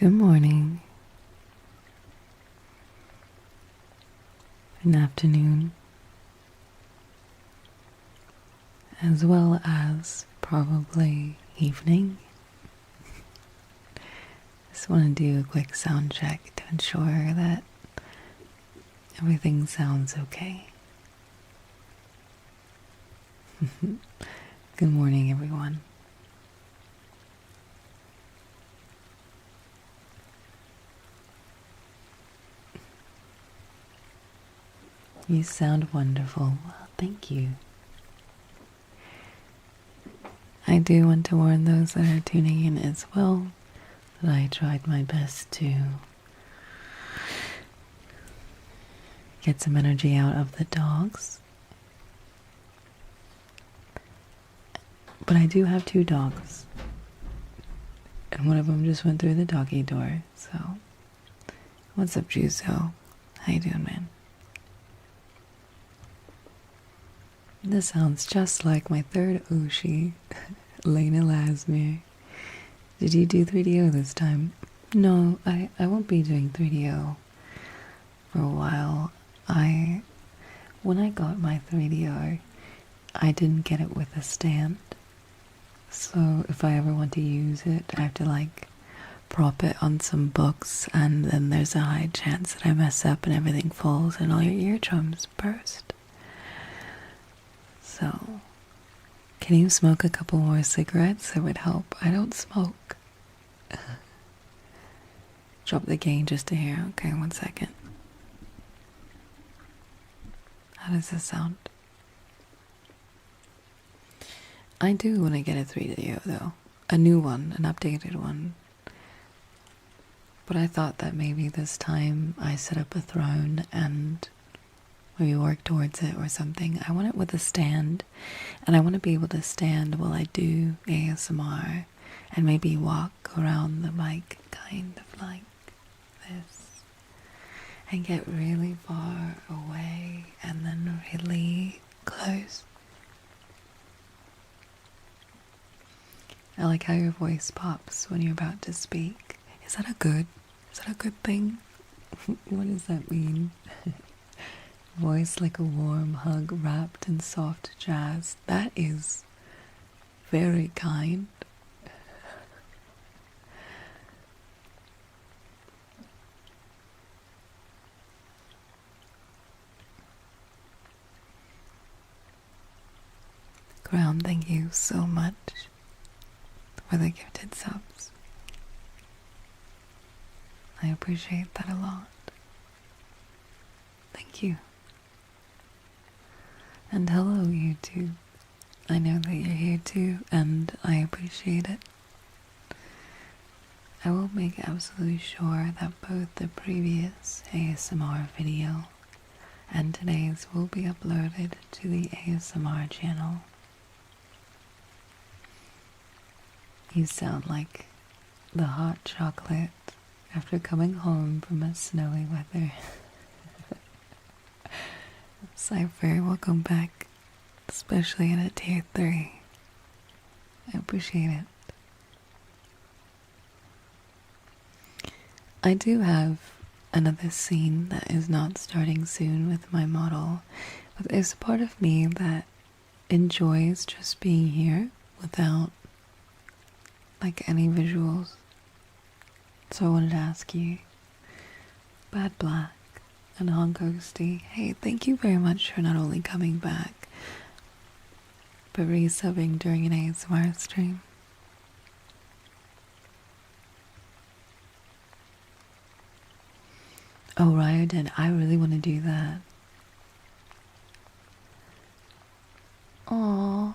Good morning, good afternoon, as well as probably evening. Just want to do a quick sound check to ensure that everything sounds okay. Good morning, everyone. You sound wonderful. Well, thank you. I do want to warn those that are tuning in as well that I tried my best to get some energy out of the dogs. But I do have 2 dogs. And one of them just went through the doggy door, so. What's up, Juzo? How you doing, man? This sounds just like my third Oshi, Lena Lasmere. Did you do 3DO this time? No, I won't be doing 3DO for a while. When I got my 3DO, I didn't get it with a stand. So if I ever want to use it, I have to prop it on some books, and then there's a high chance that I mess up and everything falls and all your eardrums burst. So, can you smoke a couple more cigarettes? It would help. I don't smoke. Drop the gain just to hear. Okay, 1 second. How does this sound? I do want to get a 3DO though. A new one, an updated one. But I thought that maybe this time I set up a throne and maybe work towards it or something. I want it with a stand, and I want to be able to stand while I do ASMR and maybe walk around the mic kind of like this and get really far away and then really close. I like how your voice pops when you're about to speak. Is that a good thing? What does that mean? Voice like a warm hug wrapped in soft jazz. That is very kind. Crown, thank you so much for the gifted subs. I appreciate that a lot. Thank you. And hello, YouTube. I know that you're here too, and I appreciate it. I will make absolutely sure that both the previous ASMR video and today's will be uploaded to the ASMR channel. You sound like the hot chocolate after coming home from a snowy weather. Cypher, welcome back, especially at a tier 3. I appreciate it. I do have another scene that is not starting soon with my model, but there's a part of me that enjoys just being here without any visuals. So I wanted to ask you, Bad Black and Honghosty, hey, thank you very much for not only coming back, but resubbing during an ASMR stream. Oh, Ryerden, I really want to do that. Aww,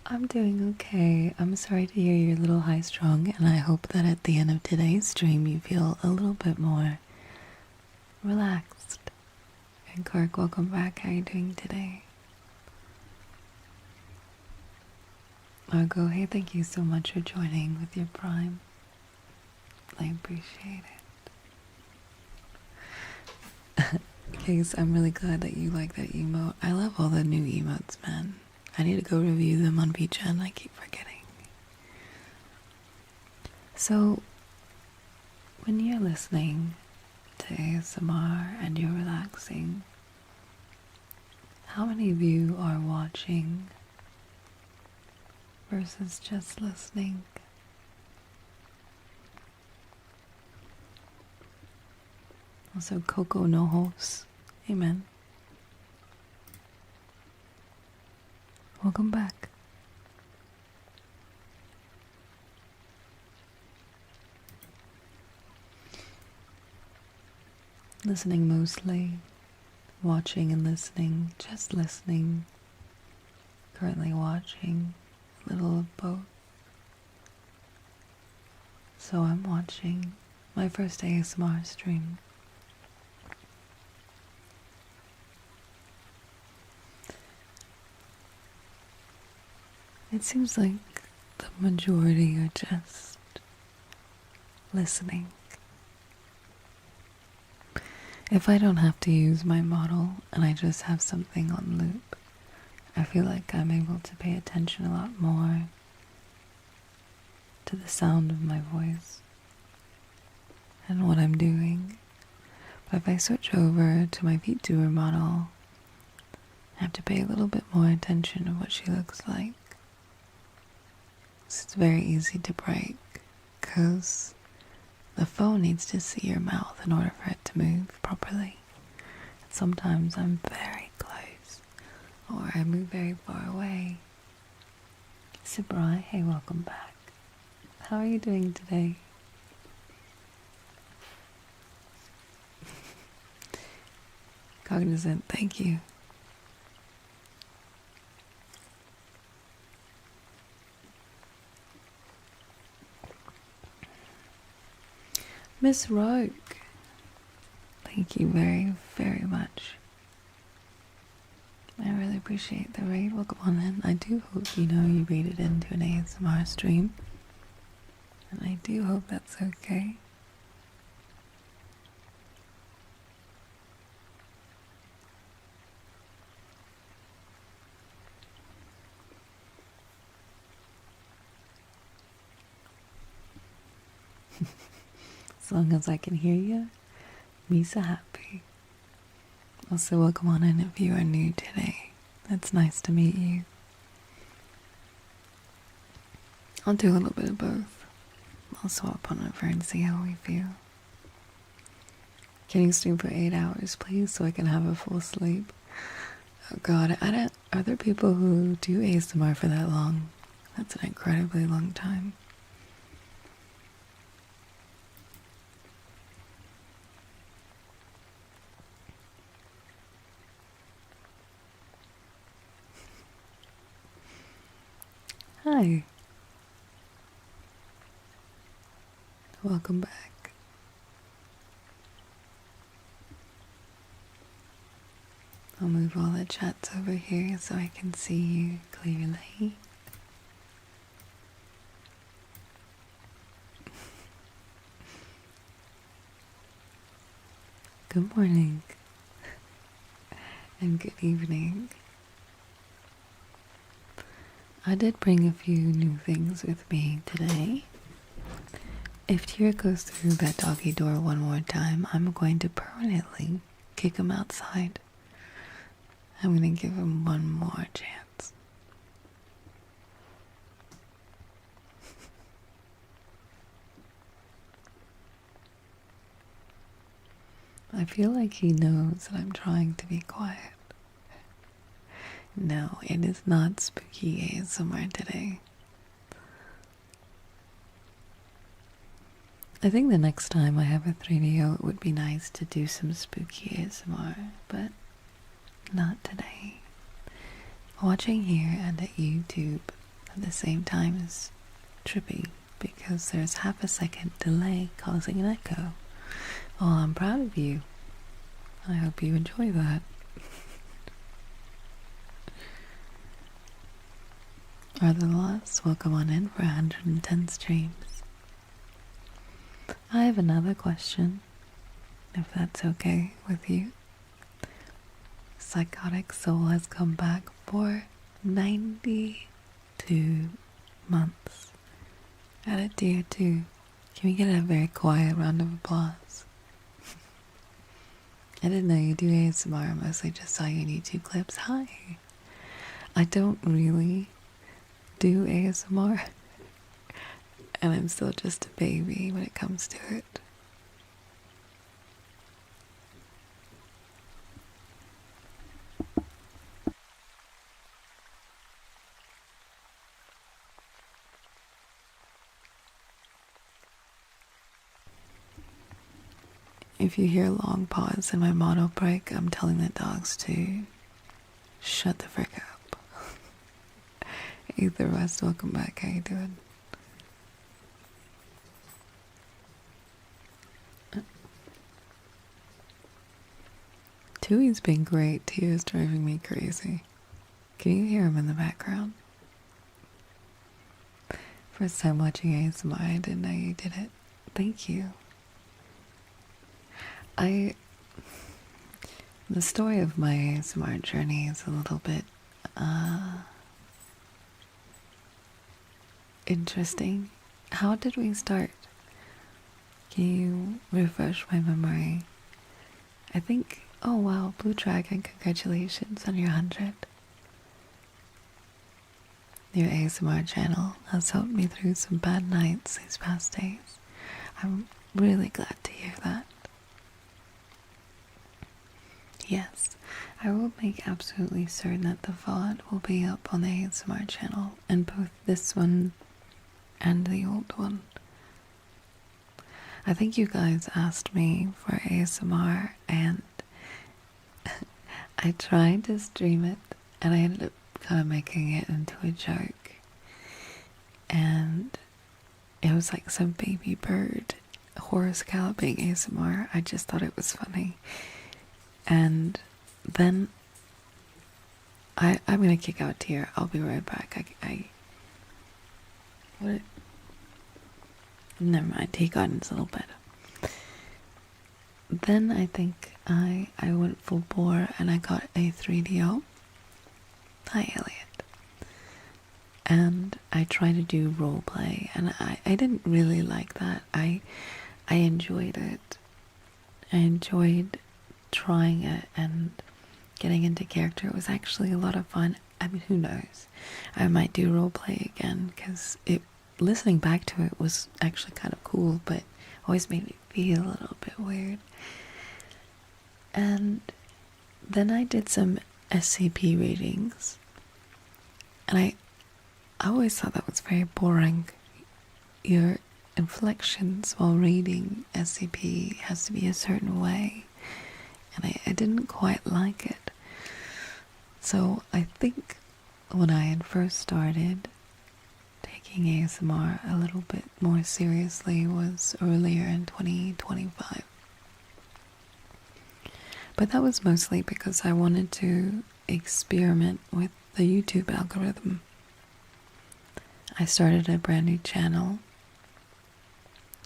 I'm doing okay. I'm sorry to hear you're a little high-strung, and I hope that at the end of today's stream you feel a little bit more relaxed. And Kirk, welcome back. How are you doing today? Margot, hey, thank you so much for joining with your Prime. I appreciate it. Case, I'm really glad that you like that emote. I love all the new emotes, man. I need to go review them on BeachN. I keep forgetting. So, When you're listening to ASMR and you're relaxing, how many of you are watching versus just listening? Also, Coco no host. Amen. Welcome back. Listening mostly, watching and listening, just listening, currently watching, a little of both. So I'm watching my first ASMR stream. It seems like the majority are just listening. If I don't have to use my model and I just have something on loop, I feel like I'm able to pay attention a lot more to the sound of my voice and what I'm doing. But if I switch over to my VTuber model, I have to pay a little bit more attention to what she looks like. So it's very easy to break because the phone needs to see your mouth in order for it to move properly. And sometimes I'm very close or I move very far away. Sabrai, hey, welcome back. How are you doing today? Cognizant, thank you. Miss Rogue, thank you very, very much. I really appreciate the raid. Welcome on in. I do hope you know you raided into an ASMR stream. And I do hope that's okay. As long as I can hear you, me so happy. Also, welcome on in if you are new today. It's nice to meet you. I'll do a little bit of both. I'll swap on over and see how we feel. Can you stream for 8 hours, please, so I can have a full sleep? Oh God, are there people who do ASMR for that long? That's an incredibly long time. Hi. Welcome back. I'll move all the chats over here so I can see you clearly. Good morning and good evening. I did bring a few new things with me today. If Tira goes through that doggy door one more time, I'm going to permanently kick him outside. I'm going to give him one more chance. I feel like he knows that I'm trying to be quiet. No, it is not spooky ASMR today. I think the next time I have a 3DO, it would be nice to do some spooky ASMR, but not today. Watching here and at YouTube at the same time is trippy because there's half a second delay causing an echo. Well, I'm proud of you. I hope you enjoy that. Are the lost? Welcome on in for 110 streams. I have another question, if that's okay with you. Psychotic Soul has come back for 92 months at a tier 2. Can we get a very quiet round of applause? I didn't know you do ASMR, I mostly just saw you in YouTube clips. Hi! I don't really do ASMR, and I'm still just a baby when it comes to it. If you hear a long pause in my mono break, I'm telling the dogs to shut the frick up. Either West, welcome back. How you doing? Tui's been great. Tui's driving me crazy. Can you hear him in the background? First time watching ASMR, I didn't know you did it. Thank you. The story of my ASMR journey is a little bit interesting. How did we start? Can you refresh my memory? I think, oh wow, Blue Dragon, congratulations on your 100. Your ASMR channel has helped me through some bad nights these past days. I'm really glad to hear that. Yes, I will make absolutely certain that the VOD will be up on the ASMR channel, and both this one and the old one. I think you guys asked me for ASMR, and I tried to stream it, and I ended up kind of making it into a joke. And it was like some baby bird horse galloping ASMR. I just thought it was funny. And then I'm gonna kick out here. I'll be right back. What? Never mind. Tea Garden's a little better. Then I think I went full bore and I got a 3DO. Hi, Elliot. And I tried to do roleplay, and I didn't really like that. I enjoyed it. I enjoyed trying it and getting into character. It was actually a lot of fun. I mean, who knows? I might do roleplay again, because listening back to it was actually kind of cool, but always made me feel a little bit weird. And then I did some SCP readings, and I always thought that was very boring. Your inflections while reading SCP has to be a certain way, and I didn't quite like it. So I think when I had first started taking ASMR a little bit more seriously was earlier in 2025. But that was mostly because I wanted to experiment with the YouTube algorithm. I started a brand new channel,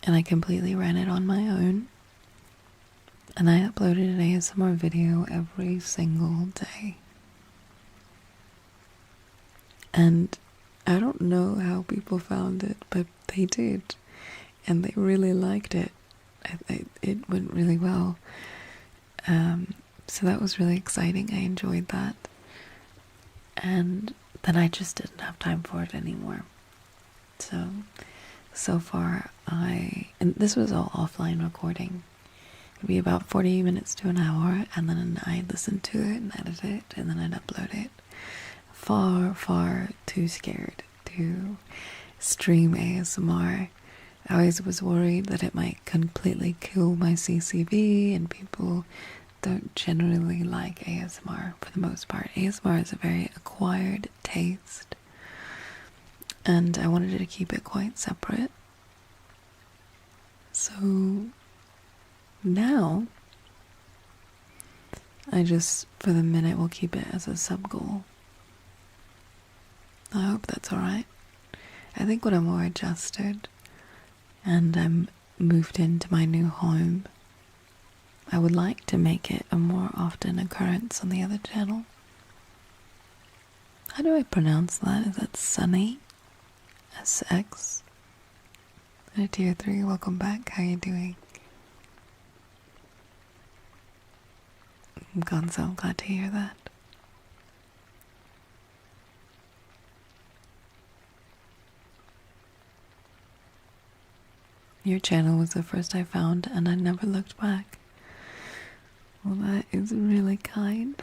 and I completely ran it on my own. And I uploaded an ASMR video every single day. And I don't know how people found it, but they did. And they really liked it. It went really well. So that was really exciting. I enjoyed that. And then I just didn't have time for it anymore. So far and this was all offline recording. It'd be about 40 minutes to an hour, and then I'd listen to it and edit it, and then I'd upload it. Far too scared to stream ASMR. I always was worried that it might completely kill my CCV, and people don't generally like ASMR for the most part. ASMR is a very acquired taste, and I wanted to keep it quite separate. So now I just, for the minute, will keep it as a sub-goal. I hope that's alright. I think when I'm more adjusted and I'm moved into my new home, I would like to make it a more often occurrence on the other channel. How do I pronounce that? Is that Sunny? SX? Tier 3, welcome back. How you doing? I'm so glad to hear that. Your channel was the first I found, and I never looked back. Well, that is really kind.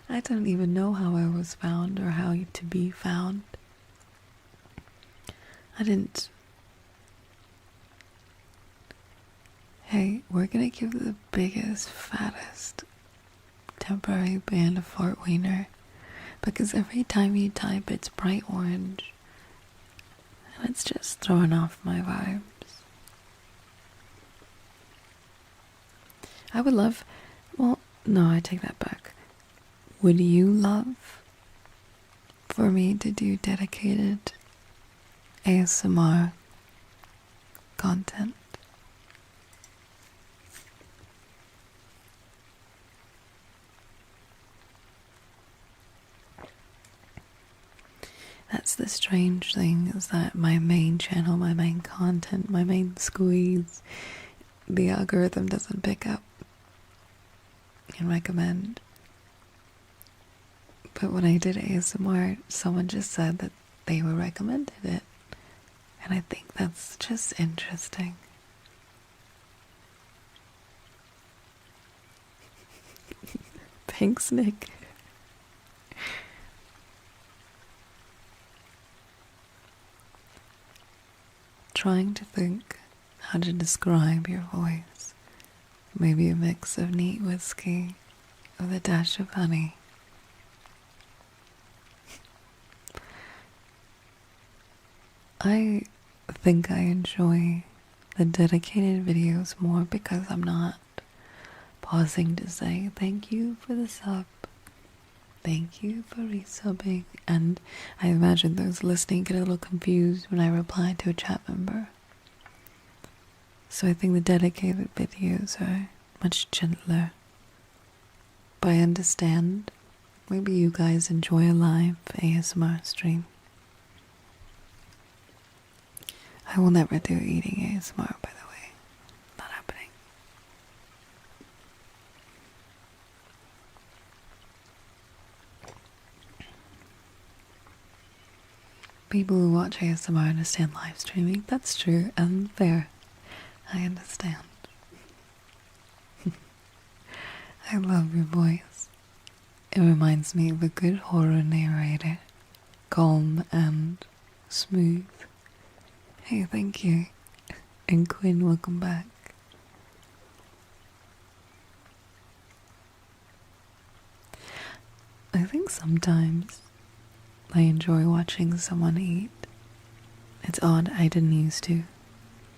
I don't even know how I was found or how to be found. I didn't. Hey, we're gonna give the biggest, fattest temporary ban a fart wiener, because every time you type it's bright orange, and it's just throwing off my vibes. I would love, well, no, I take that back. Would you love for me to do dedicated ASMR content? That's the strange thing, is that my main channel, my main content, my main squeeze, the algorithm doesn't pick up and recommend. But when I did ASMR, someone just said that they were recommended it. And I think that's just interesting. Thanks, Nick. Trying to think how to describe your voice. Maybe a mix of neat whiskey with a dash of honey. I think I enjoy the dedicated videos more because I'm not pausing to say thank you for the sub, thank you for resubbing, and I imagine those listening get a little confused when I reply to a chat member. So I think the dedicated videos are much gentler. But I understand, maybe you guys enjoy a live ASMR stream. I will never do eating ASMR, by the way. Not happening. People who watch ASMR understand live streaming. That's true and fair. I understand. I love your voice. It reminds me of a good horror narrator. Calm and smooth. Hey, thank you. And Quinn, welcome back. I think sometimes I enjoy watching someone eat. It's odd, I didn't used to.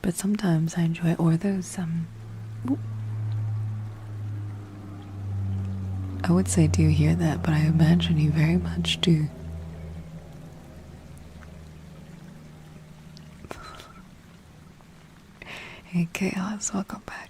But sometimes I enjoy, or those, I would say do you hear that, but I imagine you very much do. Hey Chaos, welcome back.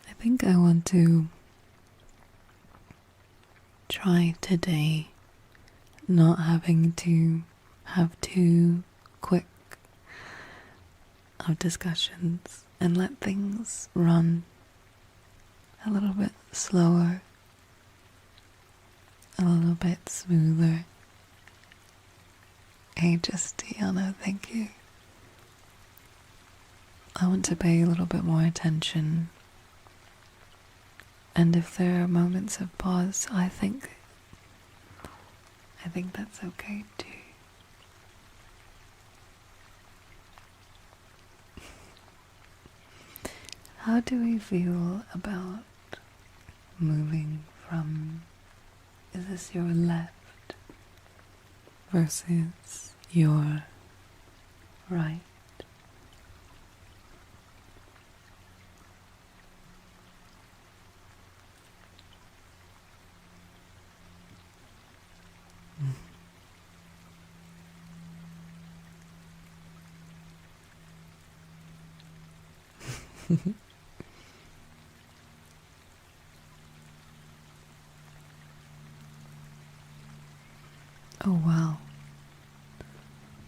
I think I want to try today not having to have too quick of discussions and let things run a little bit slower, a little bit smoother. Hey, just Tiana, thank you. I want to pay a little bit more attention, and if there are moments of pause, I think that's okay too. How do we feel about moving from, is this your left versus your right? Oh wow.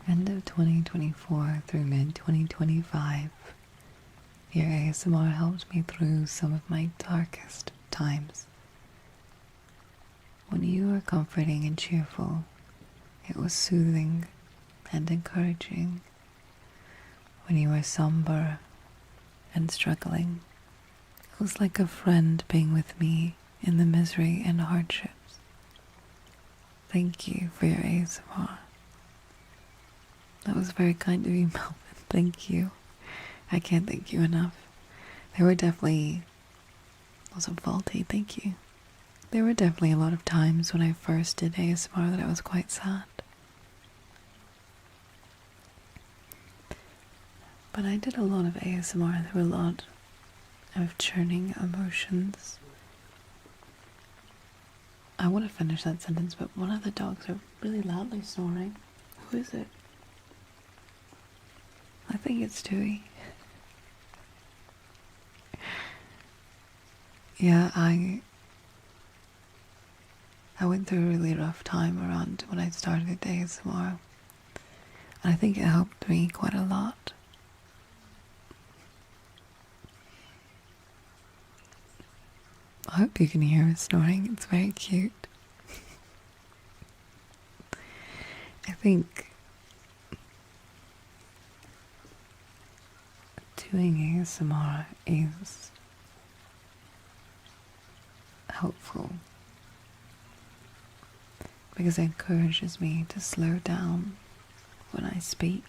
End of 2024 through mid 2025. Your ASMR helped me through some of my darkest times. When you were comforting and cheerful, it was soothing and encouraging. When you were somber and struggling, it was like a friend being with me in the misery and hardships. Thank you for your ASMR. That was very kind of you, Melvin. Thank you. I can't thank you enough. There were definitely... Also faulty, thank you. There were definitely a lot of times when I first did ASMR that I was quite sad. But I did a lot of ASMR through a lot of churning emotions. I want to finish that sentence, but one of the dogs are really loudly snoring. Who is it? I think it's Stewie. Yeah, I went through a really rough time around when I started ASMR. And I think it helped me quite a lot. I hope you can hear us snoring. It's very cute. I think doing ASMR is helpful because it encourages me to slow down when I speak,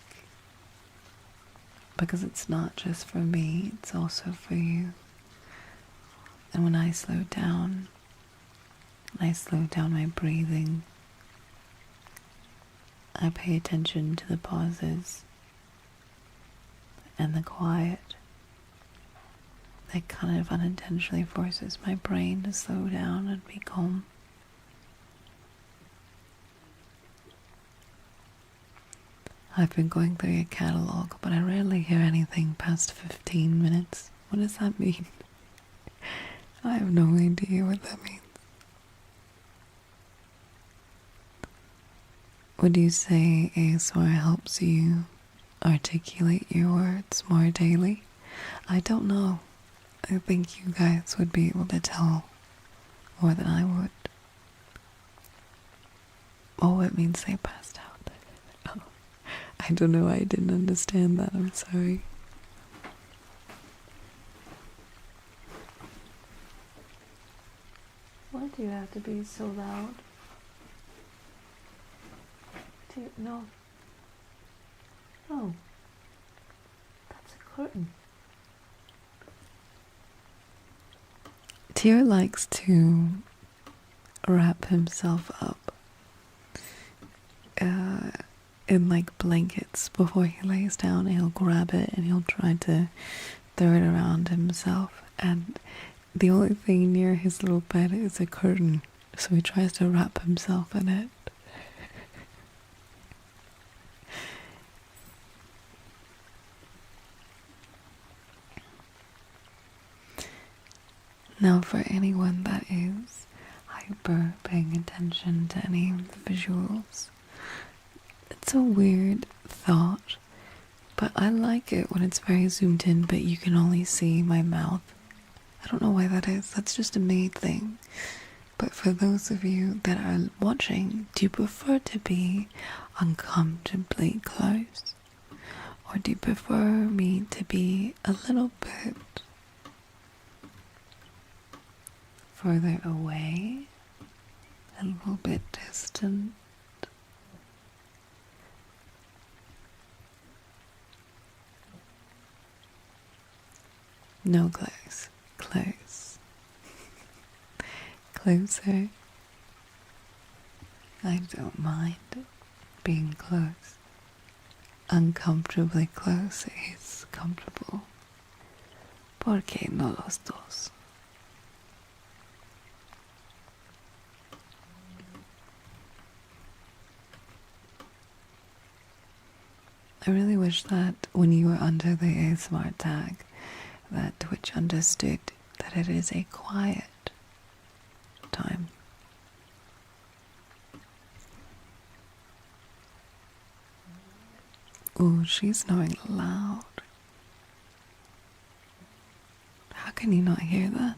because it's not just for me, it's also for you. And when I slow down my breathing, I pay attention to the pauses and the quiet. That kind of unintentionally forces my brain to slow down and be calm. I've been going through your catalog, but I rarely hear anything past 15 minutes. What does that mean? I have no idea what that means. Would you say ASMR helps you articulate your words more daily? I don't know. I think you guys would be able to tell more than I would. Oh, it means they passed out. Oh, I don't know. I didn't understand that. I'm sorry. Why do you have to be so loud? No. No. That's a curtain. Tyr likes to wrap himself up in like blankets before he lays down. He'll grab it and he'll try to throw it around himself, and the only thing near his little bed is a curtain, so he tries to wrap himself in it. Now, for anyone that is hyper paying attention to any of the visuals, it's a weird thought, but I like it when it's very zoomed in, but you can only see my mouth. I don't know why that is. That's just a me thing. But for those of you that are watching, do you prefer to be uncomfortably close? Or do you prefer me to be a little bit further away, a little bit distant? No, close. Closer. I don't mind being close. Uncomfortably close is comfortable. ¿Por qué no los dos? I really wish that when you were under the ASMR tag, that Twitch understood that it is a quiet time. Ooh, she's snoring loud. How can you not hear that?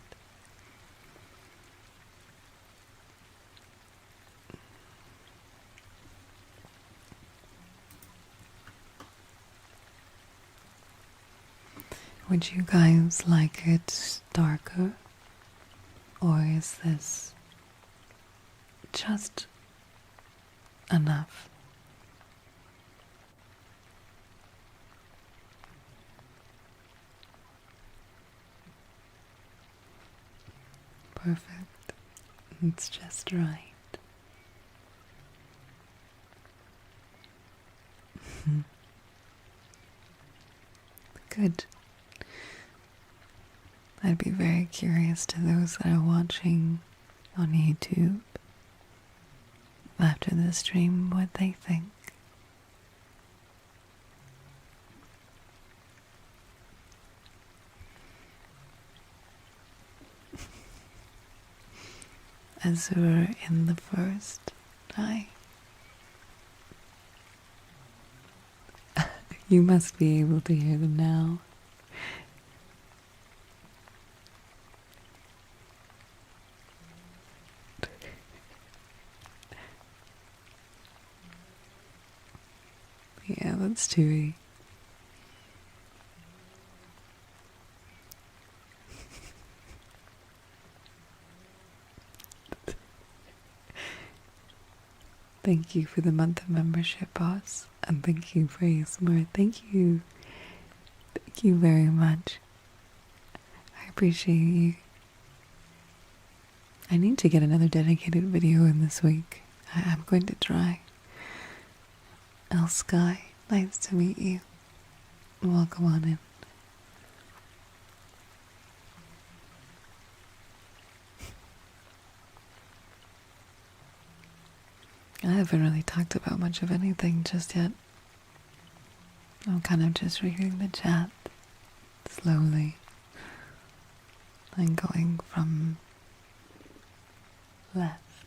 Would you guys like it darker? Or is this just enough? Perfect. It's just right. Good. I'd be very curious to those that are watching on YouTube after the stream what they think. As we're in the first eye. You must be able to hear them now. Yeah, that's Chewy. Thank you for the month of membership, boss. And thank you for ASMR. Thank you. Thank you very much. I appreciate you. I need to get another dedicated video in this week. I'm going to try. El Sky, nice to meet you. Welcome on in. I haven't really talked about much of anything just yet. I'm kind of just reading the chat slowly and going from left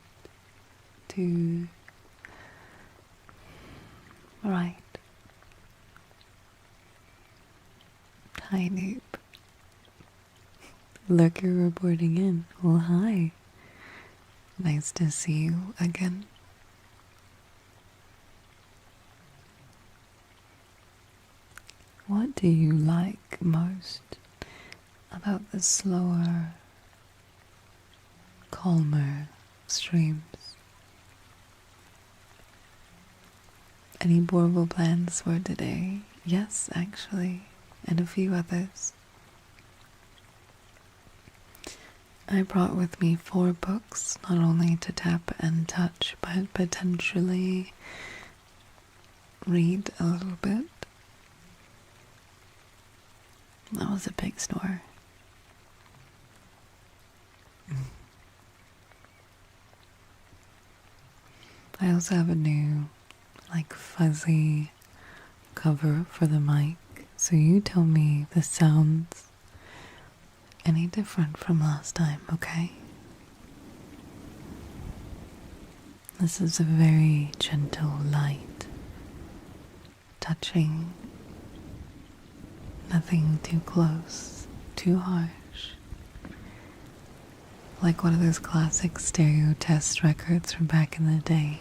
to right. Hi, noob. Lurker reporting in. Well, hi. Nice to see you again. What do you like most about the slower, calmer streams? Any Borval plans for today? Yes, actually, and a few others. I brought with me 4 books, not only to tap and touch, but potentially read a little bit. That was a big snore. I also have a new, fuzzy cover for the mic, so you tell me if this sounds any different from last time, okay? This is a very gentle light, touching. Nothing too close, too harsh. Like one of those classic stereo test records from back in the day.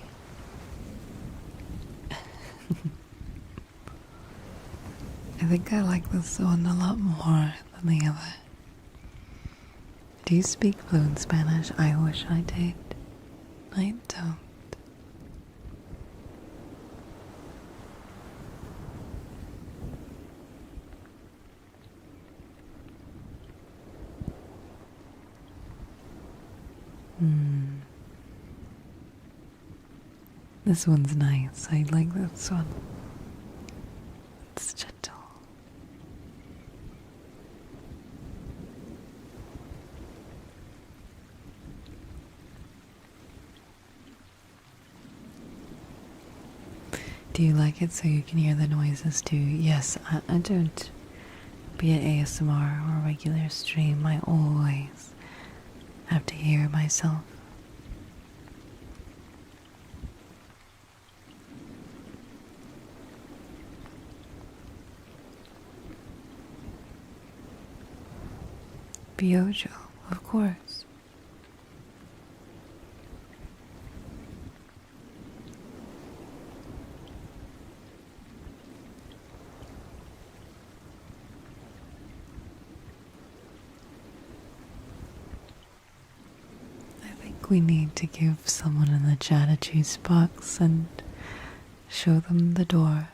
I think I like this one a lot more than the other. Do you speak fluent Spanish? I wish I did. I don't. This one's nice. I like this one. It's gentle. Do you like it so you can hear the noises too? Yes, I don't be it ASMR or regular stream, I always have to hear myself. Biojo, of course. I think we need to give someone in the chat a juice box and show them the door.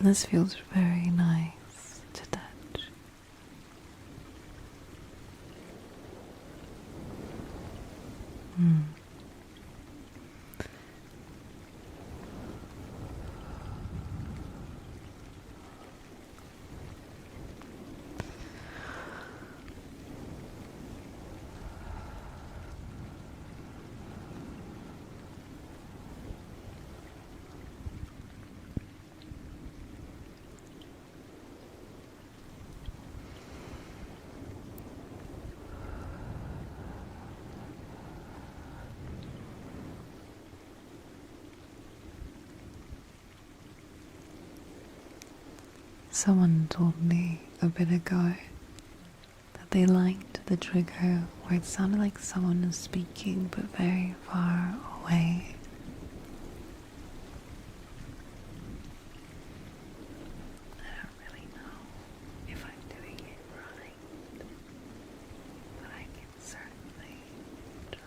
This feels very nice to touch. Someone told me a bit ago that they liked the trigger where it sounded like someone was speaking but very far away. I don't really know if I'm doing it right, but I can certainly try.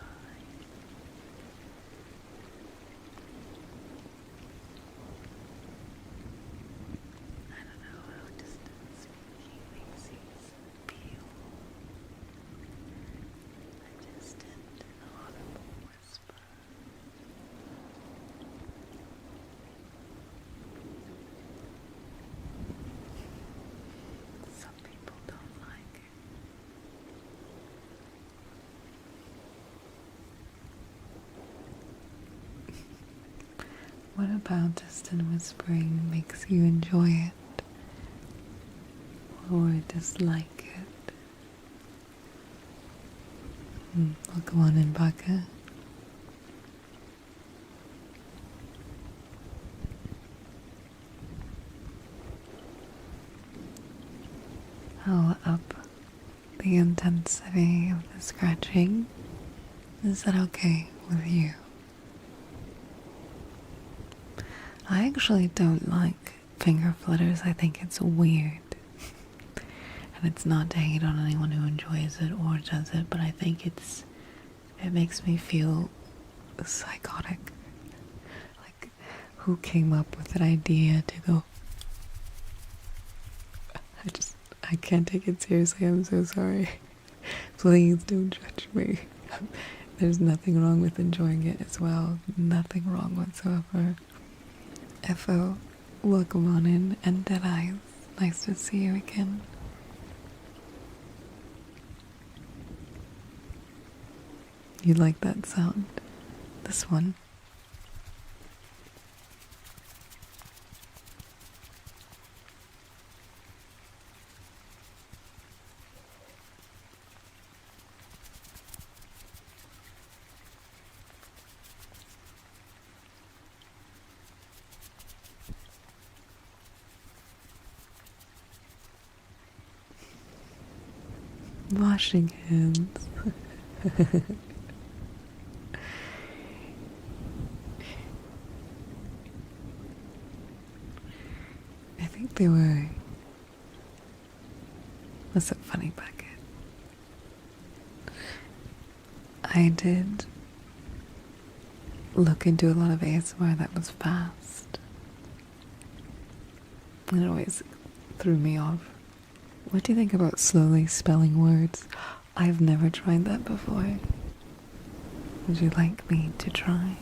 I don't know how distant speaking makes you feel. A distant, inaudible whisper. Some people don't like it. What about distant whispering makes you enjoy it or dislike it? Welcome on in, Baka. I'll up the intensity of the scratching. Is that okay with you? I actually don't like finger flutters. I think it's weird. And it's not to hate on anyone who enjoys it or does it, but I think it makes me feel psychotic. Like, who came up with that idea to go? I can't take it seriously. I'm so sorry. Please don't judge me. There's nothing wrong with enjoying it as well. Nothing wrong whatsoever. FO, welcome on in, and Deadeyes, nice to see you again. You like that sound? This one? Washing hands. I think they were... What's that funny bucket? I did look into a lot of ASMR that was fast. It always threw me off. What do you think about slowly spelling words? I've never tried that before. Would you like me to try?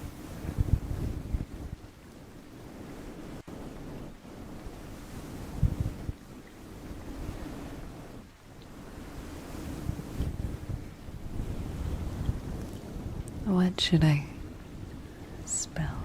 What should I spell?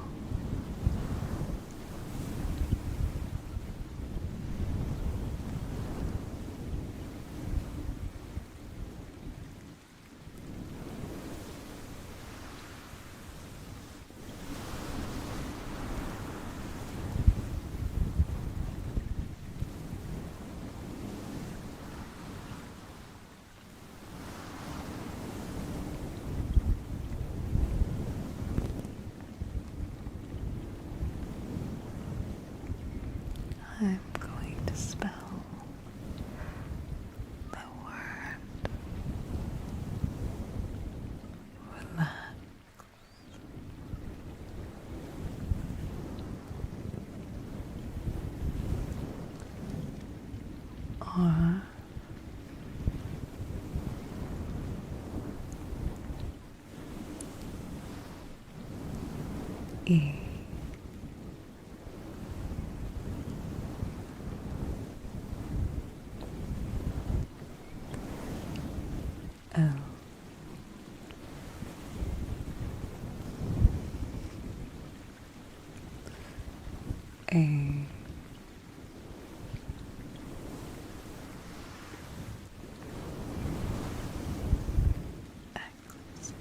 I'm going to spell the word relax. R E L A X.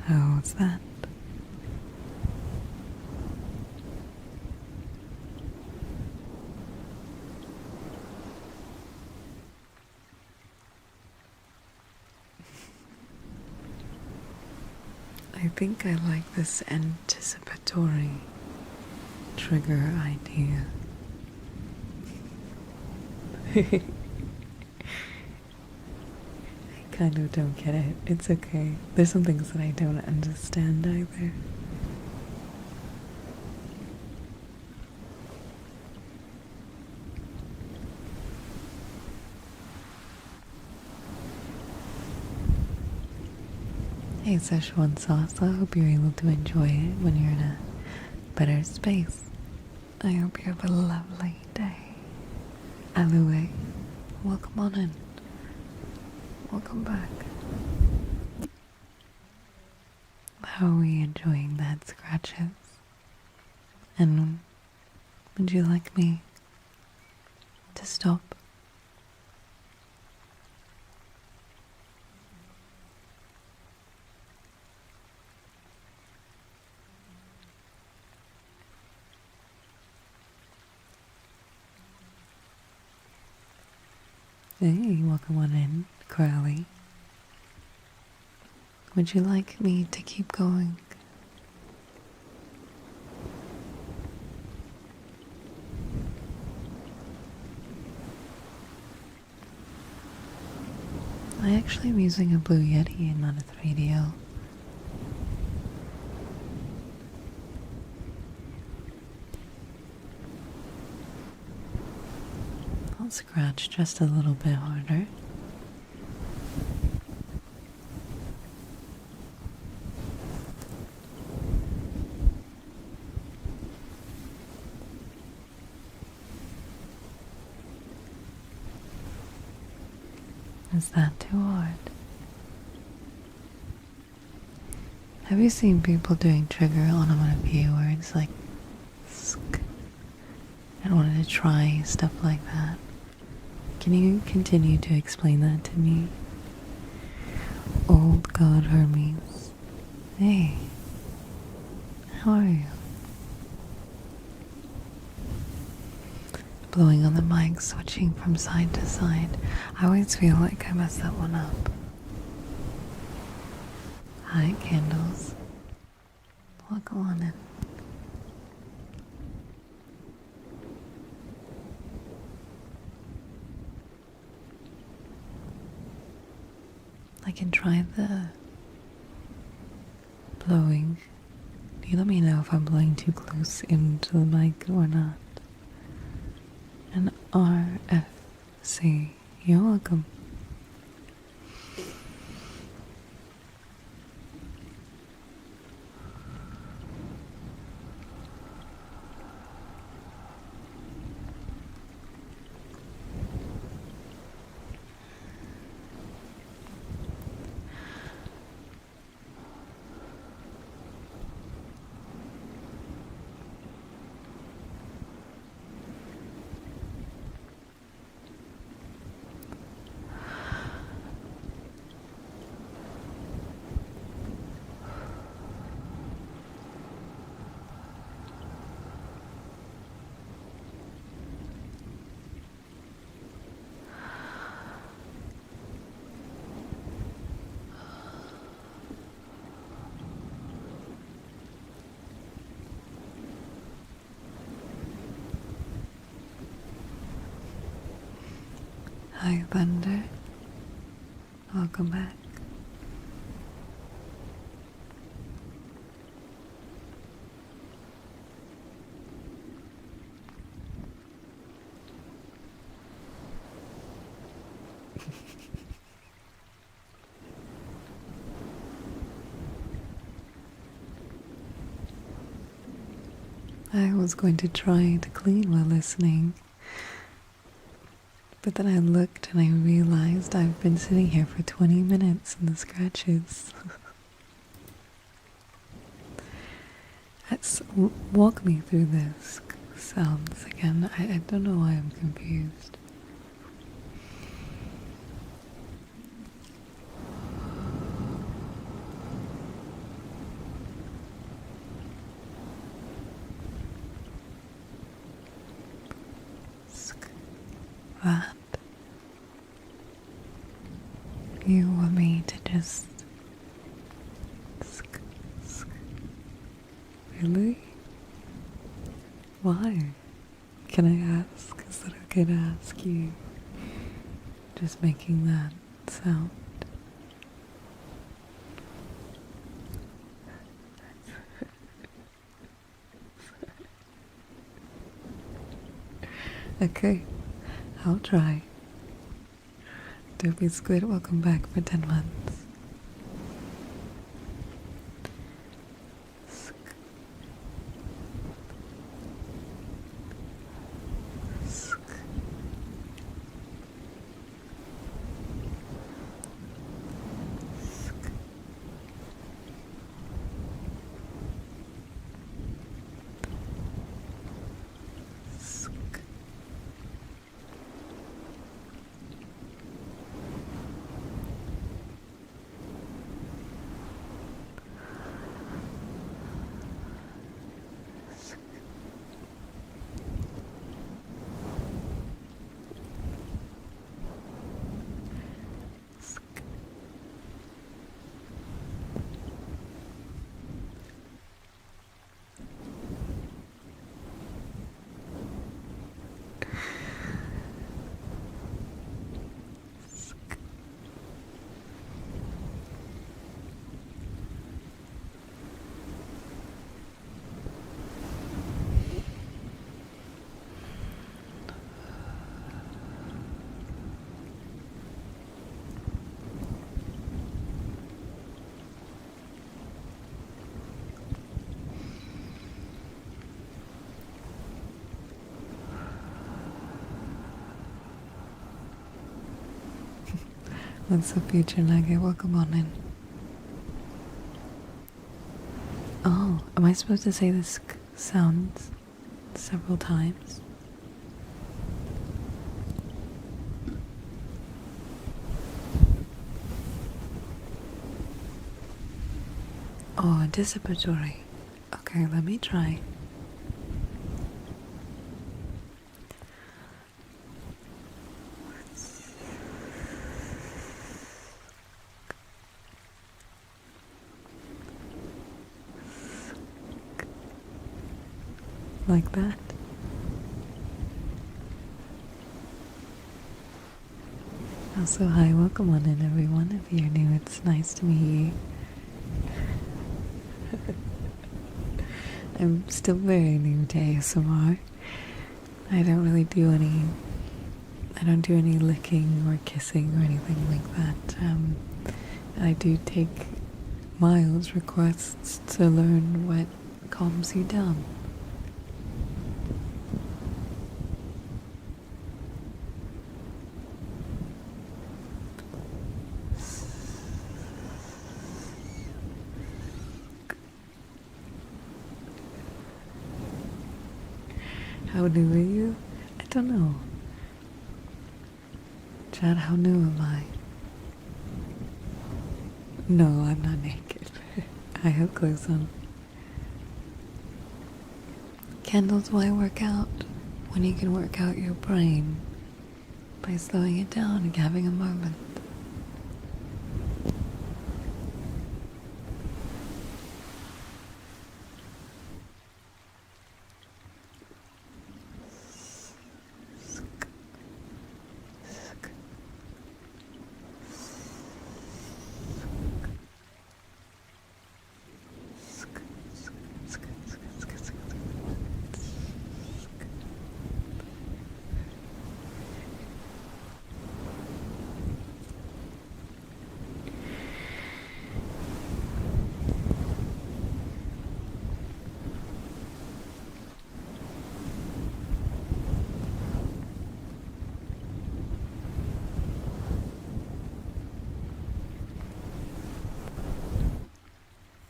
How's that? I think I like this anticipatory trigger idea. I kind of don't get it. It's okay. There's some things that I don't understand either. Hey, Szechuan sauce, I hope you're able to enjoy it when you're in a better space. I hope you have a lovely day. Either way, welcome on in. Welcome back. How are we enjoying the head scratches? And would you like me to stop? Hey, welcome on in, Crowley. Would you like me to keep going? I actually am using a Blue Yeti and not a 3DO. I'll scratch just a little bit harder. Is that too hard? Have you seen people doing trigger onomatopoeia words like sk? I wanted to try stuff like that. Can you continue to explain that to me? Old God Hermes. Hey, how are you? Blowing on the mic, switching from side to side. I always feel like I messed that one up. Hi, Candles. Welcome on in. I can try the blowing. You let me know if I'm blowing too close into the mic or not. And RFC, you're welcome. Hi, Thunder. Welcome back. I was going to try to clean while listening, but then I looked and I realized I've been sitting here for 20 minutes in the scratches. Walk me through this sounds again. I don't know why I'm confused. That you want me to just really? Why? Can I ask? Is it okay to ask you? Just making that sound. Okay, I'll try. Dopey Squid, welcome back for 10 months. What's the future nugget? Welcome on in. Oh, am I supposed to say this sounds several times? Oh, anticipatory. Okay, let me try. Like that. Also, hi, welcome on in everyone. If you're new, it's nice to meet you. I'm still very new to ASMR. I don't do any licking or kissing or anything like that. I do take Miles' requests to learn what calms you down. How new are you? I don't know. Chad, how new am I? No, I'm not naked. I have clothes on. Candles, why work out when you can work out your brain by slowing it down and having a moment?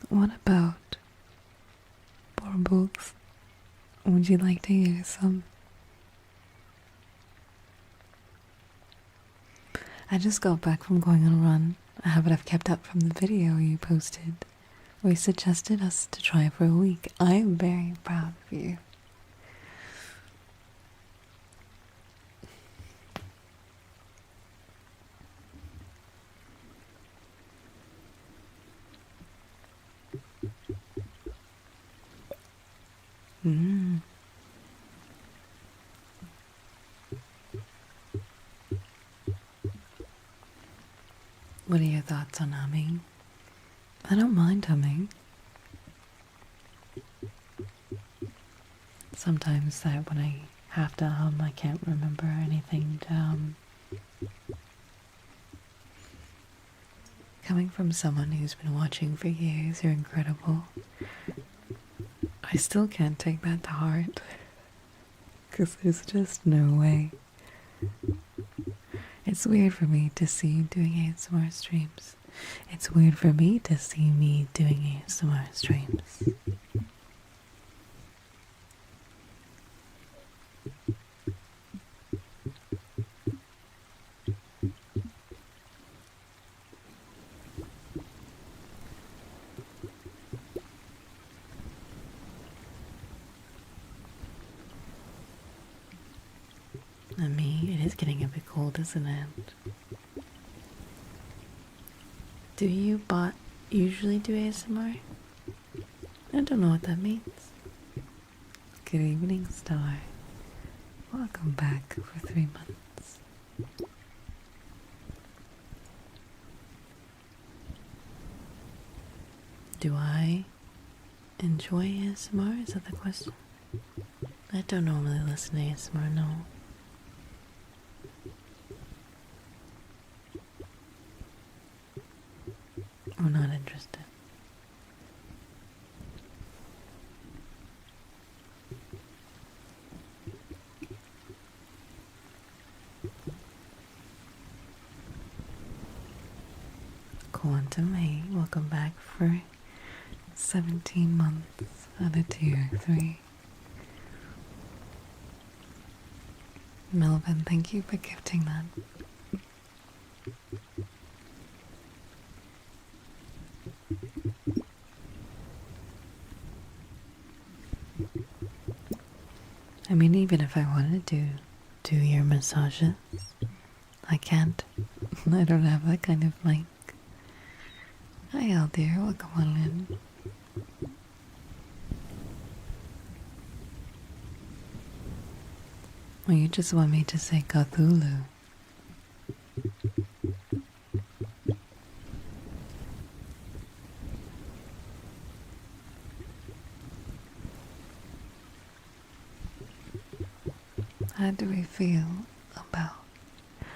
What about baubles? Would you like to hear some? I just got back from going on a run, a habit I've kept up from the video you posted, where you suggested us to try for a week. I am very proud of you. What are your thoughts on humming? I don't mind humming. Sometimes that when I have to hum, I can't remember anything to hum. Coming from someone who's been watching for years, you're incredible. I still can't take that to heart, because there's just no way. It's weird for me to see you doing ASMR streams. It's weird for me to see me doing ASMR streams. I mean, it is getting a bit cold, isn't it? Do you usually do ASMR? I don't know what that means. Good evening, Star. Welcome back for 3 months. Do I enjoy ASMR? Is that the question? I don't normally listen to ASMR, no. I'm not interested. Quantum 8, welcome back for 17 months out of tier 3. Melvin, thank you for gifting that. I mean, even if I wanted to do your massages, I can't. I don't have that kind of mic. Hi, Aldir. Welcome on in. Well, you just want me to say Cthulhu. How do we feel about the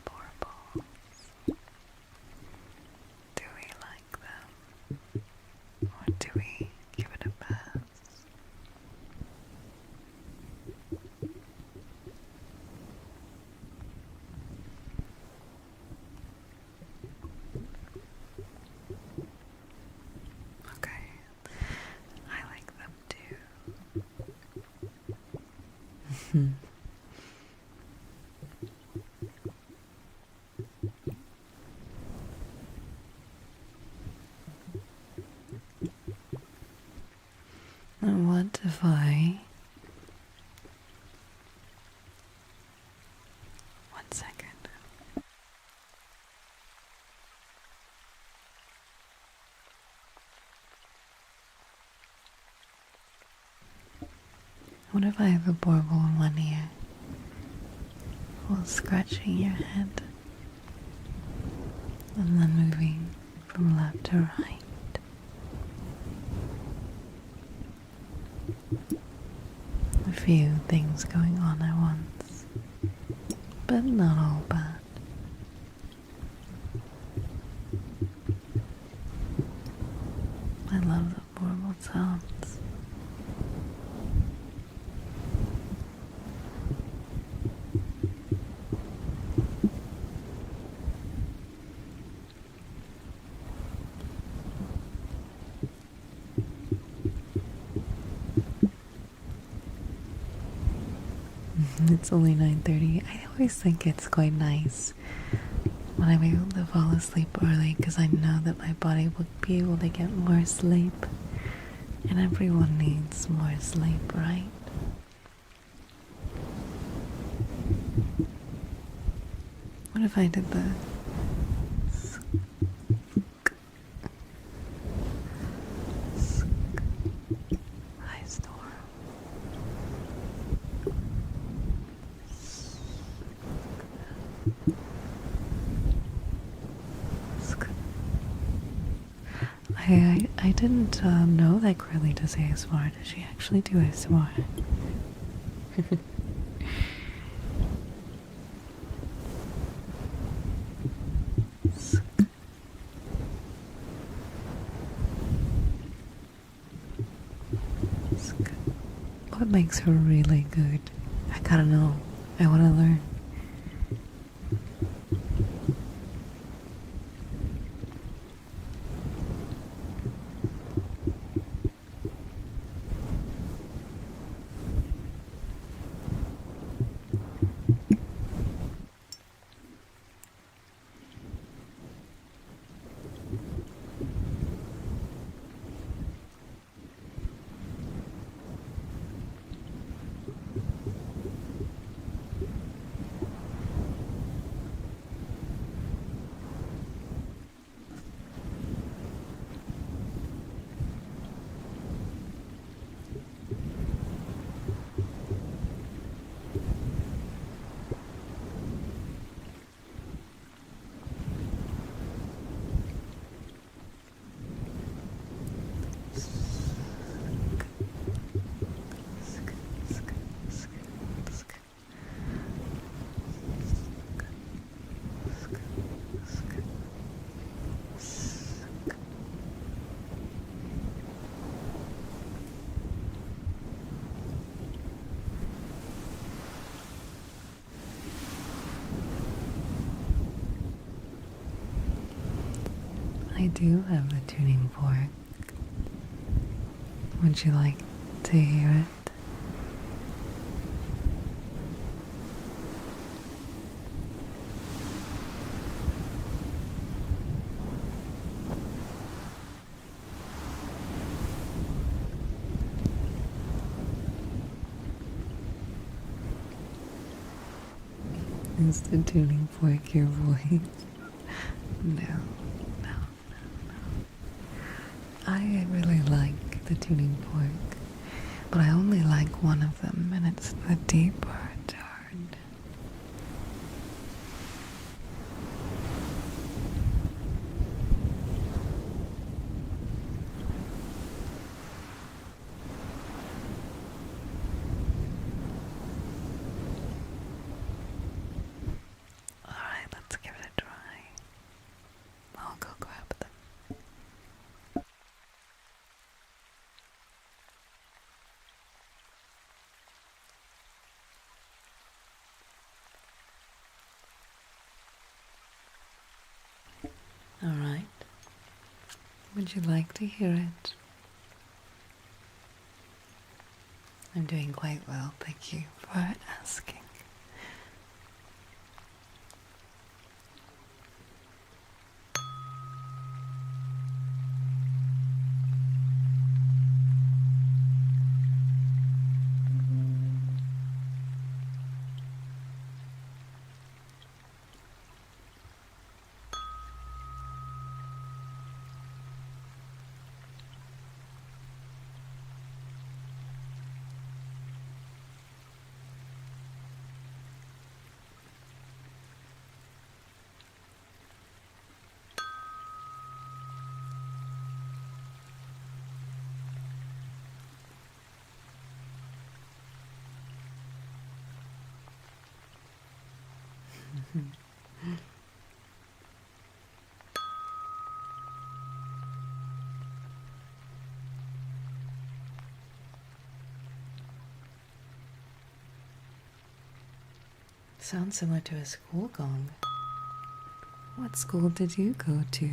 baubles? Do we like them? Or do we give it a pass? Okay, I like them too. And what if one second. What if I have a bauble in one ear while scratching your head and then moving from left to right? A few things going on at once, but not all bad. I love the bauble sounds. it's only 9:30. I always think it's quite nice when I'm able to fall asleep early because I know that my body will be able to get more sleep. And everyone needs more sleep, right? What if I did the high storm? I didn't know that Curly does ASMR. Does she actually do ASMR? What makes her really good? I gotta know. I wanna learn. I do have a tuning fork. Would you like to hear it? Is the tuning fork your voice? No, no, no. I really like the tuning fork, but I only like one of them, and it's the deeper tone. Alright, let's give it a try. I'll go grab them. Alright. Would you like to hear it? I'm doing quite well, thank you for asking. Sounds similar to a school gong. What school did you go to?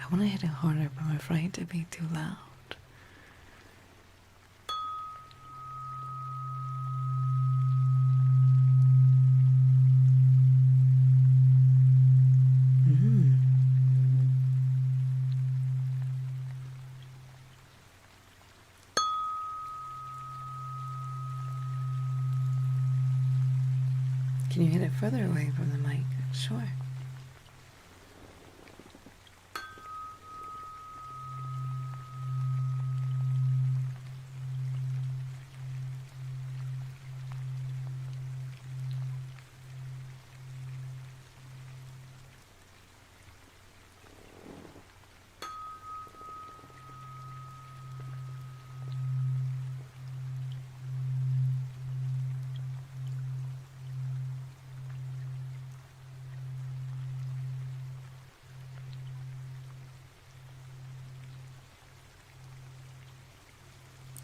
I want to hit it harder, but I'm afraid to be too loud. Can you hit it further away from the mic? Sure.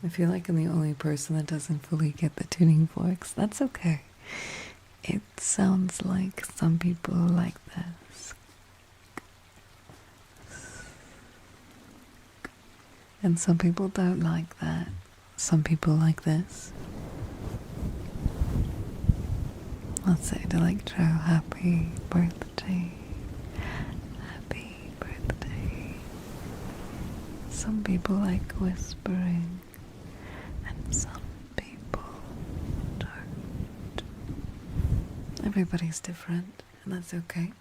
I feel like I'm the only person that doesn't fully get the tuning forks. That's okay. It sounds like some people like this. And some people don't like that. Some people like this. Let's say to Electro, happy birthday. Happy birthday. Some people like whispering. And some people don't. Everybody's different, and that's okay.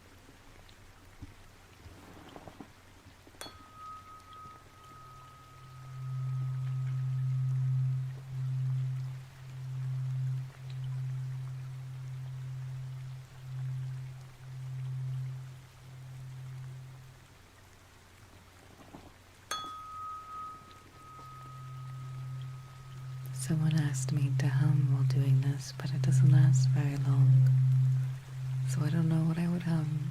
Someone asked me to hum while doing this, but it doesn't last very long. So I don't know what I would hum.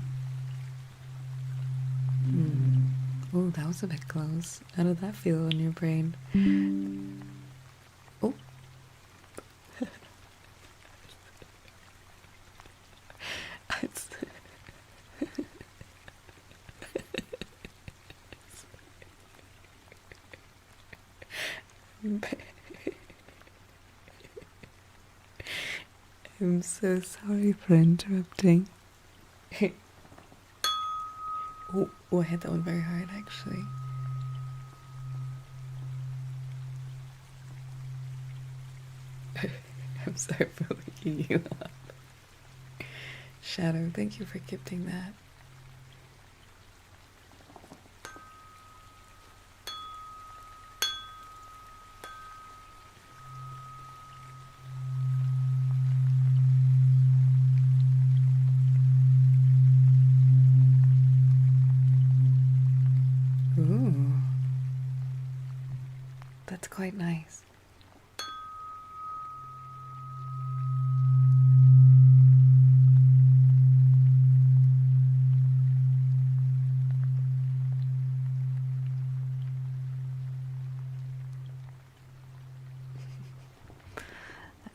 Oh, that was a bit close. How did that feel in your brain? Oh. I'm so sorry for interrupting. Oh, I hit that one very hard, actually. I'm sorry for waking you up. Shadow, thank you for gifting that. Ooh, that's quite nice.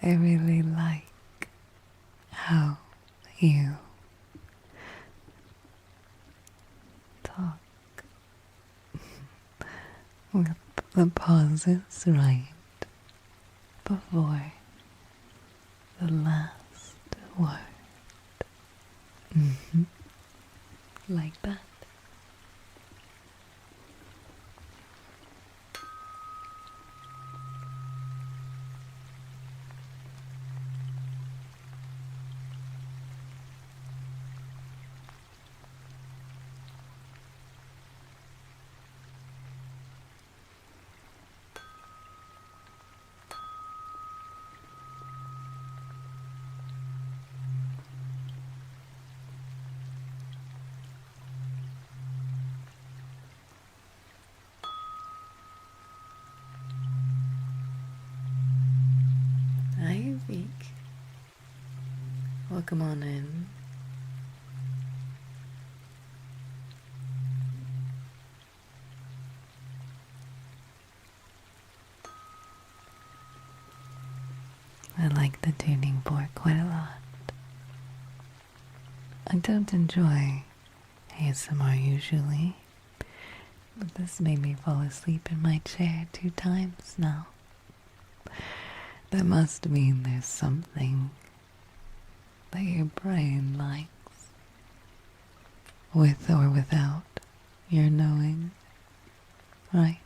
I really like how you talk with the pauses right before the last word. Like that. Hi, Vic. Welcome on in. I like the tuning fork quite a lot. I don't enjoy ASMR usually, but this made me fall asleep in my chair 2 times now. That must mean there's something that your brain likes, with or without your knowing, right?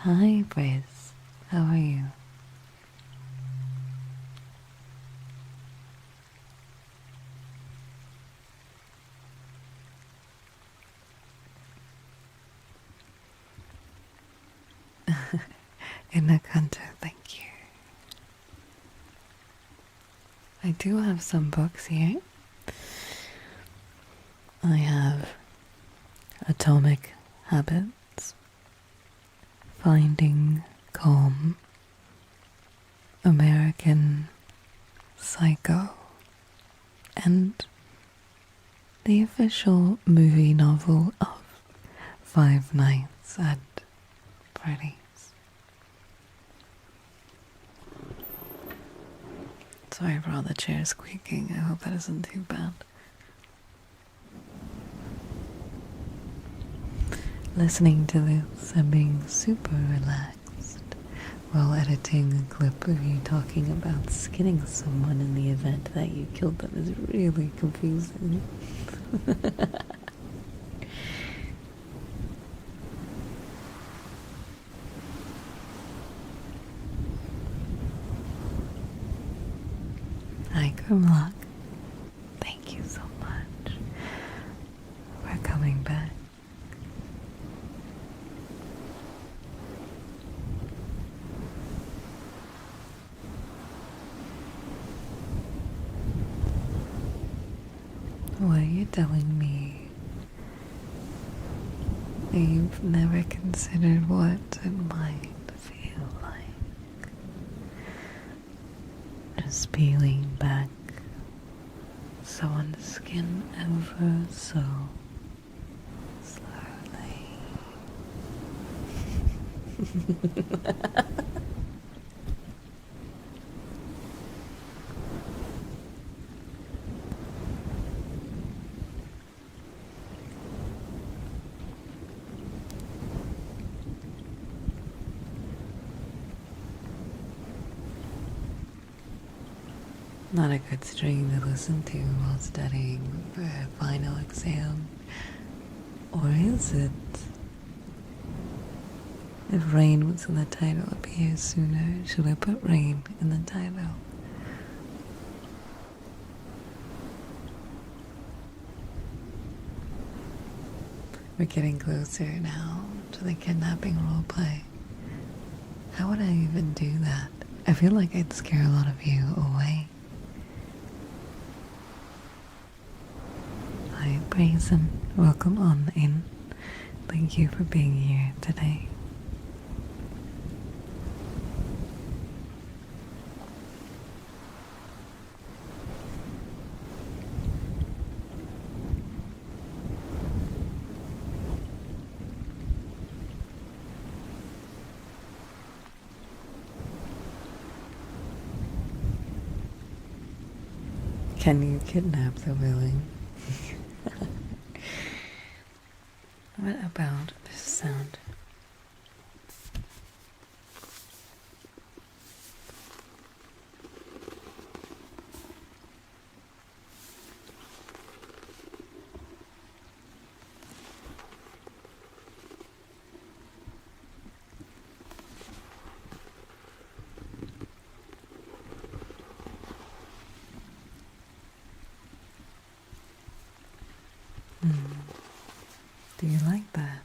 Hi, Briz. How are you? In a canto, thank you. I do have some books here. I have Atomic Habits, Finding Calm, American Psycho, and the official movie novel of Five Nights at Freddy's. Sorry for all the chairs squeaking. I hope that isn't too bad. Listening to this and being super relaxed while editing a clip of you talking about skinning someone in the event that you killed them is really confusing. Hi, Grimlock. Thank you so much for coming back. What are you telling me? You've never considered what it might feel like. Just peeling back someone's skin ever so slowly. Not a good string to listen to while studying for a final exam. Or is it? If rain was in the title, it'd be here sooner. Should I put rain in the title? We're getting closer now to the kidnapping roleplay. How would I even do that? I feel like I'd scare a lot of you away. Hi, Brazen. Welcome on in. Thank you for being here today. Can you kidnap the willing? What about this sound? Do you like that?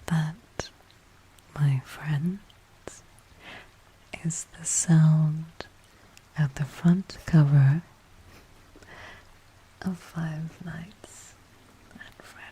That, my friends, is the sound at the front cover of Five Nights at Freddy's.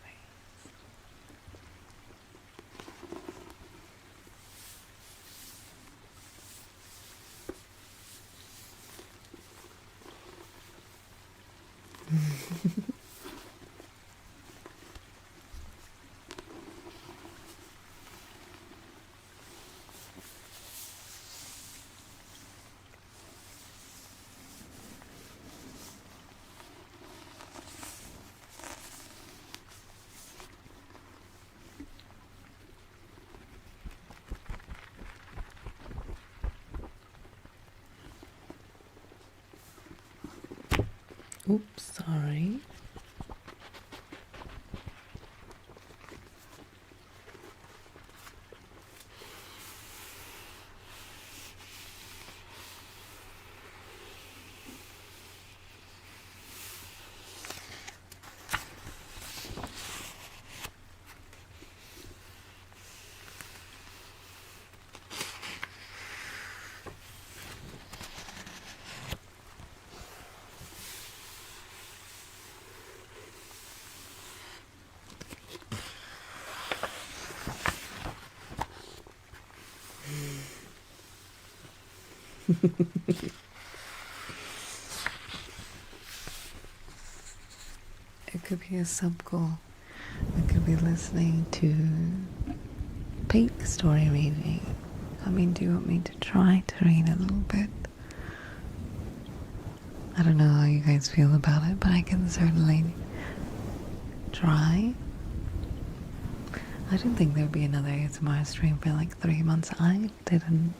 Oops, sorry. It could be a sub goal. I could be listening to Pink story reading. I mean, do you want me to try to read a little bit? I don't know how you guys feel about it, but I can certainly try. I didn't think there'd be another ASMR stream for like 3 months. I didn't.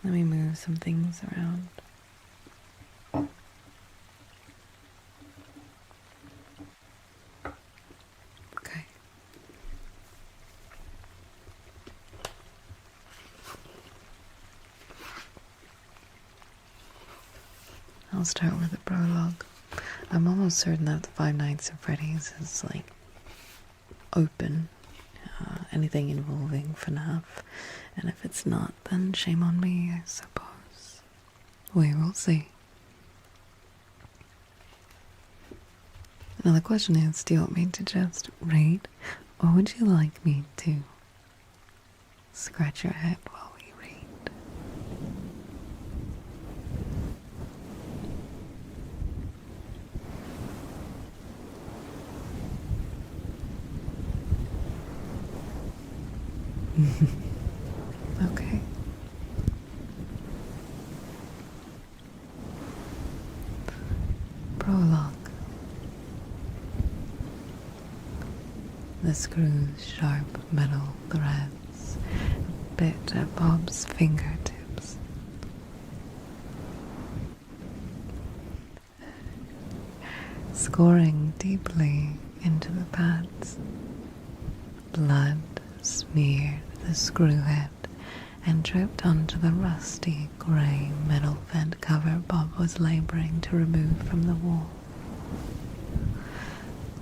Let me move some things around. Okay. I'll start with the prologue. I'm almost certain that the Five Nights at Freddy's is like open. Anything involving FNAF. And if it's not, then shame on me, I suppose. We will see. Now the question is, do you want me to just read, or would you like me to scratch your head while we read? Okay. Prologue. The screw's sharp metal threads bit at Bob's fingertips. Scoring deeply into the pads. Blood smeared the screw head and dripped onto the rusty grey metal vent cover Bob was laboring to remove from the wall.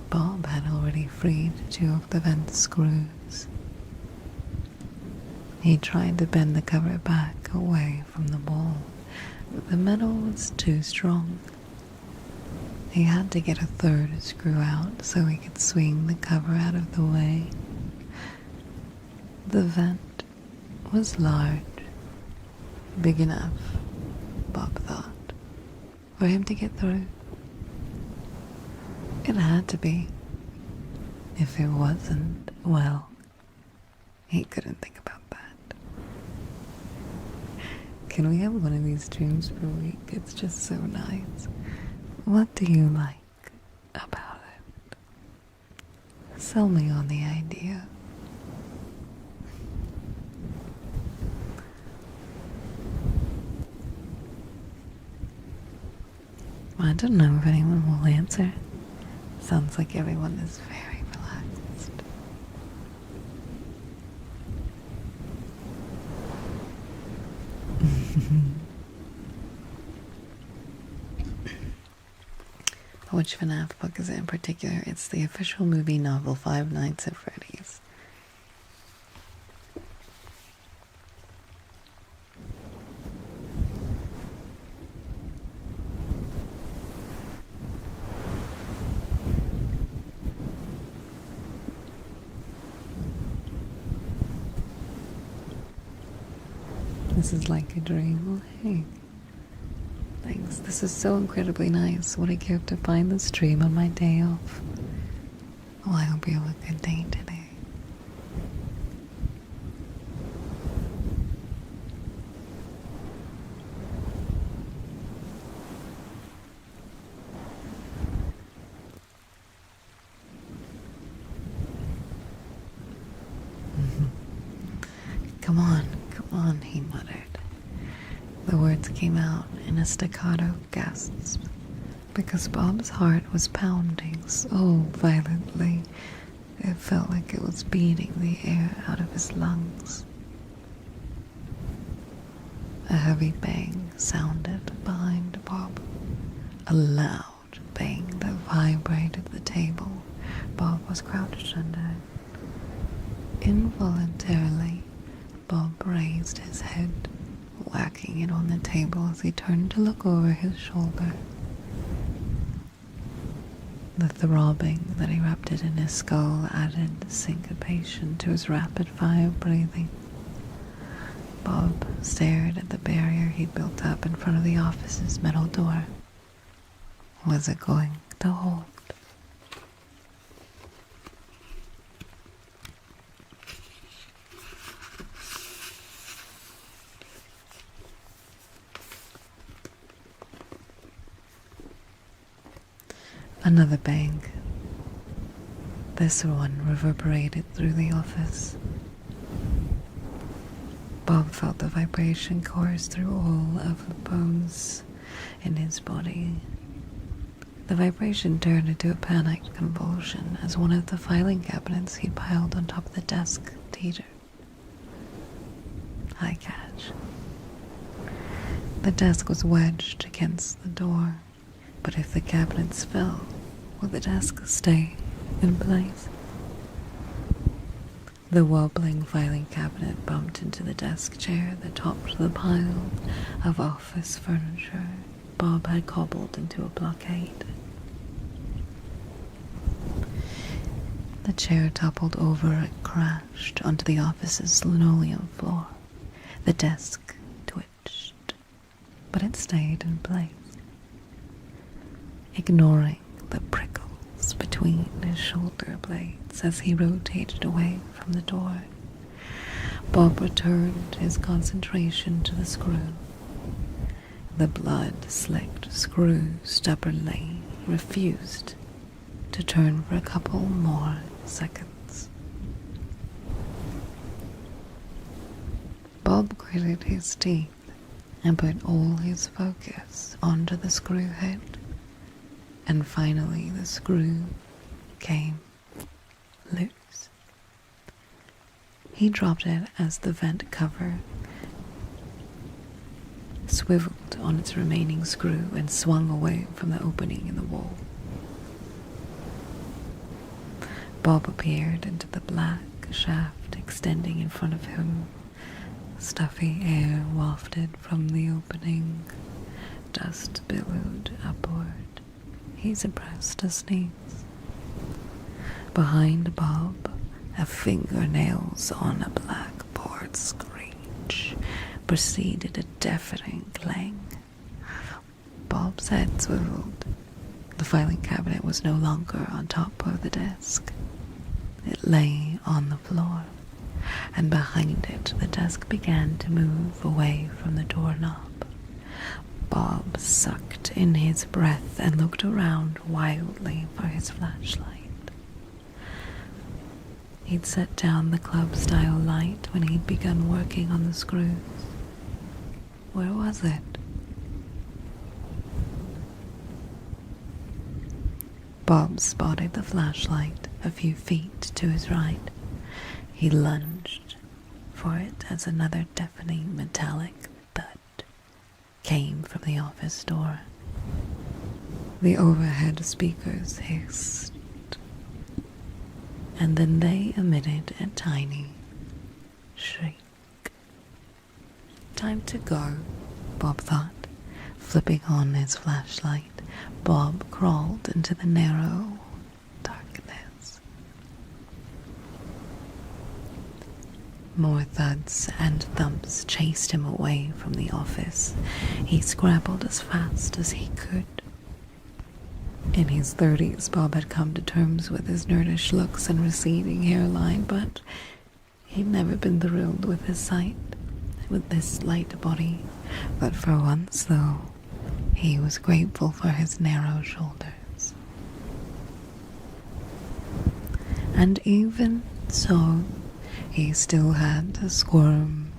Bob had already freed 2 of the vent screws. He tried to bend the cover back away from the wall, but the metal was too strong. He had to get a 3rd screw out so he could swing the cover out of the way. The vent was large, big enough, Bob thought, for him to get through. It had to be. If it wasn't, well, he couldn't think about that. Can we have one of these streams per week? It's just so nice. What do you like about it? Sell me on the idea. I don't know if anyone will answer. Sounds like everyone is very relaxed. Which FNAF book is it in particular? It's the official movie novel Five Nights at Freddy's. This is like a dream. Well, hey. Thanks. This is so incredibly nice. What a gift to find the stream on my day off. Oh, I hope you have a good day today. Come on, he muttered. The words came out in a staccato gasp, because Bob's heart was pounding so violently it felt like it was beating the air out of his lungs. A heavy bang sounded behind Bob, a loud bang that vibrated the table Bob was crouched under. Involuntarily, Bob raised his head, whacking it on the table as he turned to look over his shoulder. The throbbing that erupted in his skull added syncopation to his rapid-fire breathing. Bob stared at the barrier he'd built up in front of the office's metal door. Was it going to hold? Another bang. This one reverberated through the office. Bob felt the vibration course through all of the bones in his body. The vibration turned into a panicked convulsion as one of the filing cabinets he piled on top of the desk teetered. High catch. The desk was wedged against the door, but if the cabinets fell, would the desk stay in place? The wobbling filing cabinet bumped into the desk chair that topped the pile of office furniture Bob had cobbled into a blockade. The chair toppled over and crashed onto the office's linoleum floor. The desk twitched, but it stayed in place. Ignoring the prickles between his shoulder blades as he rotated away from the door, Bob returned his concentration to the screw. The blood-slicked screw stubbornly refused to turn for a couple more seconds. Bob gritted his teeth and put all his focus onto the screw head. And finally the screw came loose. He dropped it as the vent cover swiveled on its remaining screw and swung away from the opening in the wall. Bob appeared into the black shaft extending in front of him. Stuffy air wafted from the opening. Dust billowed upward. He suppressed a sneeze. Behind Bob, a fingernails on a blackboard screech preceded a deafening clang. Bob's head swiveled. The filing cabinet was no longer on top of the desk. It lay on the floor, and behind it the desk began to move away from the doorknob. Bob sucked in his breath and looked around wildly for his flashlight. He'd set down the club-style light when he'd begun working on the screws. Where was it? Bob spotted the flashlight a few feet to his right. He lunged for it as another deafening metallic thud came from the office door. The overhead speakers hissed, and then they emitted a tiny shriek. Time to go, Bob thought. Flipping on his flashlight, Bob crawled into the narrow darkness. More thuds and thumps chased him away from the office. He scrabbled as fast as he could. In his 30s, Bob had come to terms with his nerdish looks and receding hairline, but he'd never been thrilled with his sight, with this light body. But for once, though, he was grateful for his narrow shoulders. And even so, He still had to squirm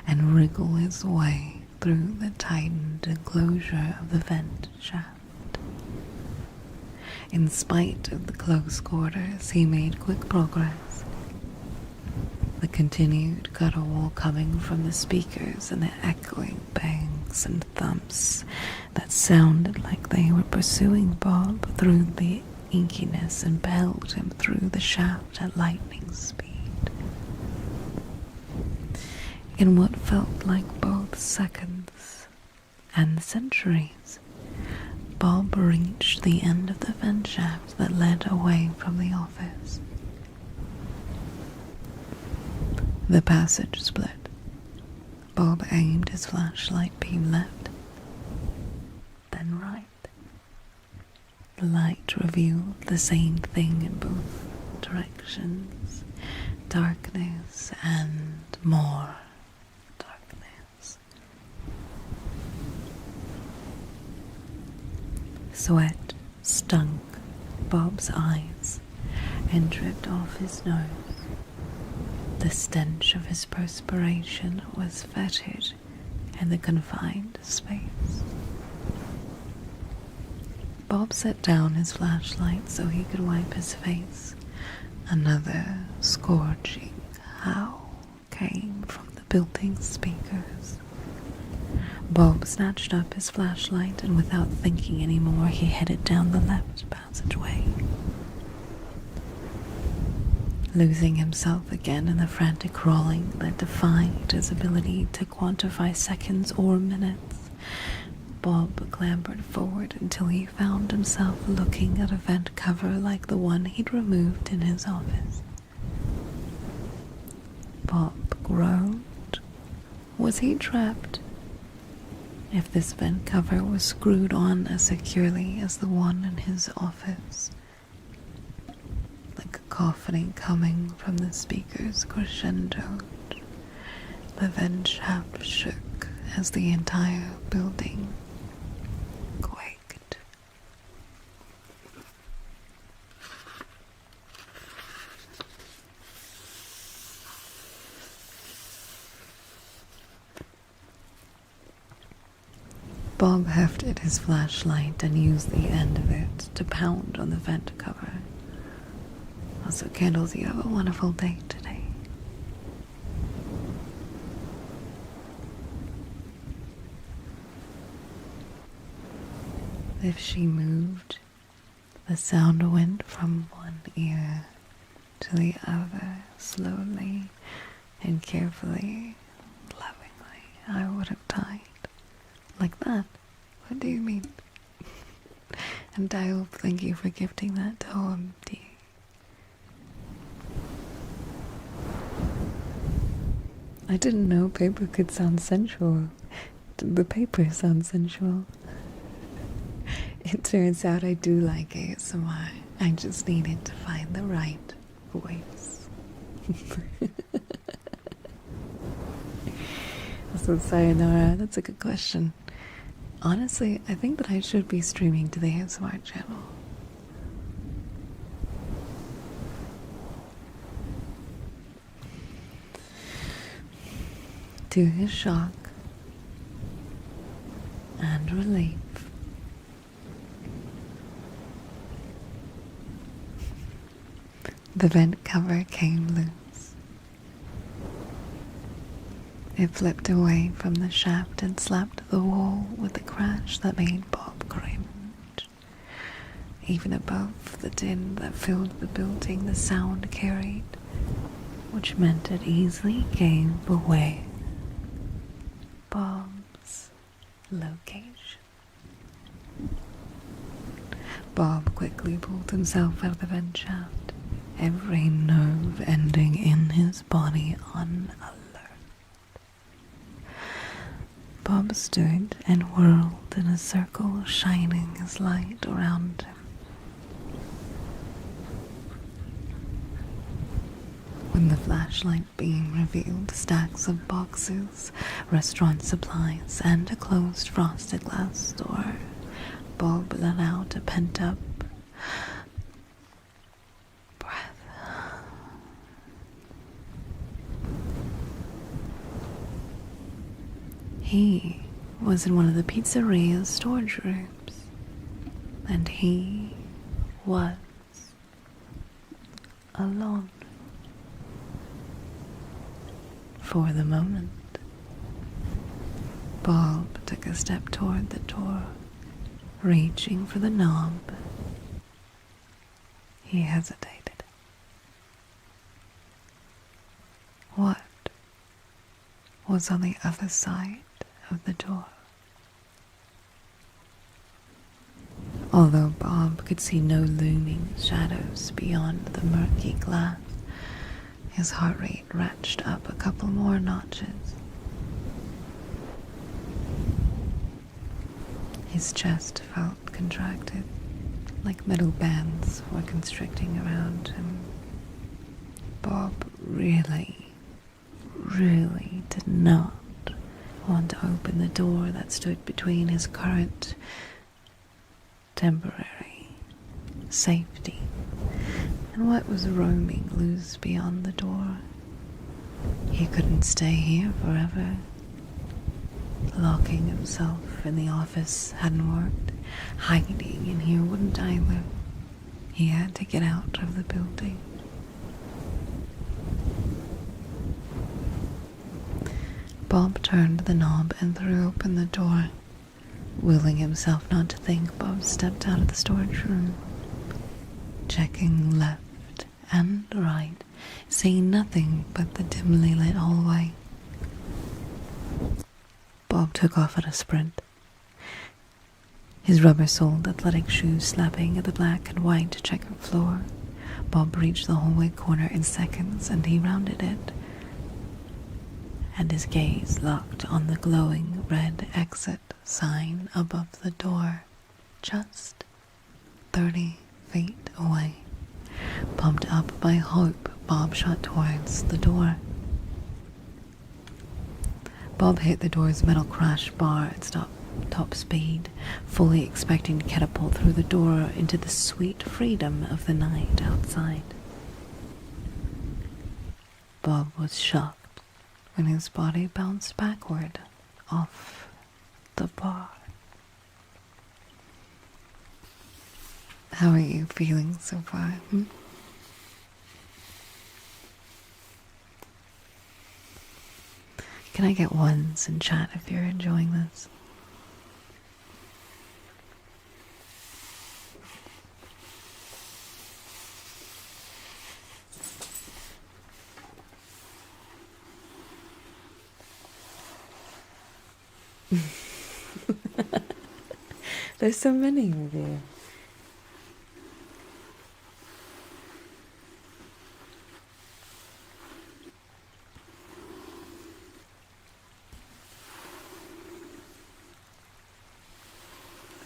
and wriggle his way through the tightened enclosure of the vent shaft. In spite of the close quarters, he made quick progress. The continued guttural coming from the speakers and the echoing bangs and thumps that sounded like they were pursuing Bob through the inkiness and impelled him through the shaft at lightning speed. In what felt like both seconds and centuries, Bob reached the end of the vent shaft that led away from the office. The passage split. Bob aimed his flashlight beam left, then right. The light revealed the same thing in both directions. Darkness and more darkness. Sweat stunk Bob's eyes and dripped off his nose. The stench of his perspiration was fetid in the confined space. Bob set down his flashlight so he could wipe his face. Another scorching howl came from the building's speakers. Bob snatched up his flashlight and without thinking anymore, he headed down the left passageway. Losing himself again in the frantic crawling that defied his ability to quantify seconds or minutes, Bob clambered forward until he found himself looking at a vent cover like the one he'd removed in his office. Bob groaned. Was he trapped? If this vent cover was screwed on as securely as the one in his office, like a cacophony coming from the speakers crescendoed, the vent shaft shook as the entire building quaked. Bob hefted his flashlight and used the end of it to pound on the vent cover. Also, Candles, you have a wonderful day today. If she moved, the sound went from one ear to the other, slowly and carefully, lovingly. I would have died. Like that? What do you mean? And I hope, thank you for gifting that to OMD. I didn't know paper could sound sensual. The paper sounds sensual. It turns out I do like ASMR. I just needed to find the right voice. So sayonara, that's a good question. Honestly, I think that I should be streaming to the ASMR channel. To his shock and relief, the vent cover came loose. It flipped away from the shaft and slapped the wall with a crash that made Bob cringe. Even above the din that filled the building, the sound carried, which meant it easily gave away Bob's location. Bob quickly pulled himself out of the vent shaft, every nerve ending in his body on alert. Bob stood and whirled in a circle, shining his light around him. When the flashlight beam revealed stacks of boxes, restaurant supplies, and a closed frosted glass door, Bob let out a pent-up breath. He was in one of the pizzeria's storage rooms, and he was alone. For the moment, Bob took a step toward the door, reaching for the knob. He hesitated. What was on the other side of the door? Although Bob could see no looming shadows beyond the murky glass, his heart rate ratcheted up a couple more notches. His chest felt contracted, like metal bands were constricting around him. Bob really did not want to open the door that stood between his current temporary safety and what was roaming loose beyond the door. He couldn't stay here forever. Locking himself in the office hadn't worked. Hiding in here wouldn't either. He had to get out of the building. Bob turned the knob and threw open the door. Willing himself not to think, Bob stepped out of the storage room, checking left and right, seeing nothing but the dimly lit hallway. Bob took off at a sprint, his rubber-soled athletic shoes slapping at the black and white checkered floor. Bob reached the hallway corner in seconds, and he rounded it, and his gaze locked on the glowing red exit sign above the door, just 30 feet away. Pumped up by hope, Bob shot towards the door. Bob hit the door's metal crash bar at top speed, fully expecting to catapult through the door into the sweet freedom of the night outside. Bob was shocked when his body bounced backward off the bar. How are you feeling so far? Can I get ones in chat if you're enjoying this? There's so many of you.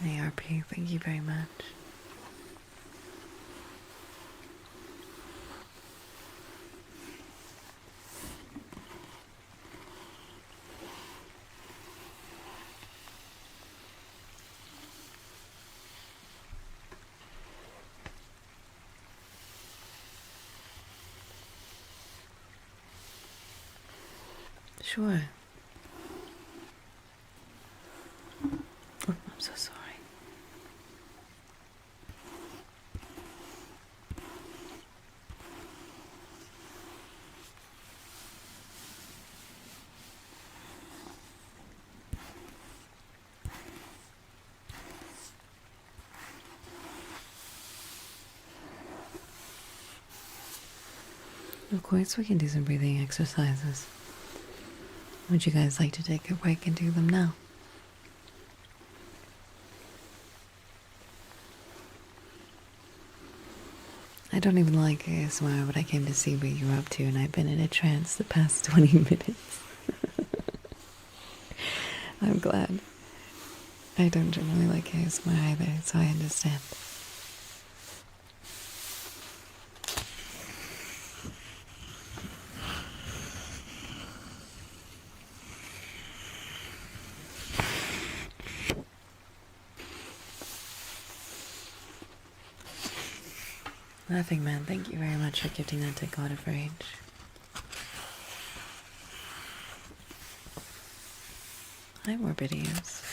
ARP, thank you very much. Sure. Oh, I'm so sorry. Of course, we can do some breathing exercises. Would you guys like to take a break and do them now? I don't even like ASMR, but I came to see what you were up to, and I've been in a trance the past 20 minutes. I'm glad. I don't generally like ASMR either, so I understand. Laughing Man, thank you very much for gifting that to God of Rage. Hi, Morbidius.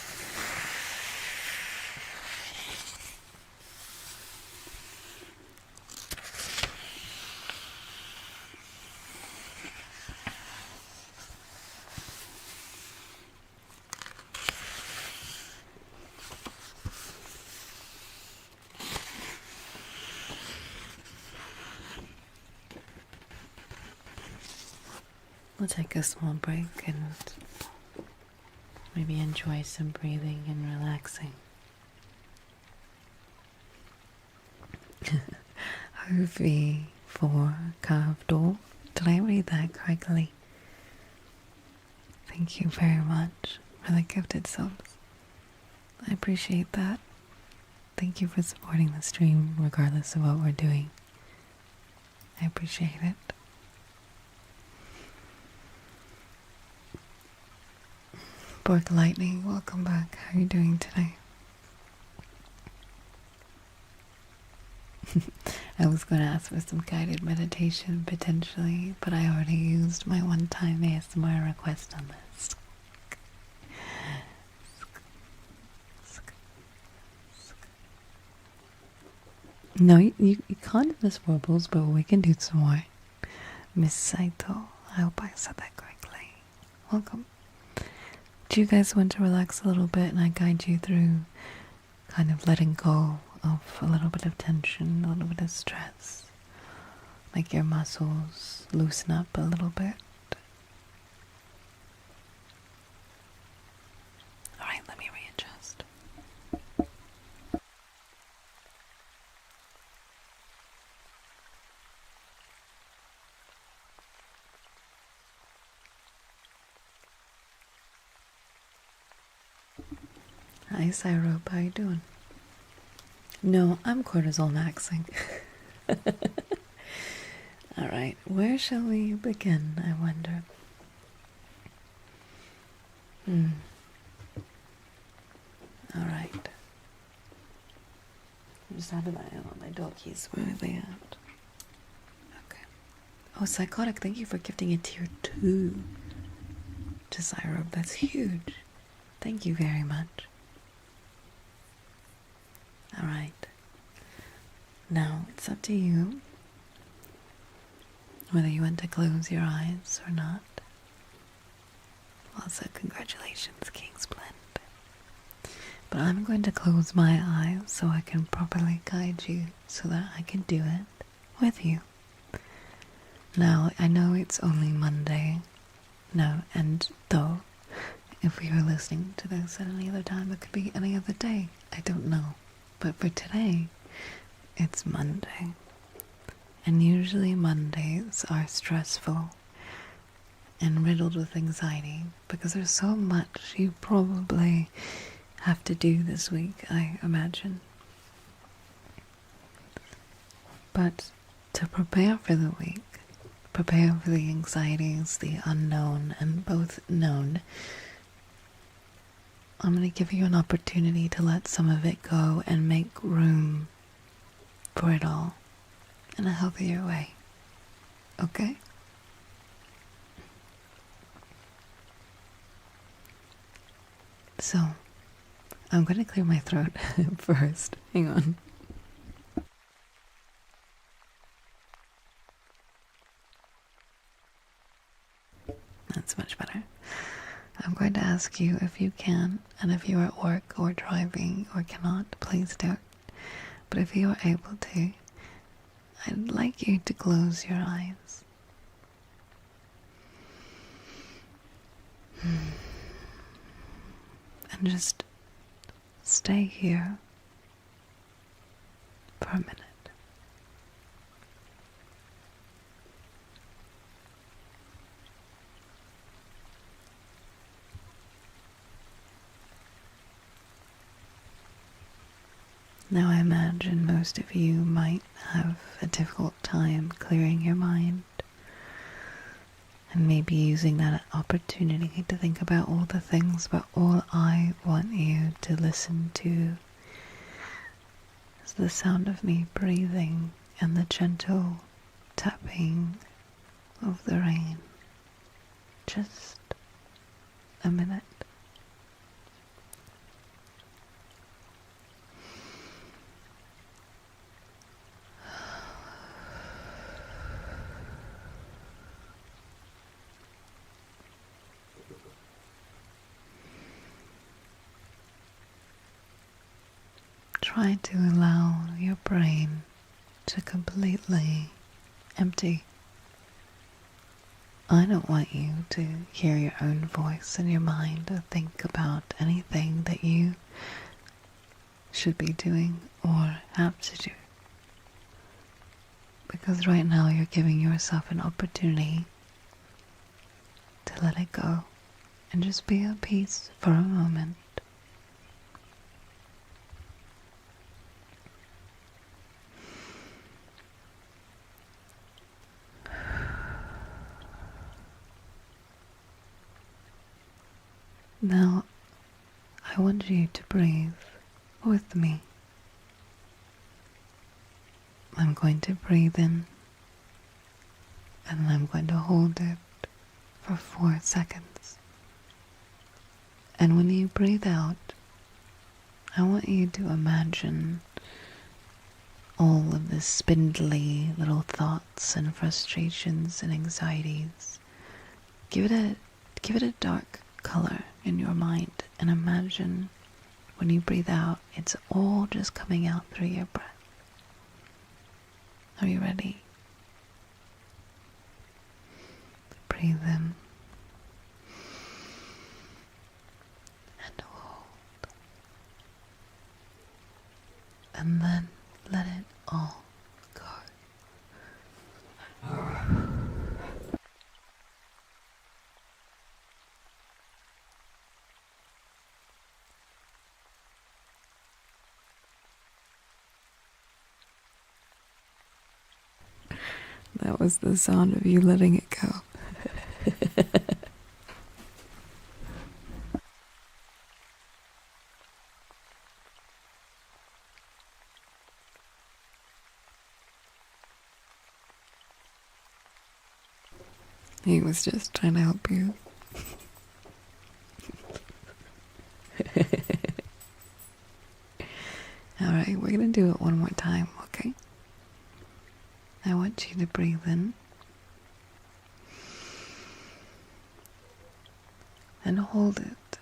We'll take a small break and maybe enjoy some breathing and relaxing. Hovi for carved door. Did I read that correctly? Thank you very much for the gifted subs. I appreciate that. Thank you for supporting the stream regardless of what we're doing. I appreciate it. Bork Lightning, welcome back. How are you doing today? I was going to ask for some guided meditation potentially, but I already used my one-time ASMR request on this. No, you can't miss warbles, but we can do some more. Miss Saito, I hope I said that correctly. Welcome. Do you guys want to relax a little bit and I guide you through kind of letting go of a little bit of tension, a little bit of stress? Make your muscles loosen up a little bit. Alright, let me readjust. Hi, Syrup, how you doing? No, I'm cortisol maxing. Alright, where shall we begin, I wonder? Alright. I'm just having my eye on my dog keys. Where are they at? Okay. Oh, Psychotic, thank you for gifting a tier 2 to Syrup. That's huge. Thank you very much. Alright. Now, it's up to you whether you want to close your eyes or not. Also, congratulations, King's Blend. But I'm going to close my eyes so I can properly guide you so that I can do it with you. Now, I know it's only Monday. No, and though, if we were listening to this at any other time, it could be any other day. I don't know. But for today, it's Monday. And usually Mondays are stressful and riddled with anxiety because there's so much you probably have to do this week, I imagine. But to prepare for the week, prepare for the anxieties, the unknown and both known, I'm going to give you an opportunity to let some of it go and make room for it all in a healthier way. Okay? So, I'm going to clear my throat first. Hang on. That's much better. I'm going to ask you if you can, and if you're at work or driving or cannot, please don't. But if you are able to, I'd like you to close your eyes. And just stay here for a minute. Now I imagine most of you might have a difficult time clearing your mind and maybe using that opportunity to think about all the things, but all I want you to listen to is the sound of me breathing and the gentle tapping of the rain. Just a minute. try to allow your brain to completely empty. I don't want you to hear your own voice in your mind or think about anything that you should be doing or have to do. Because right now you're giving yourself an opportunity to let it go and just be at peace for a moment. Now, I want you to breathe with me. I'm going to breathe in, and I'm going to hold it for 4 seconds. And when you breathe out, I want you to imagine all of the spindly little thoughts and frustrations and anxieties. Give it a dark color in your mind, and imagine when you breathe out, it's all just coming out through your breath. Are you ready? Breathe in and hold, and then let it all go. That was the sound of you letting it go. He was just trying to help you. Alright, we're going to do it one more time, okay? I want you to breathe in and hold it.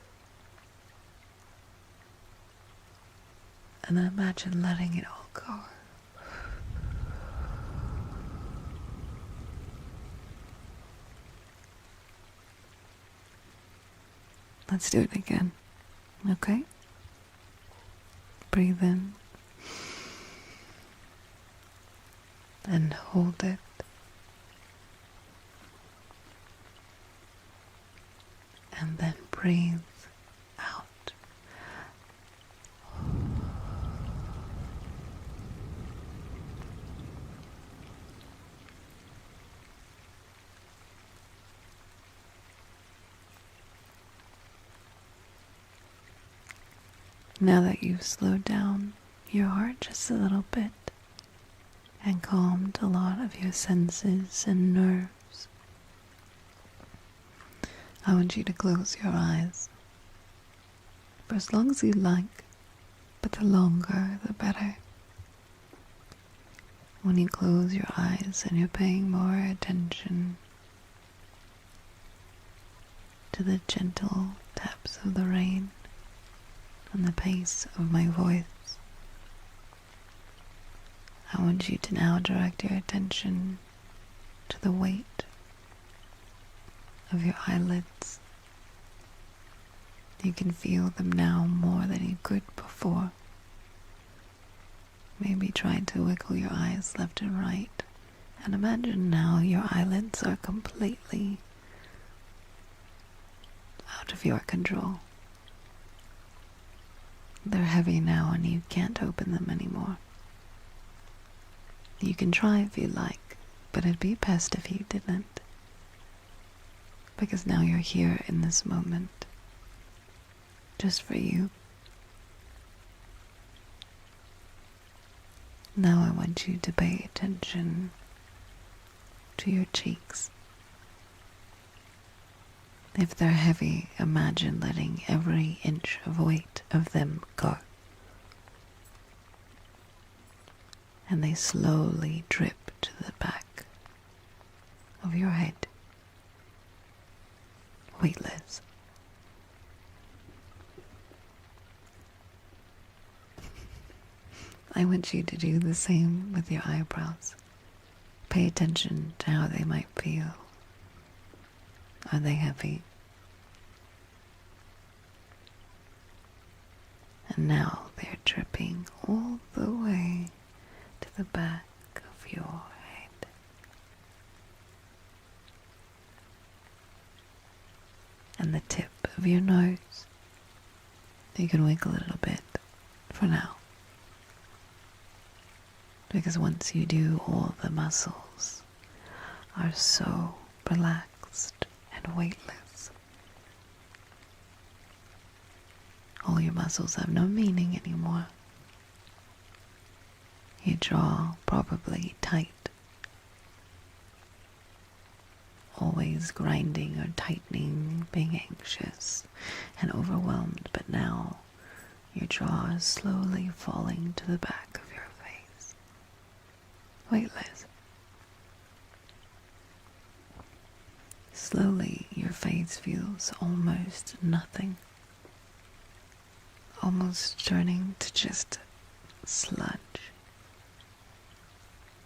And then imagine letting it all go. Let's do it again, okay? Breathe in and hold it. And then breathe out. Now that you've slowed down your heart just a little bit and calmed a lot of your senses and nerves, I want you to close your eyes for as long as you like, but the longer the better. When you close your eyes and you're paying more attention to the gentle taps of the rain and the pace of my voice, I want you to now direct your attention to the weight of your eyelids. You can feel them now more than you could before. Maybe try to wiggle your eyes left and right, and imagine now your eyelids are completely out of your control. They're heavy now and you can't open them anymore. You can try if you like, but it'd be best if you didn't. Because now you're here in this moment, just for you. Now I want you to pay attention to your cheeks. If they're heavy, imagine letting every inch of weight of them go. And they slowly drip to the back of your head, weightless. I want you to do the same with your eyebrows. Pay attention to how they might feel. Are they heavy? And now they're dripping all the way to the back of your head. And the tip of your nose. You can wiggle a little bit for now. Because once you do, all the muscles are so relaxed and weightless. All your muscles have no meaning anymore. Your jaw probably tight, always grinding or tightening, being anxious and overwhelmed, but now your jaw is slowly falling to the back of your face. Weightless. Slowly your face feels almost nothing, almost turning to just sludge.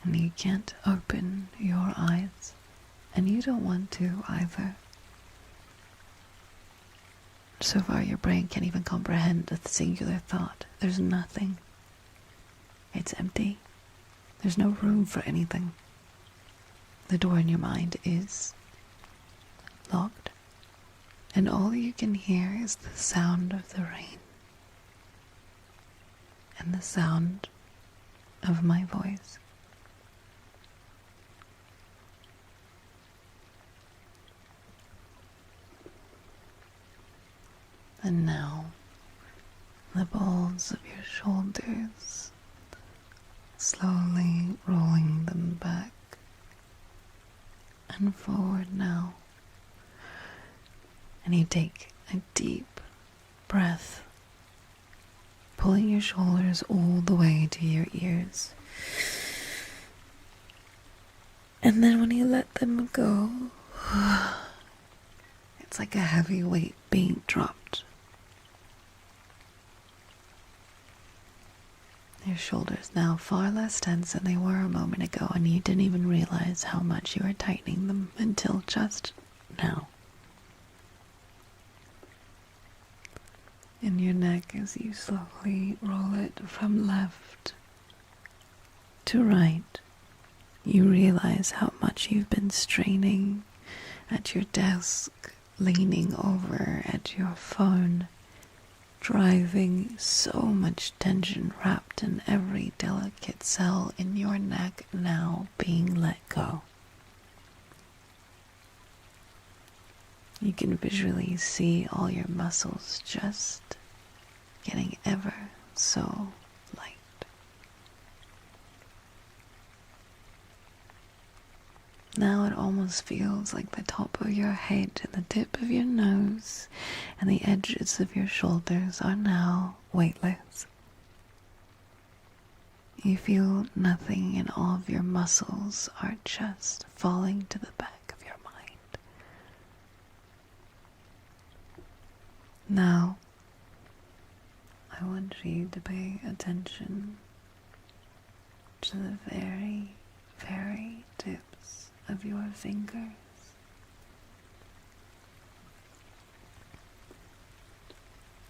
And you can't open your eyes, and you don't want to either. So far your brain can't even comprehend a singular thought. There's nothing. It's empty. There's no room for anything. The door in your mind is locked, and all you can hear is the sound of the rain and the sound of my voice. And now, the balls of your shoulders, slowly rolling them back and forward now. And you take a deep breath, pulling your shoulders all the way to your ears. And then when you let them go, it's like a heavy weight being dropped. Your shoulders now far less tense than they were a moment ago, and you didn't even realize how much you were tightening them until just now. In your neck, as you slowly roll it from left to right, you realize how much you've been straining at your desk, leaning over at your phone, driving so much tension wrapped in every delicate cell in your neck now being let go. You can visually see all your muscles just getting ever so light. Now it almost feels like the top of your head and the tip of your nose and the edges of your shoulders are now weightless. You feel nothing, and all of your muscles are just falling to the back of your mind. Now, I want you to pay attention to the very, very tips of your fingers.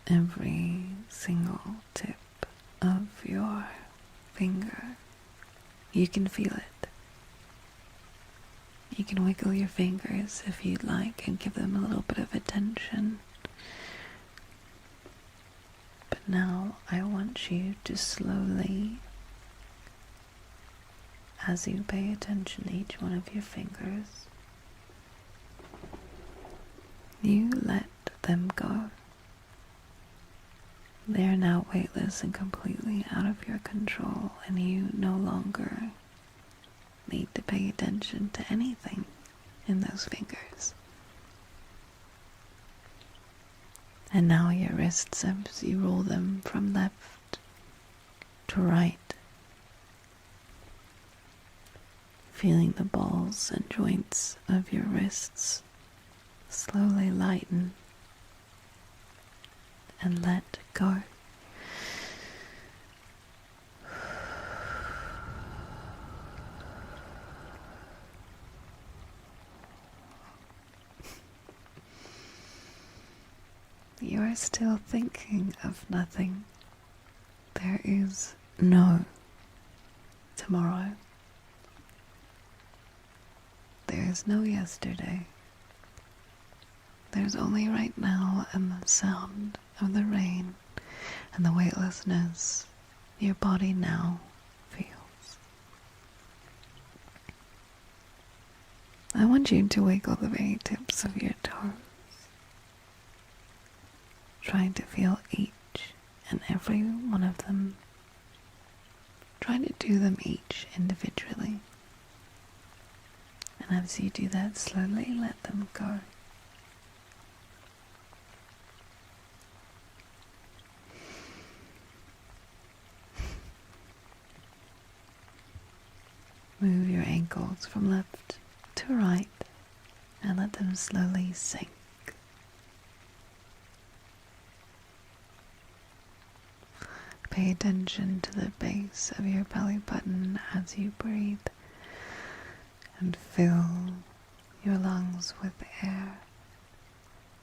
Every single tip of your finger, you can feel it. You can wiggle your fingers if you'd like and give them a little bit of attention. But now I want you to slowly, as you pay attention to each one of your fingers, you let them go. They are now weightless and completely out of your control, and you no longer need to pay attention to anything in those fingers. And now your wrists, as you roll them from left to right, feeling the balls and joints of your wrists slowly lighten and let go. you are still thinking of nothing. There is no tomorrow. There is no yesterday. There's only right now and the sound of the rain and the weightlessness your body now feels. I want you to wiggle the very tips of your toes, trying to feel each and every one of them. Try to do them each individually. And as you do that, slowly let them go. Move your ankles from left to right and let them slowly sink. Pay attention to the base of your belly button as you breathe and fill your lungs with air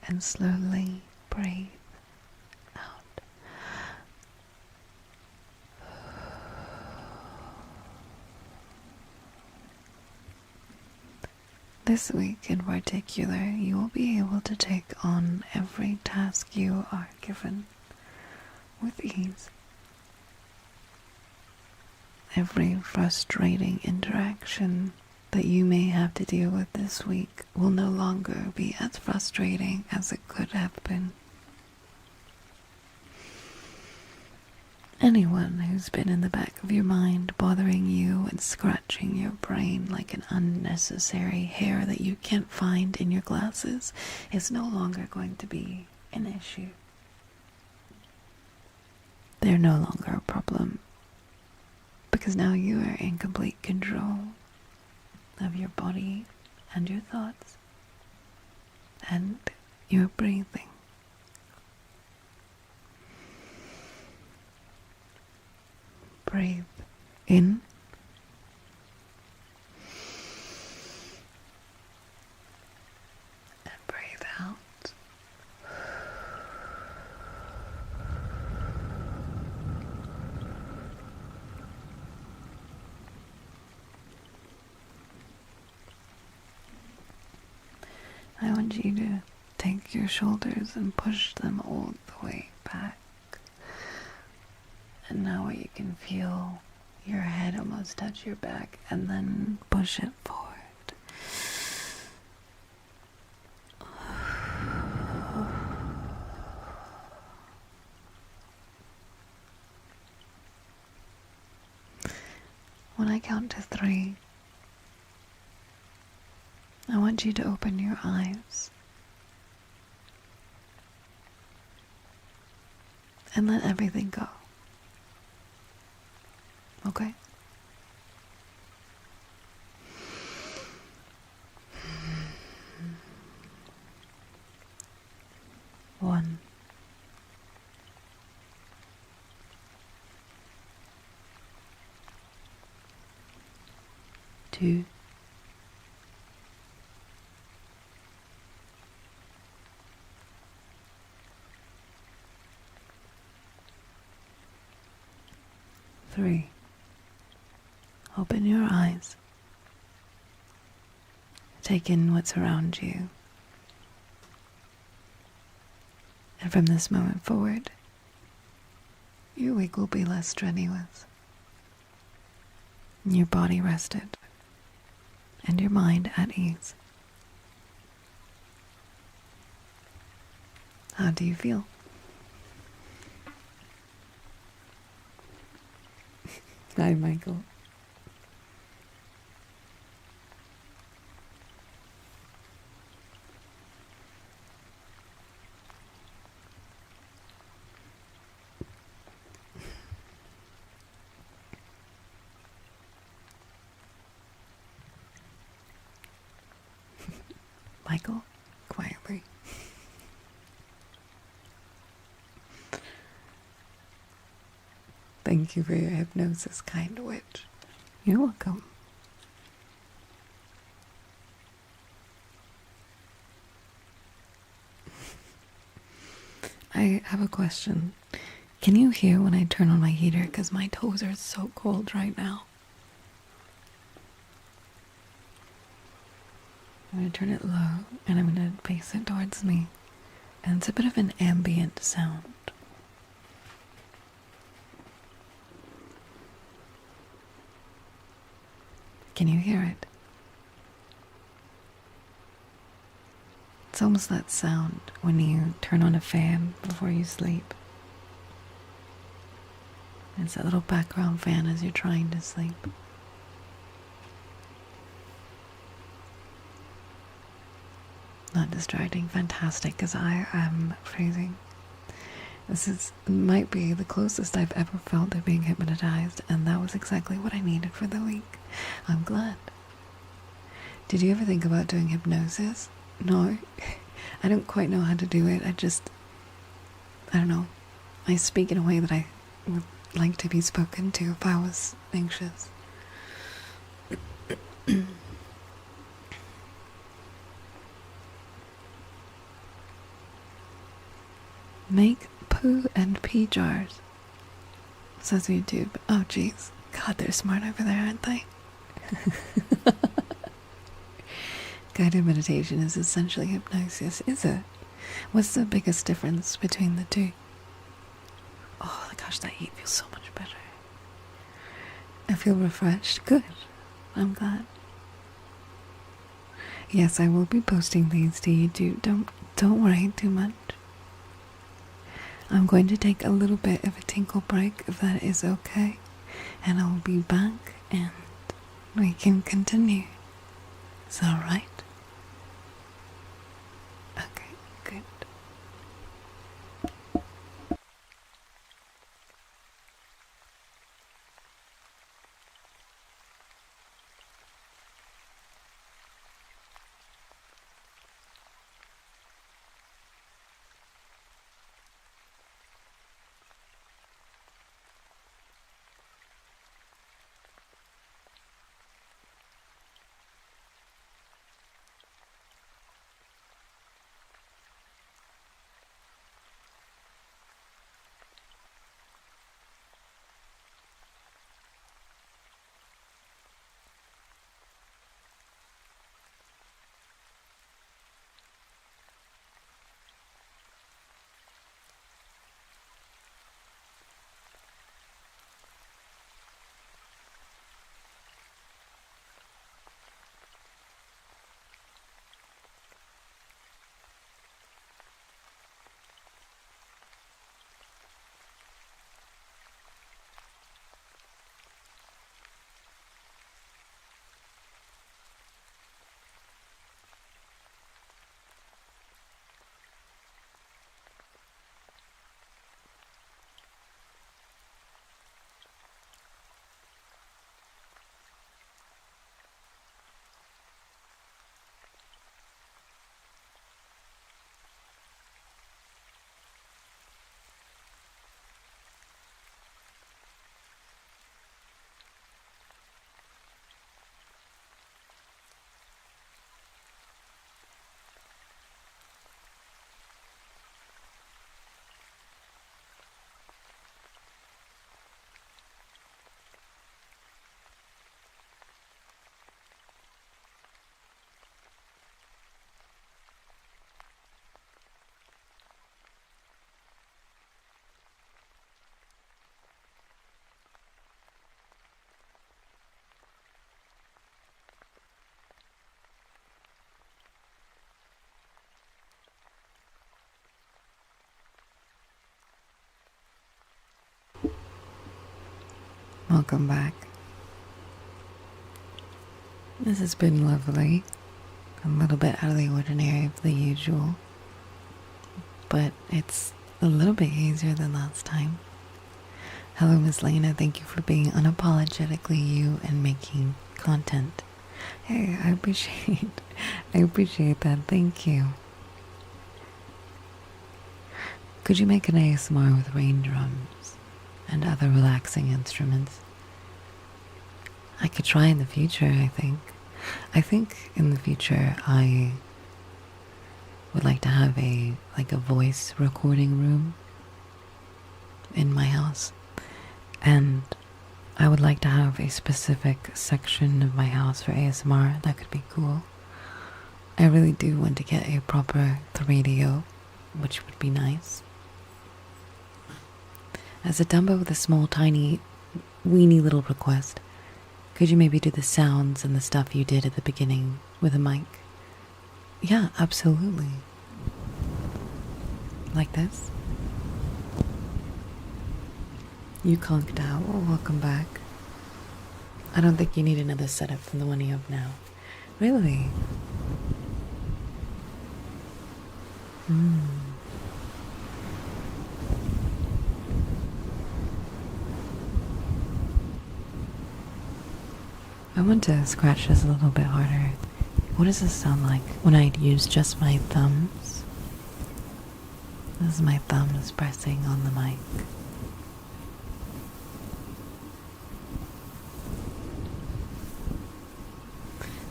and slowly breathe out. This week in particular, you will be able to take on every task you are given with ease. Every frustrating interaction that you may have to deal with this week will no longer be as frustrating as it could have been. Anyone who's been in the back of your mind bothering you and scratching your brain like an unnecessary hair that you can't find in your glasses is no longer going to be an issue. They're no longer a problem, because now you are in complete control of your body and your thoughts and your breathing. Breathe in and breathe out. I want you to take your shoulders and push them all the way back. And now you can feel your head almost touch your back and then push it forward. When I count to 3, I want you to open your eyes and let everything go. Okay? 1, 2, 3. Open your eyes. Take in what's around you. And from this moment forward, your week will be less strenuous. Your body rested, and your mind at ease. How do you feel? Hi, Michael. Michael, quietly. Thank you for your hypnosis, kind witch. You're welcome. I have a question. Can you hear when I turn on my heater? Because my toes are so cold right now. I'm going to turn it low and I'm going to face it towards me. And it's a bit of an ambient sound. Can you hear it? It's almost that sound when you turn on a fan before you sleep. It's that little background fan as you're trying to sleep. Not distracting, fantastic, because I am freezing. Might be the closest I've ever felt to being hypnotized, and that was exactly what I needed for the week. I'm glad. Did you ever think about doing hypnosis? No, I don't quite know how to do it. I don't know. I speak in a way that I would like to be spoken to if I was anxious. Make poo and pee jars, says YouTube. Oh jeez, God, they're smart over there, aren't they? Guided meditation is essentially hypnosis, is it? What's the biggest difference between the two? Oh my gosh, that heat feels so much better. I feel refreshed. Good. I'm glad. Yes, I will be posting these to YouTube. Don't worry too much. I'm going to take a little bit of a tinkle break, if that is okay, and I'll be back and we can continue. Is that alright? Okay, good. Welcome back. This has been lovely. A little bit out of the ordinary of the usual, but it's a little bit easier than last time. Hello, Miss Lena. Thank you for being unapologetically you and making content. Hey, I appreciate that. Thank you. Could you make an ASMR with rain drums and other relaxing instruments? I could try in the future, I think. I think in the future I would like to have a voice recording room in my house, and I would like to have a specific section of my house for ASMR. That could be cool. I really do want to get a proper 3DO, which would be nice. As a Dumbo with a small, tiny, weeny little request, could you maybe do the sounds and the stuff you did at the beginning with a mic? Yeah, absolutely. Like this? You conked out. Well, welcome back. I don't think you need another setup from the one you have now. Really? I want to scratch this a little bit harder. What does this sound like when I use just my thumbs? This is my thumbs pressing on the mic.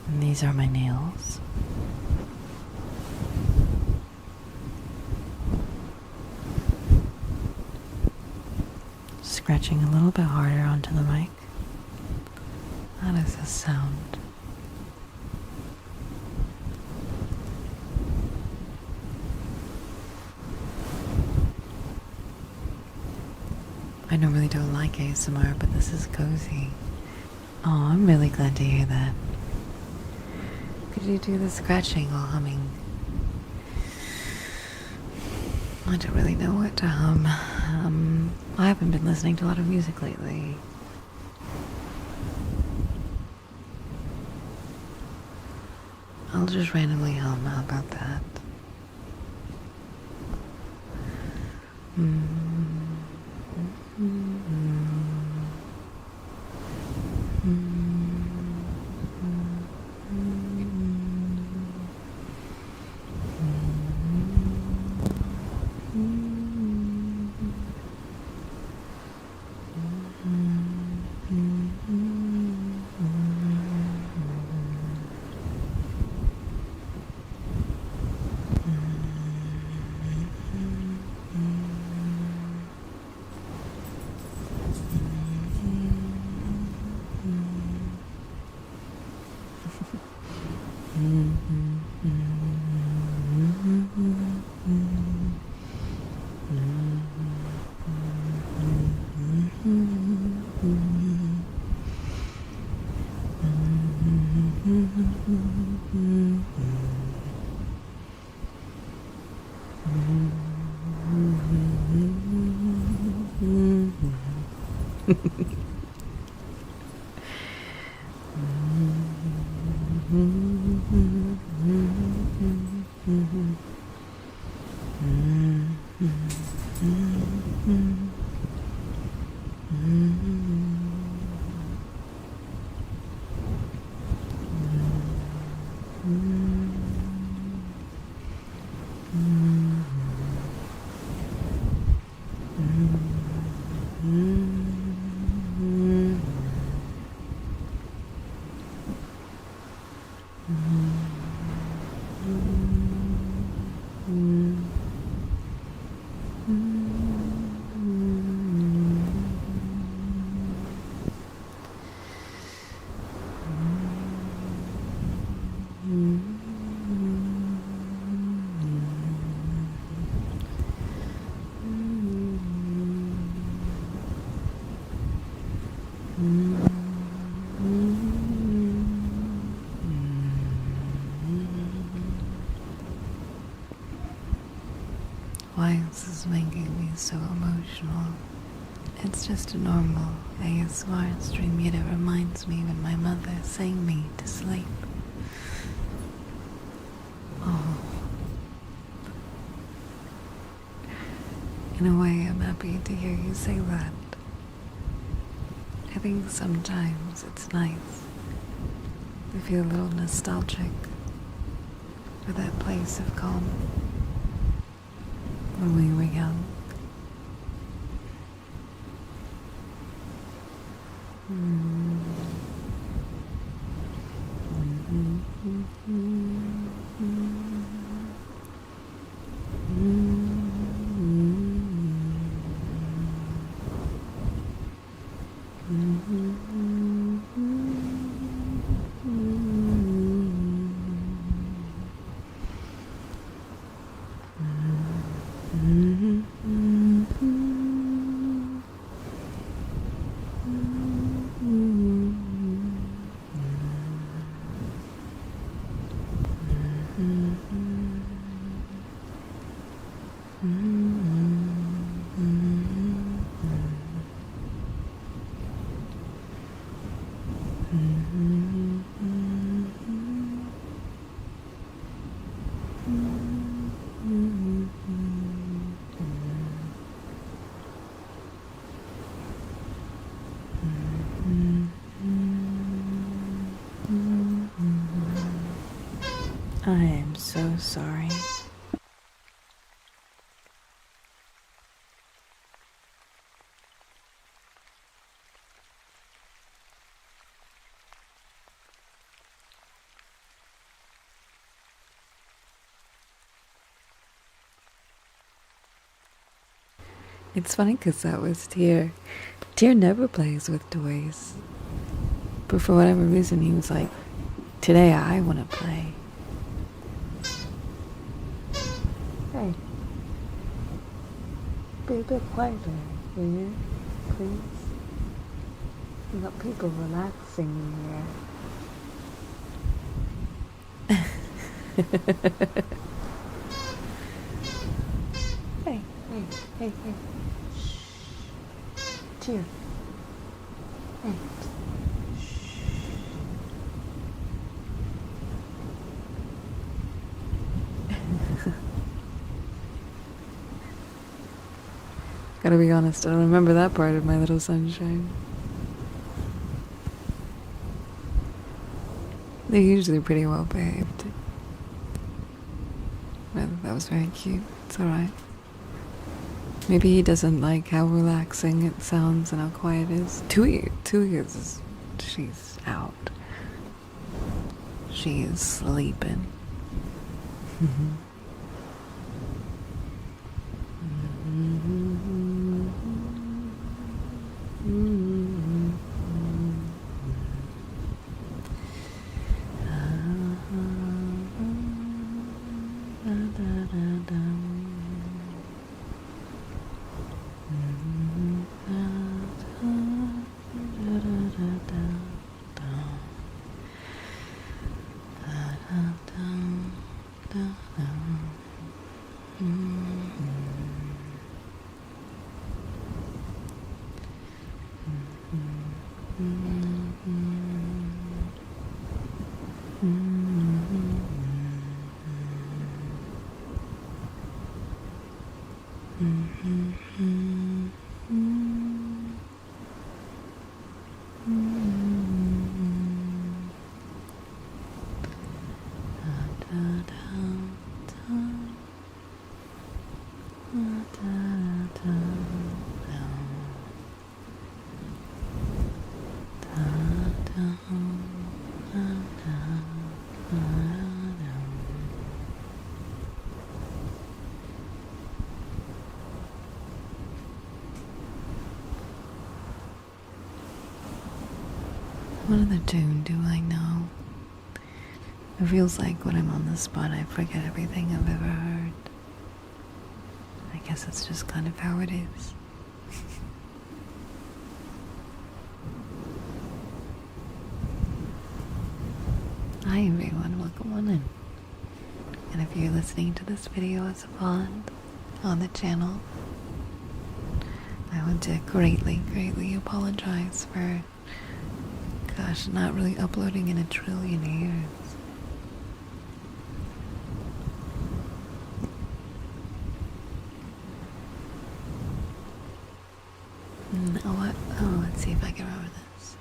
And these are my nails. Scratching a little bit harder onto the mic. How does this sound? I normally don't like ASMR, but this is cozy. Oh, I'm really glad to hear that. Could you do the scratching while humming? I don't really know what to hum. I haven't been listening to a lot of music lately. I'll just randomly hum. How about that? Why is this making me so emotional? It's just a normal ASMR stream, yet it reminds me when my mother sang me to sleep. Oh. In a way, I'm happy to hear you say that. I think sometimes it's nice to feel a little nostalgic for that place of calm when we were young. I am so sorry. It's funny because that was Tyr. Tyr never plays with toys. But for whatever reason, he was like, today I want to play. Hey. Be a bit quieter, will you? Please? We got people relaxing in here. Hey. Shh. Tyr. Hey. Gotta be honest, I don't remember that part of My Little Sunshine. They're usually pretty well behaved. Well, that was very cute. It's alright. Maybe he doesn't like how relaxing it sounds and how quiet it is. Two years, she's out. She is sleeping. What other tune do I know? It feels like when I'm on the spot I forget everything I've ever heard. I guess it's just kind of how it is. Hi everyone, welcome on in. And if you're listening to this video as a bond on the channel, I want to greatly apologize for, gosh, not really uploading in a trillion years. Oh, let's see if I can remember this.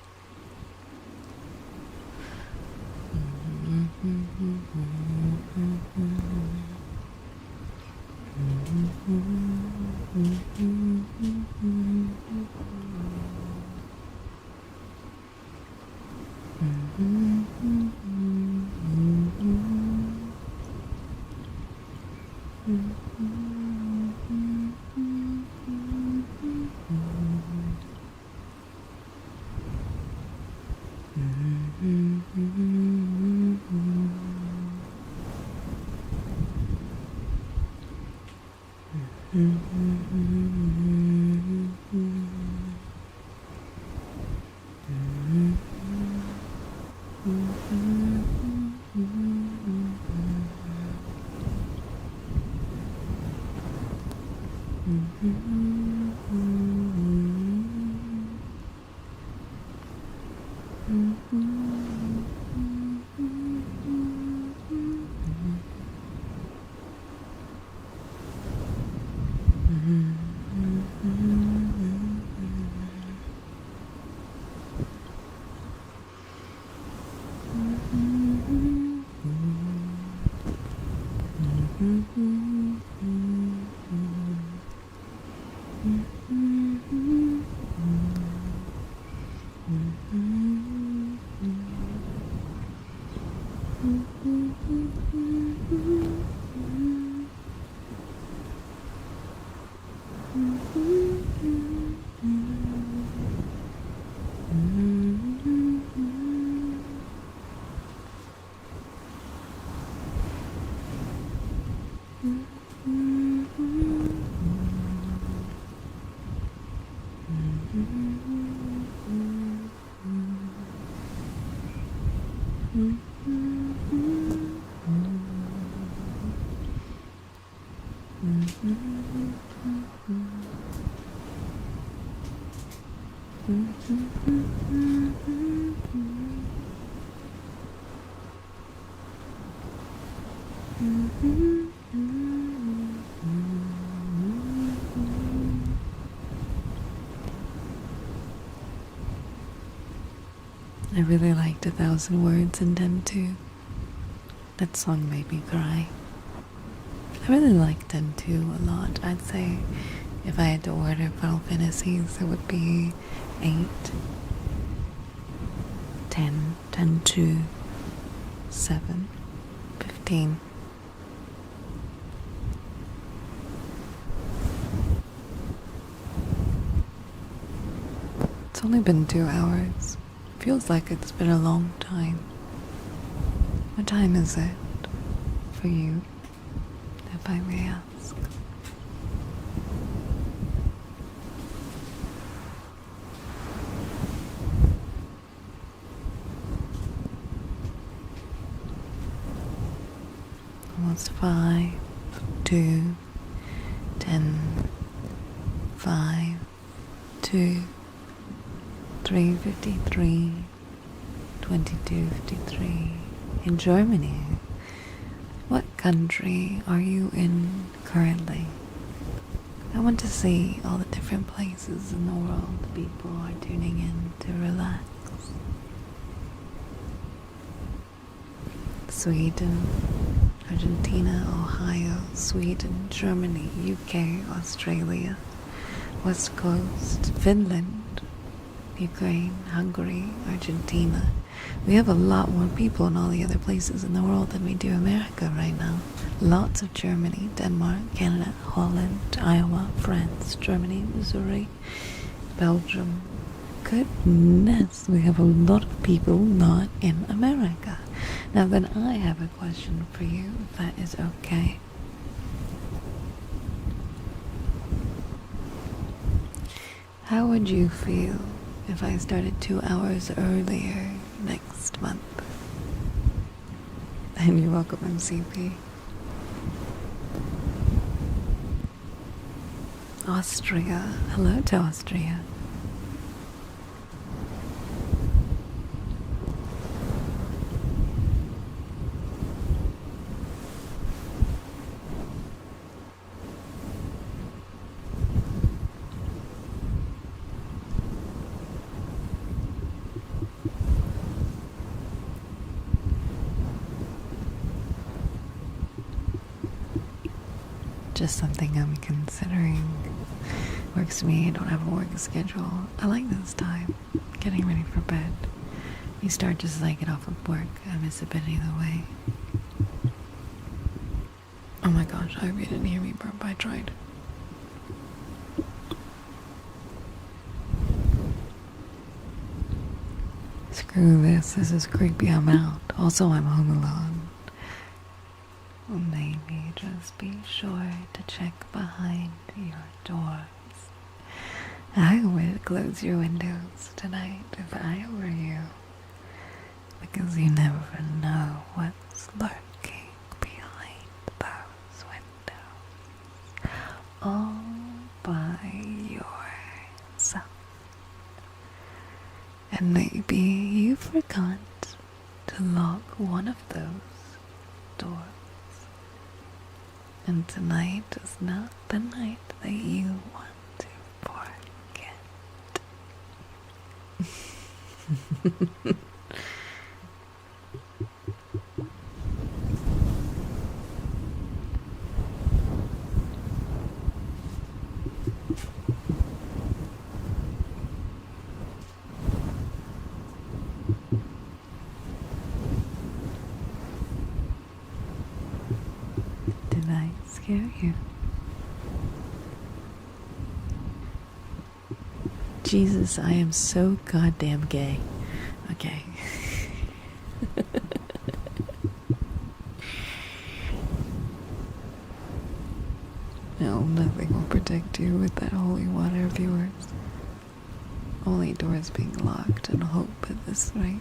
I really liked 1,000 Words and Then Too. That song made me cry. I really liked Then Too a lot. I'd say if I had to order Final Fantasies, it would be 8, 10, 10 2, 7, 15. It's only been 2 hours. Feels like it's been a long time. What time is it for you, if I may ask? Almost 5, 2, 10, 5, 2, 3:53, 22:53. In Germany. What country are you in currently? I want to see all the different places in the world people are tuning in to relax. Sweden, Argentina, Ohio, Sweden, Germany, UK, Australia, West Coast, Finland, Ukraine, Hungary, Argentina. We have a lot more people in all the other places in the world than we do America right now. Lots of Germany, Denmark, Canada, Holland, Iowa, France, Germany, Missouri, Belgium. Goodness, we have a lot of people not in America. Now then, I have a question for you, if that is okay. How would you feel if I started 2 hours earlier next month? And you're welcome, MCP. Austria. Hello to Austria. Just something I'm considering. Works for me. I don't have a work schedule. I like this time. Getting ready for bed. You start just as I get off of work. I miss a bit either way. Oh my gosh, I hope you didn't hear me burp. I tried. Screw this. This is creepy. I'm out. Also, I'm home alone. Maybe just be sure to check behind your doors. I would close your windows tonight if I were you, because you never know what's lurking behind those windows. Oh Maybe you forgot to lock one of those doors. And tonight is not the night that you want to forget. Did I scare you? Jesus, I am so goddamn gay. Okay. No, nothing will protect you with that holy water of yours. Only doors being locked and hope at this rate.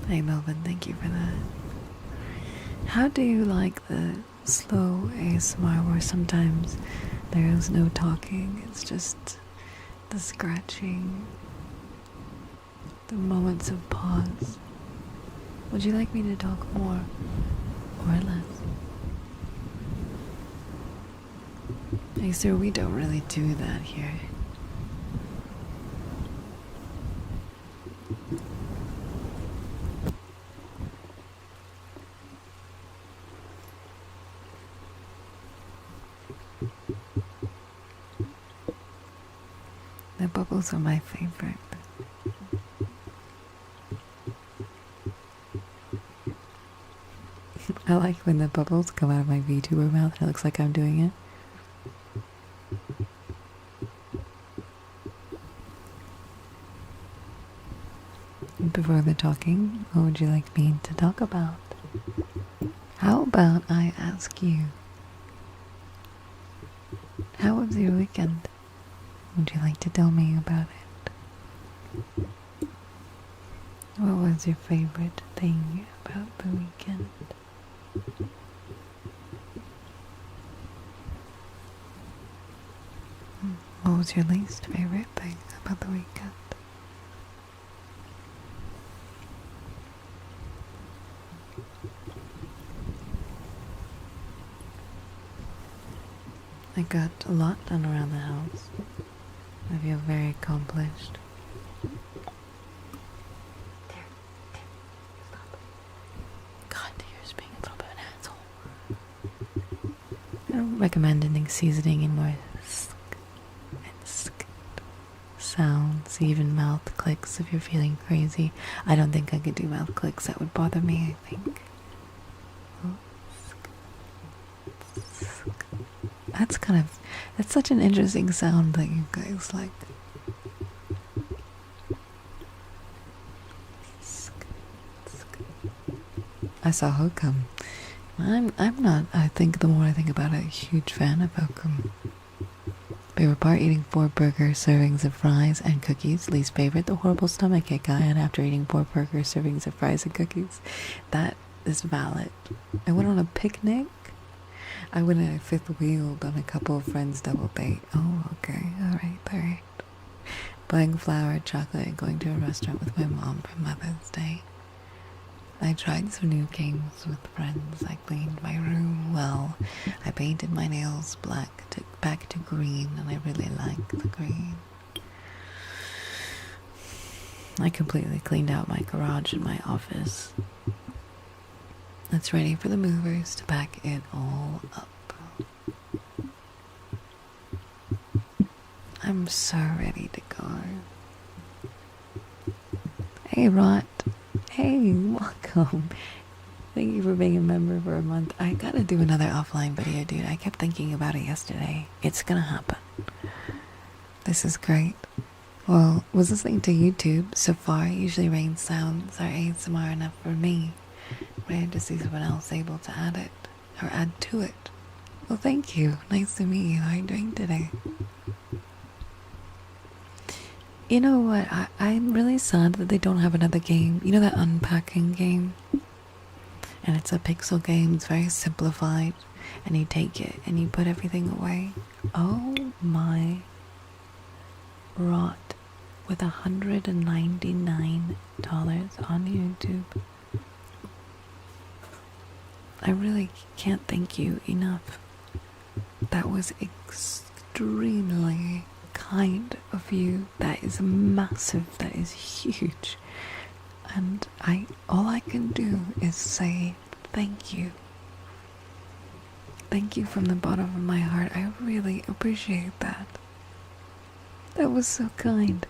Hey Melvin, thank you for that. How do you like the slow ASMR where sometimes there is no talking, it's just the scratching, the moments of pause? Would you like me to talk more or less? Hey sir, we don't really do that here. The bubbles are my favorite. I like when the bubbles come out of my VTuber mouth and it looks like I'm doing it. Before the talking, what would you like me to talk about? How about I ask you, how was your weekend? Would you like to tell me about it? What was your favorite thing about the weekend? What was your least favorite thing about the weekend? I got a lot done around the house. I feel very accomplished. God, you're just being a little bit of an asshole. I don't recommend ending seasoning in more sounds, even mouth clicks if you're feeling crazy. I don't think I could do mouth clicks. That would bother me, I think. That's such an interesting sound that you guys like. I saw Hokum. I'm not, I think the more I think about it, a huge fan of Hokum. Favorite part, eating 4 burger servings of fries and cookies. Least favorite, the horrible stomachache I had after eating 4 burger servings of fries and cookies. That is valid. I went on a picnic. I went at a 5th wheeled on a couple of friends' double date. Oh, okay, alright. Buying flour, chocolate, and going to a restaurant with my mom for Mother's Day. I tried some new games with friends. I cleaned my room well. I painted my nails black back to green, and I really like the green. I completely cleaned out my garage and my office. It's ready for the movers to pack it all up. I'm so ready to go. Hey, Rot. Hey, welcome. Thank you for being a member for a month. I gotta do another offline video, dude. I kept thinking about it yesterday. It's gonna happen. This is great. Well, was listening to YouTube so far. Usually rain sounds are ASMR enough for me. Rare to see someone else able to add it, or add to it. Well, thank you. Nice to meet you. How are you doing today? You know what? I'm really sad that they don't have another game. You know that unpacking game? And it's a pixel game. It's very simplified. And you take it and you put everything away. Oh my rot. With $199 on YouTube. I really can't thank you enough. That was extremely kind of you. That is massive. That is huge. And all I can do is say thank you. Thank you from the bottom of my heart. I really appreciate that. That was so kind.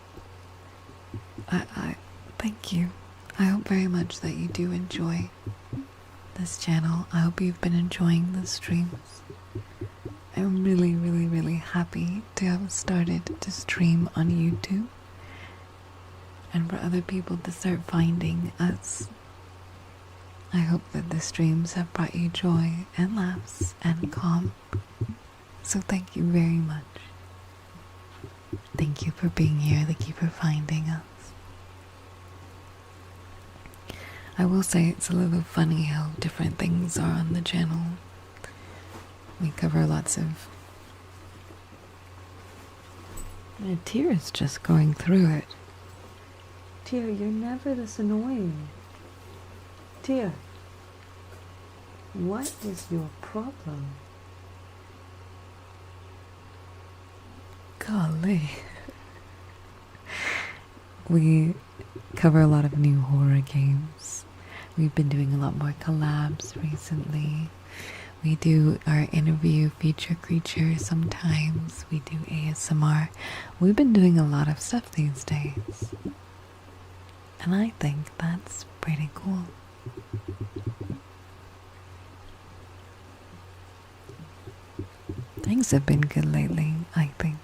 I thank you. I hope very much that you do enjoy this channel. I hope you've been enjoying the streams. I'm really, really, really happy to have started to stream on YouTube and for other people to start finding us. I hope that the streams have brought you joy and laughs and calm. So thank you very much. Thank you for being here. Thank you for finding us. I will say it's a little funny how different things are on the channel. We cover lots of... My tear is just going through it. Tear, you're never this annoying. Tear, what is your problem? Golly. We cover a lot of new horror games. We've been doing a lot more collabs recently. We do our interview feature creature sometimes. We do ASMR. We've been doing a lot of stuff these days. And I think that's pretty cool. Things have been good lately, I think.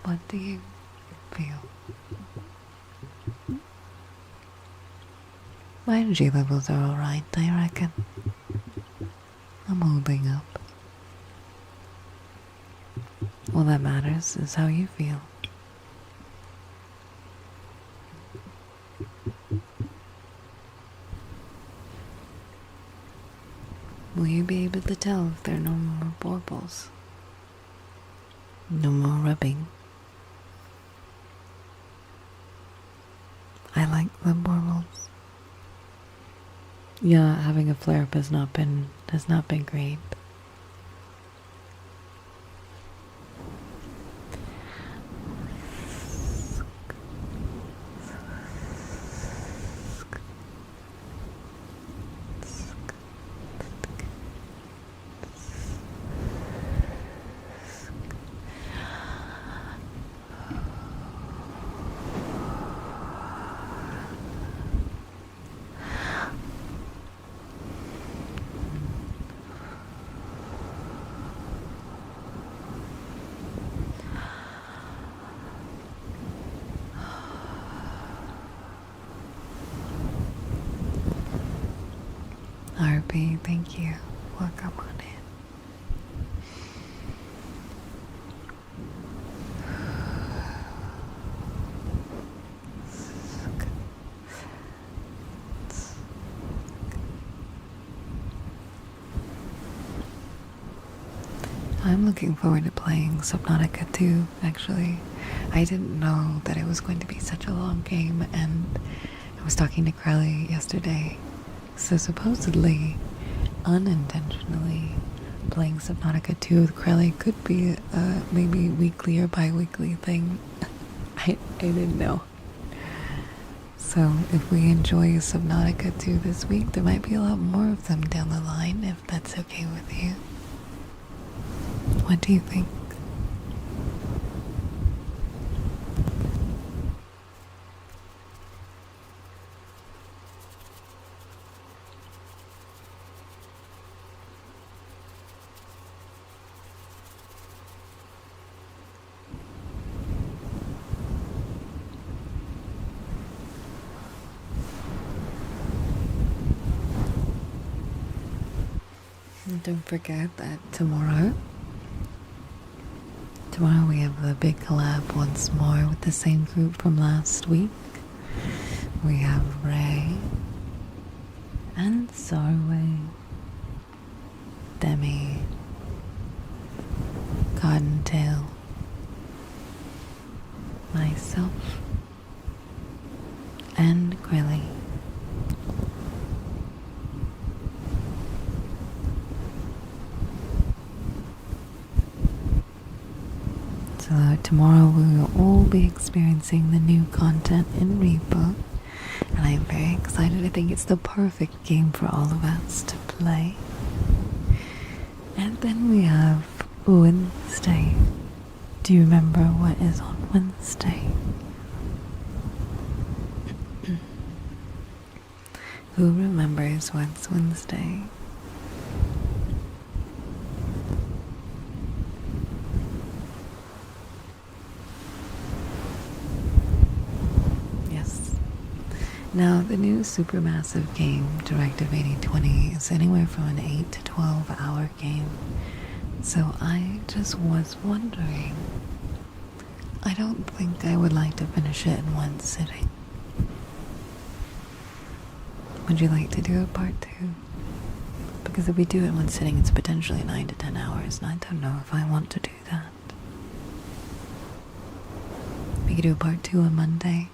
What do you feel? My energy levels are alright, I reckon. I'm holding up. All that matters is how you feel. Will you be able to tell if there are no more baubles? No more rubbing. I like the baubles. Yeah, having a flare-up has not been great. RP, thank you. Welcome on in. I'm looking forward to playing Subnautica 2, actually. I didn't know that it was going to be such a long game, and I was talking to Crowley yesterday. So supposedly, unintentionally, playing Subnautica 2 with Crowley could be a maybe weekly or bi-weekly thing. I didn't know. So if we enjoy Subnautica 2 this week, there might be a lot more of them down the line, if that's okay with you. What do you think? And don't forget that tomorrow we have the big collab once more with the same group from last week. We have Ray and Sarway, Demi, Cottontail, myself, and Grilly. So tomorrow we will all be experiencing the new content in Reaper, and I am very excited. I think it's the perfect game for all of us to play. And then we have Wednesday. Do you remember what is on Wednesday? Who remembers what's Wednesday? Yes. Now, the new supermassive game, Directive 8020, is anywhere from an 8 to 12 hour game. So I just was wondering, I don't think I would like to finish it in one sitting. Would you like to do a part 2? Because if we do it in one sitting, it's potentially 9 to 10 hours, and I don't know if I want to do that. We could do a part 2 on Monday.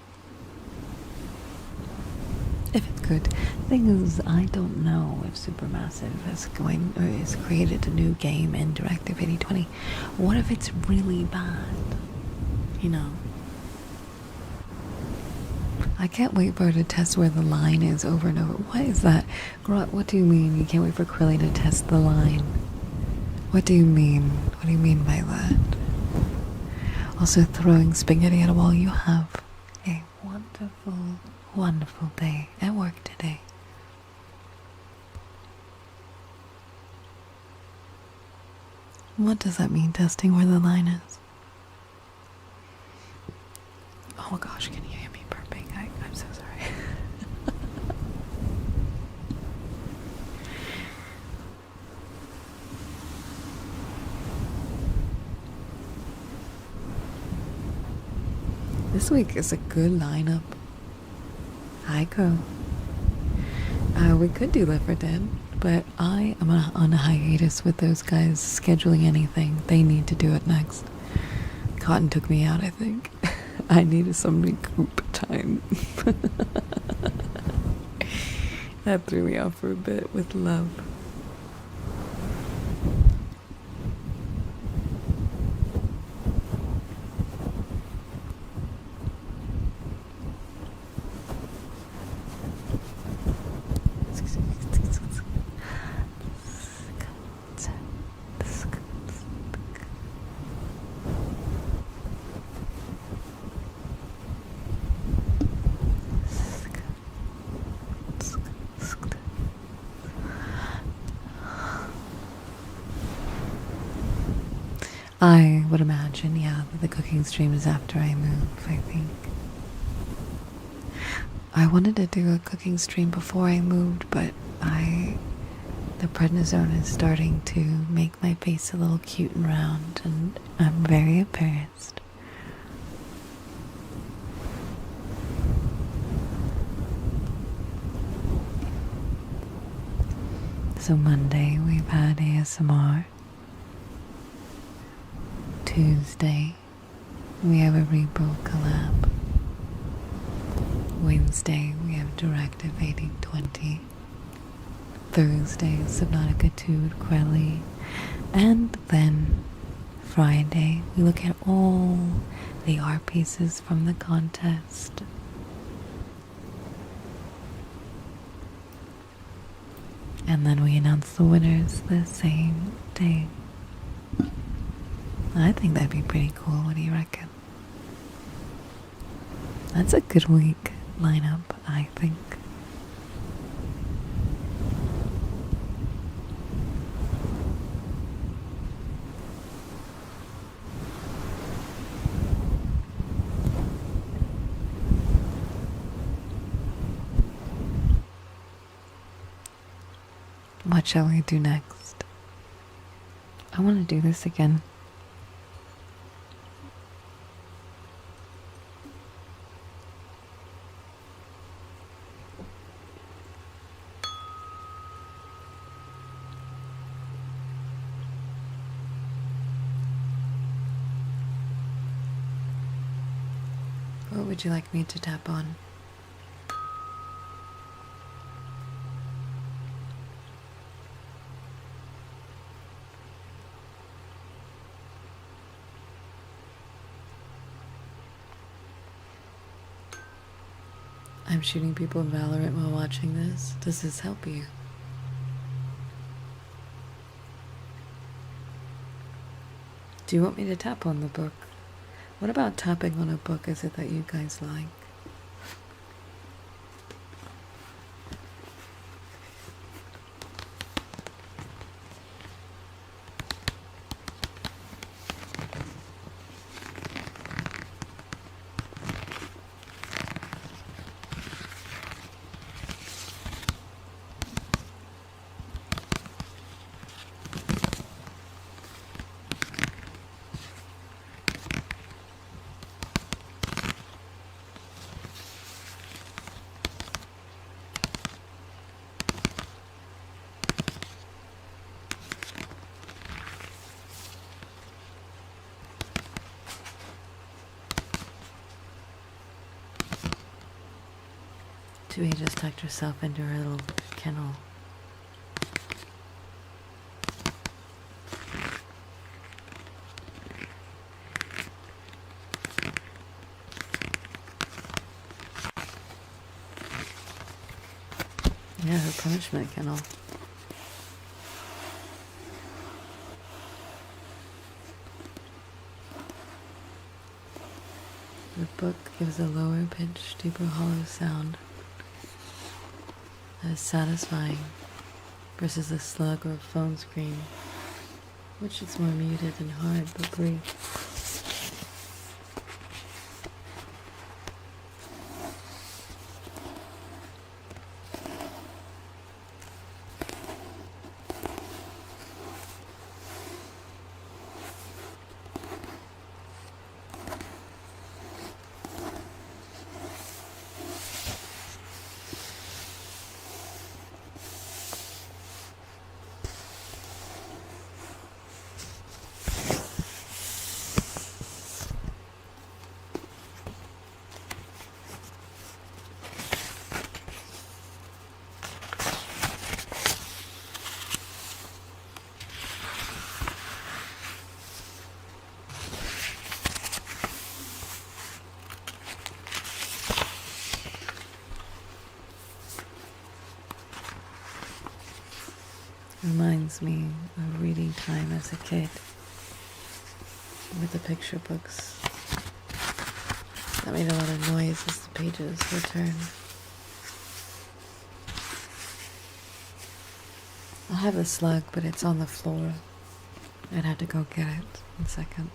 If it's good. The thing is, I don't know if Supermassive is created a new game in Directive 8020. What if it's really bad? You know? I can't wait for her to test where the line is over and over. What is that? Grot, what do you mean? You can't wait for Krilly to test the line. What do you mean? What do you mean by that? Also, throwing spaghetti at a wall. You have a wonderful, wonderful day at work today. What does that mean, testing where the line is? Oh my gosh, can you hear me burping? I'm so sorry. This week is a good lineup. Hi, girl. We could do Left 4 Dead, but I am on a hiatus with those guys scheduling anything. They need to do it next. Cotton took me out, I think. I needed some recoup time. That threw me off for a bit with love. I would imagine, yeah, that the cooking stream is after I move, I think. I wanted to do a cooking stream before I moved, but the prednisone is starting to make my face a little cute and round, and I'm very embarrassed. So Monday we've had ASMR. Tuesday, we have a Repo collab. Wednesday, we have Directive 8020. Thursday, Subnautica 2 Crelly. And then Friday, we look at all the art pieces from the contest. And then we announce the winners the same day. I think that'd be pretty cool. What do you reckon? That's a good week lineup, I think. What shall we do next? I want to do this again. What would you like me to tap on? I'm shooting people in Valorant while watching this. Does this help you? Do you want me to tap on the book? What about tapping on a book is it that you guys like? Tui just tucked herself into her little kennel. Yeah, her punishment kennel. The book gives a lower pitched, deeper hollow sound that is satisfying versus a slug or a phone scream, which is more muted and hard but brief. Reminds me of reading time as a kid with the picture books that made a lot of noise as the pages were turned. I have a slug, but it's on the floor. I'd have to go get it in a second.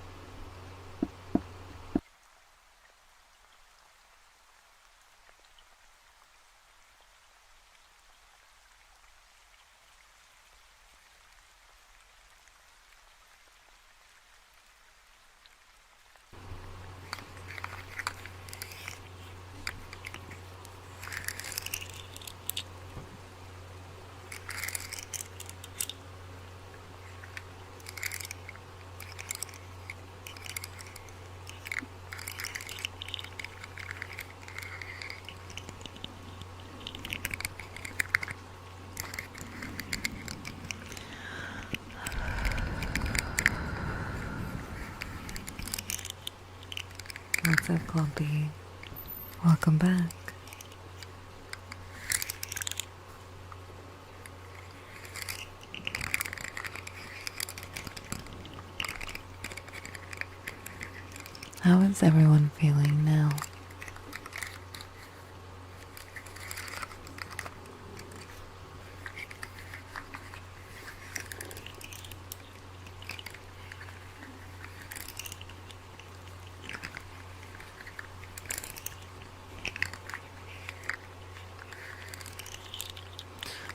What's up, Clumpy? Welcome back. How is everyone feeling now?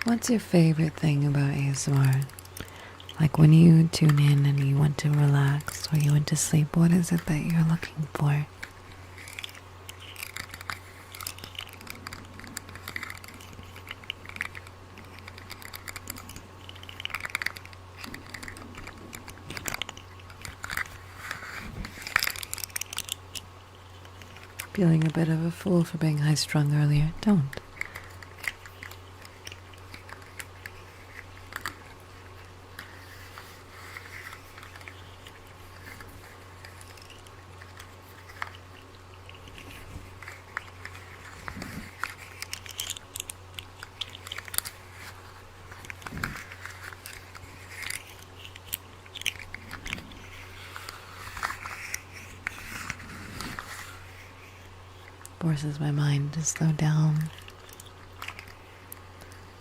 What's your favorite thing about ASMR? Like when you tune in and you want to relax or you want to sleep, what is it that you're looking for? Feeling a bit of a fool for being high-strung earlier? Don't. Forces my mind to slow down.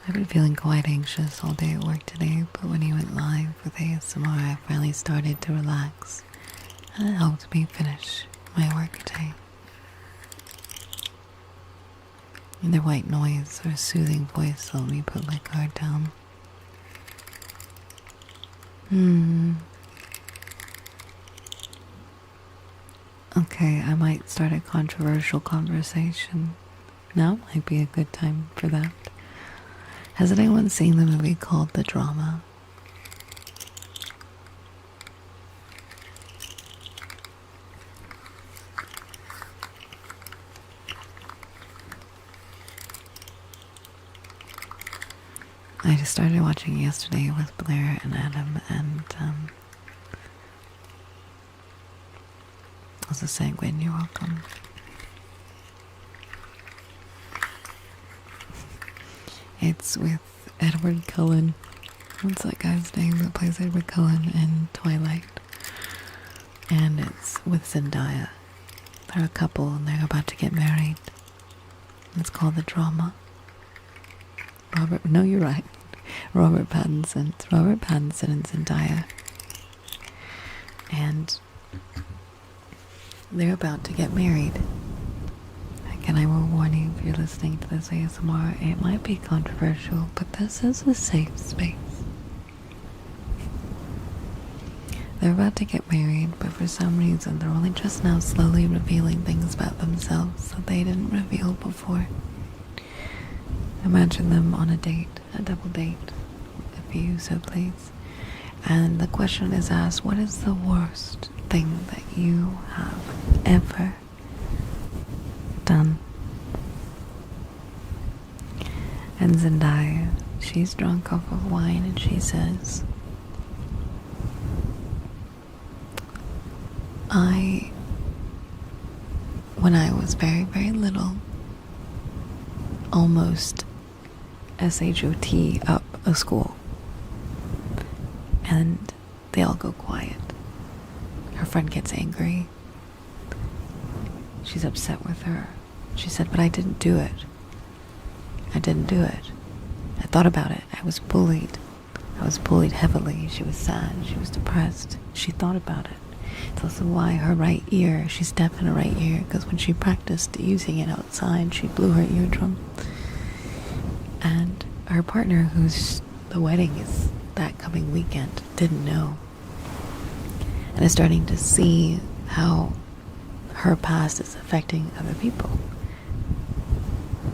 I've been feeling quite anxious all day at work today, but when he went live with ASMR, I finally started to relax, and it helped me finish my work day. Either white noise or a soothing voice helped me put my guard down. Okay, I might start a controversial conversation. Now might be a good time for that. Has anyone seen the movie called The Drama? I just started watching yesterday with Blair and Adam, and I was just saying, Gwen, you're welcome. It's with Edward Cullen. What's that guy's name that plays Edward Cullen in Twilight? And it's with Zendaya. They're a couple and they're about to get married. It's called The Drama. No, you're right. Robert Pattinson. It's Robert Pattinson and Zendaya. And they're about to get married. Again, I will warn you if you're listening to this ASMR, it might be controversial, but this is a safe space. They're about to get married, but for some reason they're only just now slowly revealing things about themselves that they didn't reveal before. Imagine them on a date, a double date, if you so please. And the question is asked, what is the worst thing that you have ever done? And Zendaya, she's drunk off of wine and she says, when I was very, very little, almost SHOT up a school, and they all go quiet. Her friend gets angry. She's upset with her. She said, but I didn't do it. I didn't do it. I thought about it. I was bullied. I was bullied heavily. She was sad. She was depressed. She thought about it. It's also why her right ear, she's deaf in her right ear, because when she practiced using it outside, she blew her eardrum. And her partner, who's the wedding is that coming weekend, didn't know. And is starting to see how her past is affecting other people.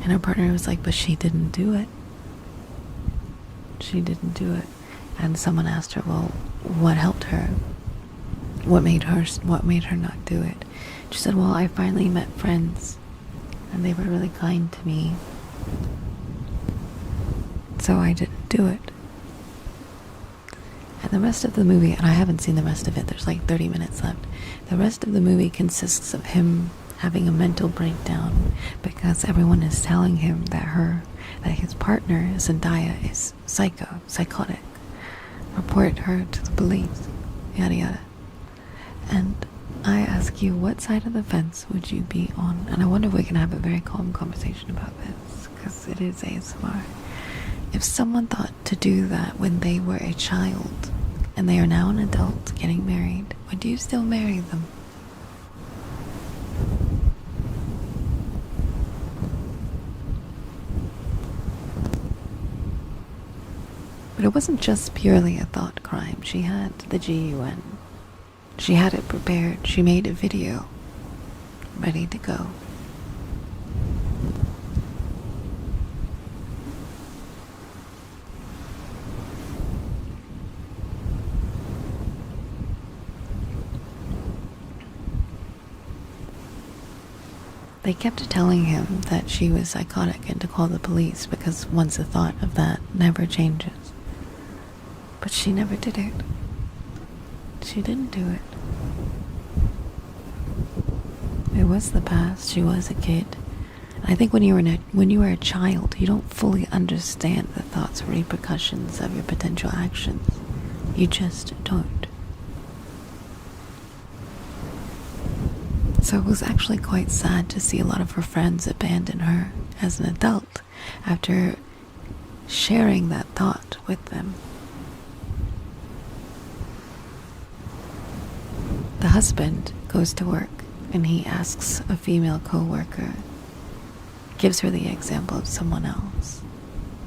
And her partner was like, but she didn't do it. She didn't do it. And someone asked her, well, what helped her? What made her not do it? She said, well, I finally met friends and they were really kind to me. So I didn't do it. And the rest of the movie, and I haven't seen the rest of it, there's like 30 minutes left. The rest of the movie consists of him having a mental breakdown because everyone is telling him that his partner, Zendaya, is psychotic. Report her to the police, yada yada. And I ask you, what side of the fence would you be on? And I wonder if we can have a very calm conversation about this, because it is ASMR. If someone thought to do that when they were a child, and they are now an adult getting married, would you still marry them? But it wasn't just purely a thought crime. She had the GUN. She had it prepared. She made a video ready to go. They kept telling him that she was psychotic and to call the police because once the thought of that never changes. But she never did it. She didn't do it. It was the past. She was a kid. I think when you were a child, you don't fully understand the thoughts or repercussions of your potential actions. You just don't. So it was actually quite sad to see a lot of her friends abandon her as an adult after sharing that thought with them. The husband goes to work and he asks a female co-worker, gives her the example of someone else,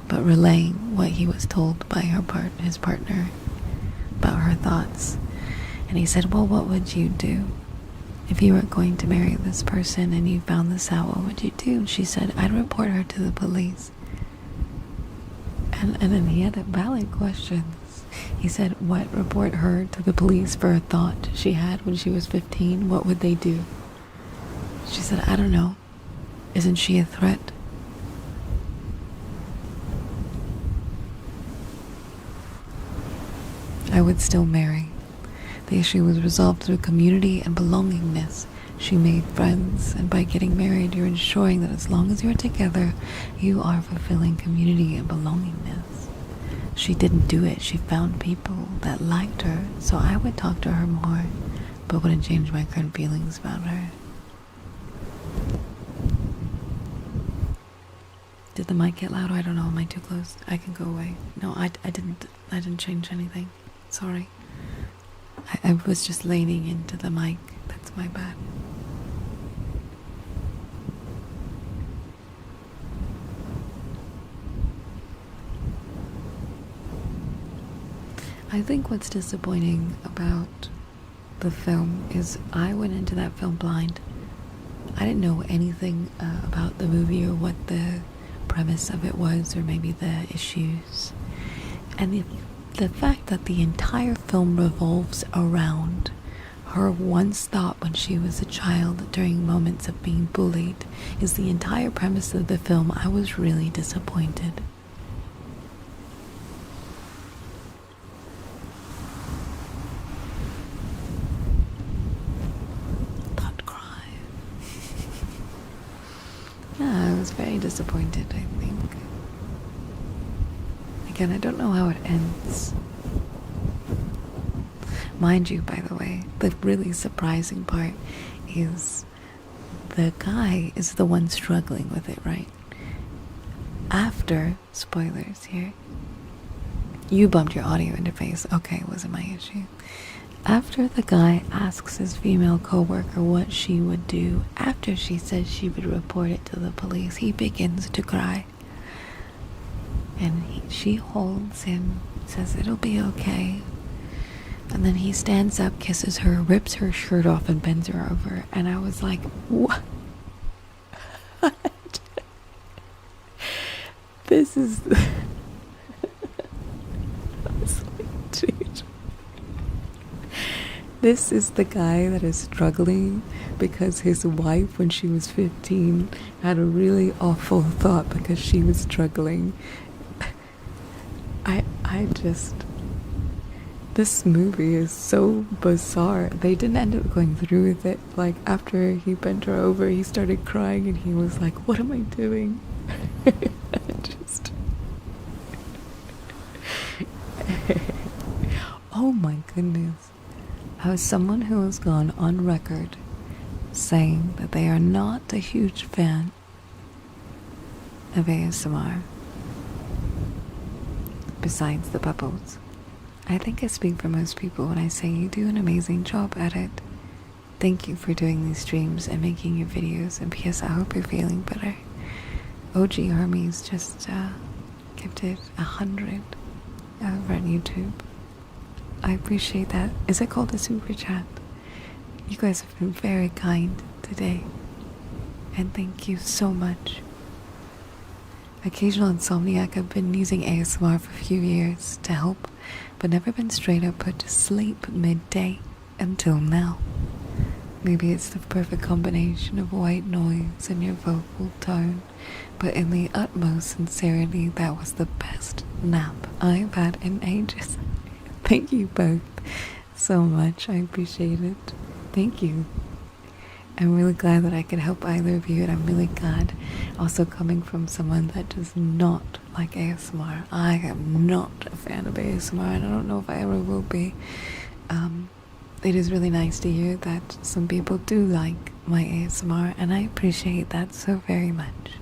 but relaying what he was told by his partner about her thoughts. And he said, well, what would you do? If you were going to marry this person and you found this out, what would you do? And she said, I'd report her to the police. And then he had valid questions. He said, what, report her to the police for a thought she had when she was 15? What would they do? She said, I don't know. Isn't she a threat? I would still marry. The issue was resolved through community and belongingness. She made friends, and by getting married, you're ensuring that as long as you're together, you are fulfilling community and belongingness. She didn't do it. She found people that liked her, so I would talk to her more, but wouldn't change my current feelings about her. Did the mic get loud? I don't know. Am I too close? I can go away. No, I didn't change anything. Sorry. I was just leaning into the mic. That's my bad. I think what's disappointing about the film is I went into that film blind. I didn't know anything about the movie or what the premise of it was, or maybe the issues. And the fact that the entire film revolves around her once thought when she was a child during moments of being bullied is the entire premise of the film. I was really disappointed. Thought crime. Yeah, I was very disappointed, I think. Again, I don't know how it ends. Mind you, by the way, the really surprising part is the guy is the one struggling with it, right? After, spoilers here, you bumped your audio interface. Okay, it wasn't my issue. After the guy asks his female co-worker what she would do after she says she would report it to the police, he begins to cry. And she holds him, says it'll be okay. And then he stands up, kisses her, rips her shirt off, and bends her over. And I was like, what? This is... Dude. This is the guy that is struggling because his wife, when she was 15, had a really awful thought because she was struggling. This movie is so bizarre. They didn't end up going through with it. Like, after he bent her over, he started crying and he was like, what am I doing? Oh my goodness. As someone who has gone on record saying that they are not a huge fan of ASMR, besides the bubbles, I think I speak for most people when I say you do an amazing job at it. Thank you for doing these streams and making your videos, and P.S. I hope you're feeling better. OG Hermes just kept it 100. over on YouTube. I appreciate that. Is it called a super chat? You guys have been very kind today. And thank you so much. Occasional insomniac, I've been using ASMR for a few years to help, but never been straight up put to sleep midday until now. Maybe it's the perfect combination of white noise and your vocal tone, but in the utmost sincerity, that was the best nap I've had in ages. Thank you both so much. I appreciate it. Thank you. I'm really glad that I could help either of you, and I'm really glad also coming from someone that does not like ASMR. I am not a fan of ASMR, and I don't know if I ever will be. It is really nice to hear that some people do like my ASMR, and I appreciate that so very much.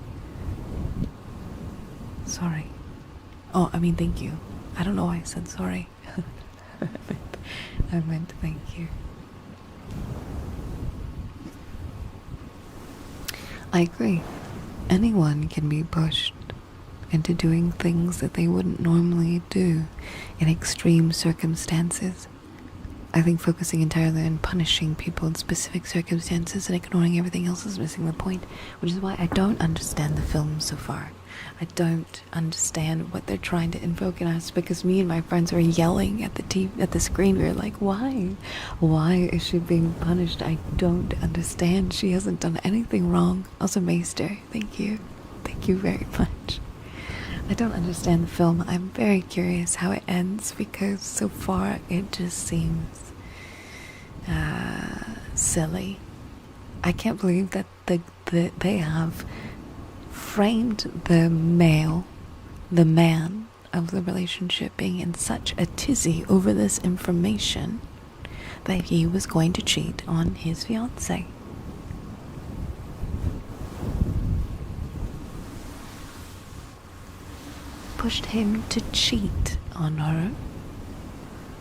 Sorry. Oh, I mean, thank you. I don't know why I said sorry. I meant thank you. I agree. Anyone can be pushed into doing things that they wouldn't normally do in extreme circumstances. I think focusing entirely on punishing people in specific circumstances and ignoring everything else is missing the point, which is why I don't understand the film so far. I don't understand what they're trying to invoke in us, because me and my friends were yelling at the screen. We were like, why? Why is she being punished? I don't understand. She hasn't done anything wrong. Also, Maester, thank you. Thank you very much. I don't understand the film. I'm very curious how it ends, because so far it just seems silly. I can't believe that they have framed the man of the relationship being in such a tizzy over this information that he was going to cheat on his fiancée. Pushed him to cheat on her,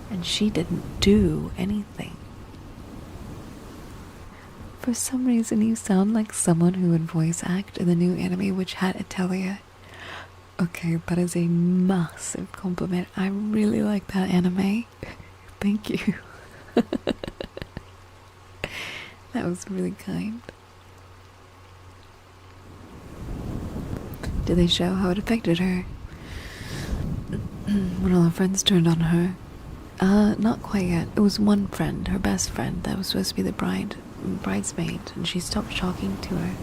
and she didn't do anything. For some reason, you sound like someone who would voice act in the new anime Which Hat Atelier. Okay, that is a massive compliment. I really like that anime. Thank you. That was really kind. Did they show how it affected her when all her friends turned on her? Not quite yet. It was one friend, her best friend, that was supposed to be the bridesmaid, and she stopped talking to her.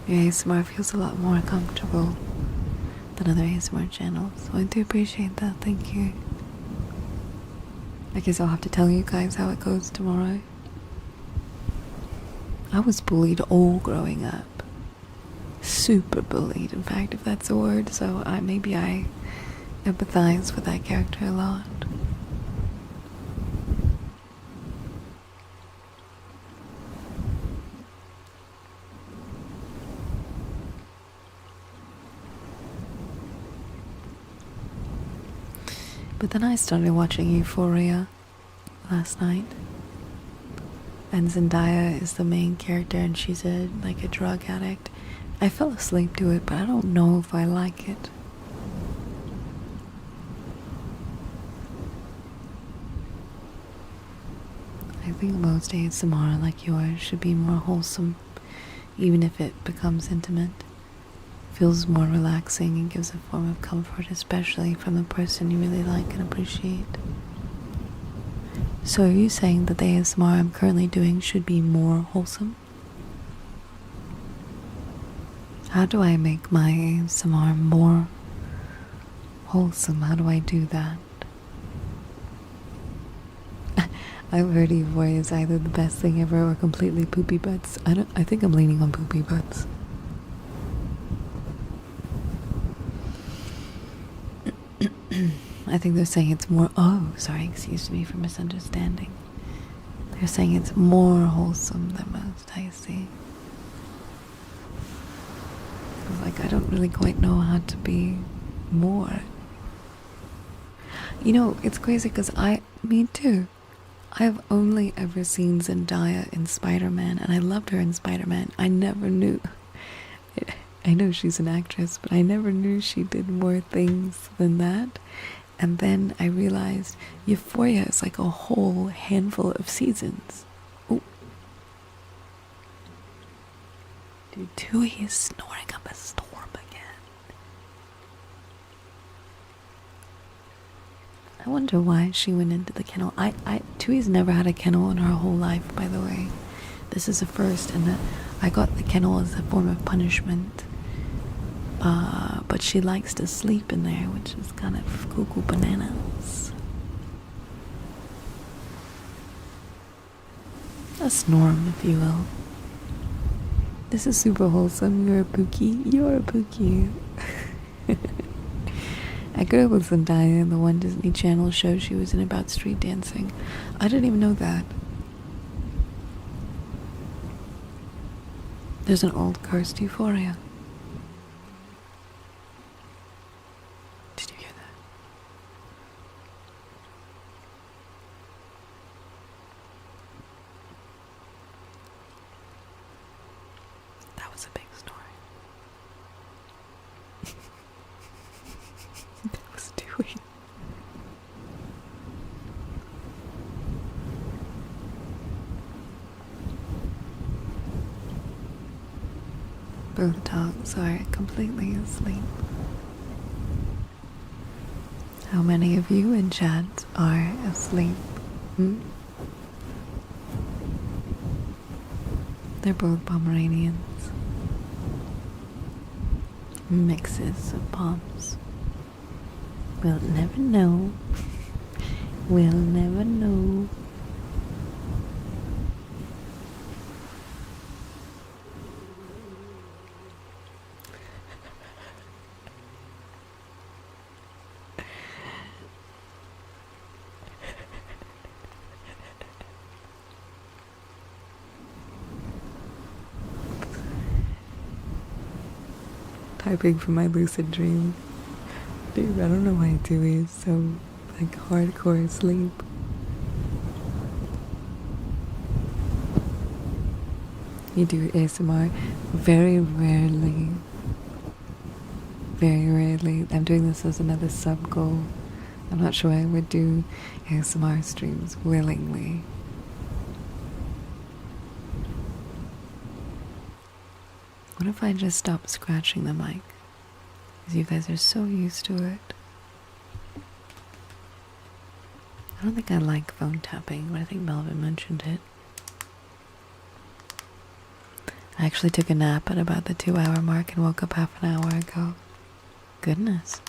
Your ASMR feels a lot more comfortable than other ASMR channels, so I do appreciate that. Thank you. I guess I'll have to tell you guys how it goes tomorrow. I was bullied all growing up. Super bullied, in fact, if that's a word, so maybe I empathize with that character a lot. But then I started watching Euphoria last night, and Zendaya is the main character, and she's a drug addict. I fell asleep to it, but I don't know if I like it. I think most ASMR like yours should be more wholesome, even if it becomes intimate. Feels more relaxing and gives a form of comfort, especially from a person you really like and appreciate. So are you saying that the ASMR I'm currently doing should be more wholesome? How do I make my ASMR more wholesome? How do I do that? I've heard Euphoria is either the best thing ever or completely poopy butts. I think I'm leaning on poopy butts. I think they're saying it's more, sorry, excuse me for misunderstanding. They're saying it's more wholesome than most, I see. I don't really quite know how to be more. You know, it's crazy because me too. I've only ever seen Zendaya in Spider-Man, and I loved her in Spider-Man. I never knew. I know she's an actress, but I never knew she did more things than that. And then I realized Euphoria is like a whole handful of seasons. Oh. Dude, Tui is snoring up a storm again. I wonder why she went into the kennel. Tui's never had a kennel in her whole life, by the way. This is a first, and I got the kennel as a form of punishment. But she likes to sleep in there, which is kind of cuckoo bananas. A snorm, if you will. This is super wholesome. You're a Pookie. You're a Pookie. I grew up with Zendaya in the one Disney Channel show she was in about street dancing. I didn't even know that. There's an old cursed Euphoria. Did you hear that? That was a big story. That was Dewey. Both dogs are completely asleep. How many of you in chat are asleep? They're both Pomeranians. Mixes of Poms. We'll never know. We'll never know. Typing for my lucid dream. Dude, I don't know why Dewey is so, like, hardcore asleep. You do ASMR? Very rarely. Very rarely. I'm doing this as another sub-goal. I'm not sure I would do ASMR streams willingly. What if I just stop scratching the mic? Because you guys are so used to it. I don't think I like phone tapping, but I think Melvin mentioned it. I actually took a nap at about the 2-hour mark and woke up half an hour ago. Goodness.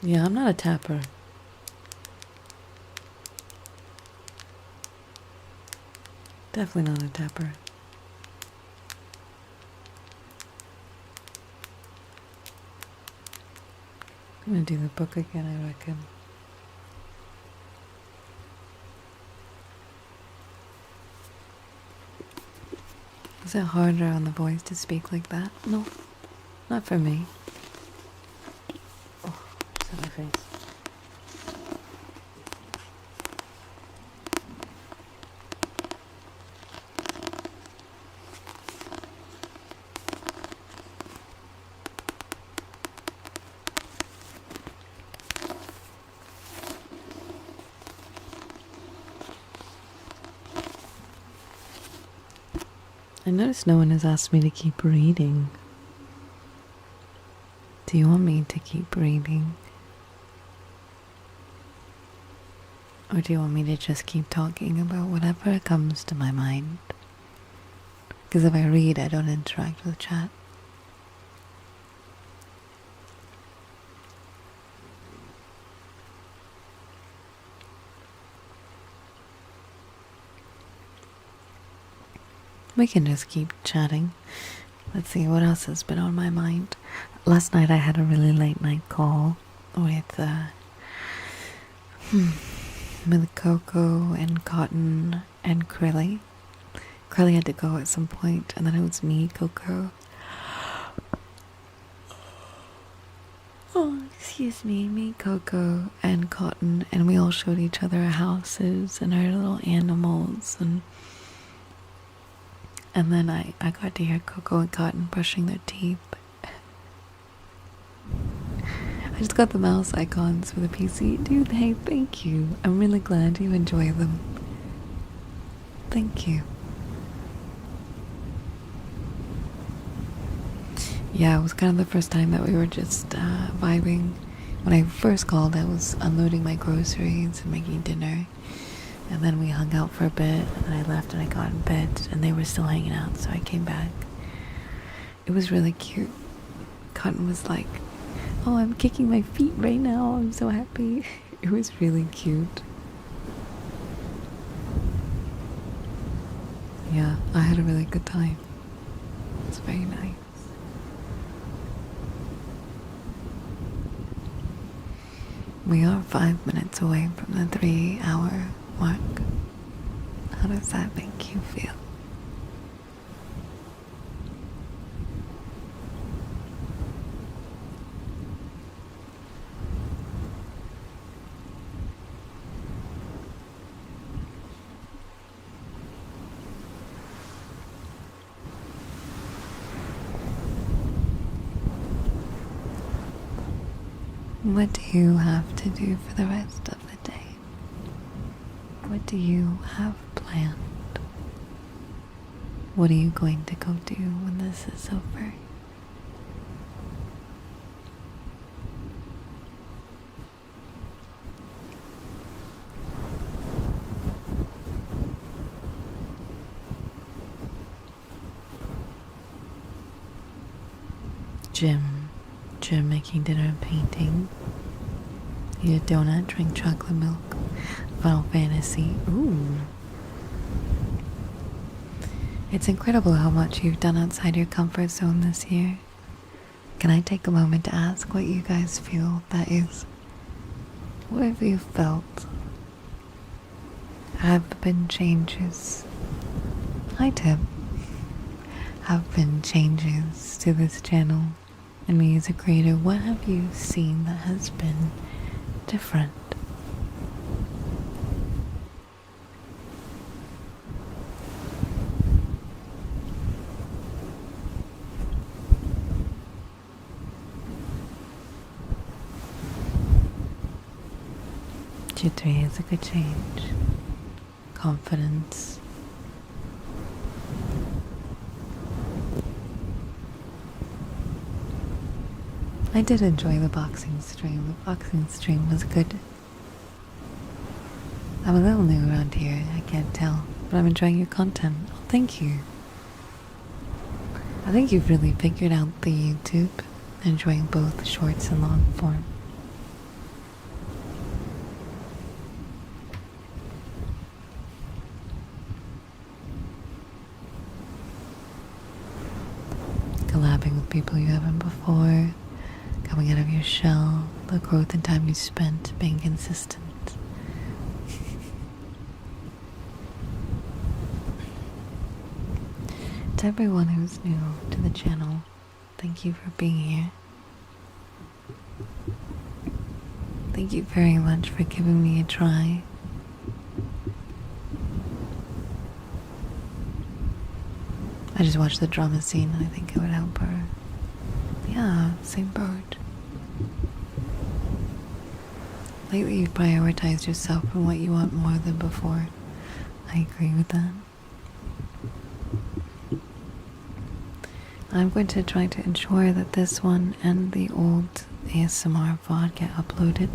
Yeah, I'm not a tapper. Definitely not a tapper. I'm gonna do the book again, I reckon. Is it harder on the voice to speak like that? No, not for me. Oh, just hit my face. I noticed no one has asked me to keep reading. Do you want me to keep reading? Or do you want me to just keep talking about whatever comes to my mind? Because if I read, I don't interact with chat. We can just keep chatting. Let's see what else has been on my mind. Last night I had a really late night call with Coco and Cotton and Crilly. Crilly had to go at some point, and then it was me, Coco, Oh, excuse me, Coco and Cotton, and we all showed each other our houses and our little animals, and then I got to hear Coco and Cotton brushing their teeth. I just got the mouse icons for the PC. Dude, hey, thank you. I'm really glad you enjoy them. Thank you. Yeah, it was kind of the first time that we were just vibing. When I first called, I was unloading my groceries and making dinner. And then we hung out for a bit, and then I left and I got in bed, and they were still hanging out, so I came back. It was really cute. Cotton was like, oh, I'm kicking my feet right now. I'm so happy. It was really cute. Yeah, I had a really good time. It was very nice. We are 5 minutes away from the 3-hour mark. How does that make you feel? What do you have to do for the rest of the day? What do you have planned? What are you going to go do when this is over? Jim making dinner and painting. Eat a donut, drink chocolate milk. Final Fantasy. Ooh. It's incredible how much you've done outside your comfort zone this year. Can I take a moment to ask what you guys feel that is? What have you felt? Have been changes? Hi Tim. Have been changes to this channel and me as a creator? What have you seen that has been different? Q3 is a good change. Confidence. I did enjoy the boxing stream. The boxing stream was good. I'm a little new around here, I can't tell, but I'm enjoying your content. Oh, thank you. I think you've really figured out the YouTube, enjoying both shorts and long form. Collabing with people you haven't before, coming out of your shell, the growth and time you spent being consistent. To everyone who's new to the channel, thank you for being here. Thank you very much for giving me a try. I just watched the drama scene and I think it would help her. Yeah, same boat. Lately you've prioritized yourself and what you want more than before. I agree with that. I'm going to try to ensure that this one and the old ASMR VOD get uploaded.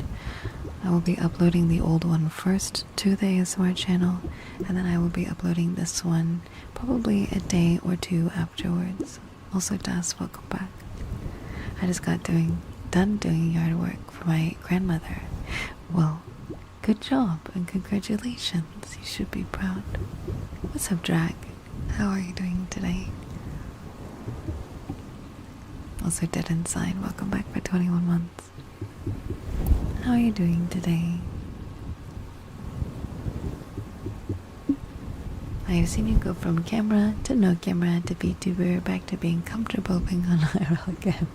I will be uploading the old one first to the ASMR channel, and then I will be uploading this one probably a day or two afterwards. Also, Das, welcome back. I just got done doing yard work for my grandmother. Well, good job and congratulations. You should be proud. What's up, Drag? How are you doing today? Also, Dead Inside, welcome back for 21 months. How are you doing today? I have seen you go from camera to no camera to VTuber back to being comfortable being on IRL again.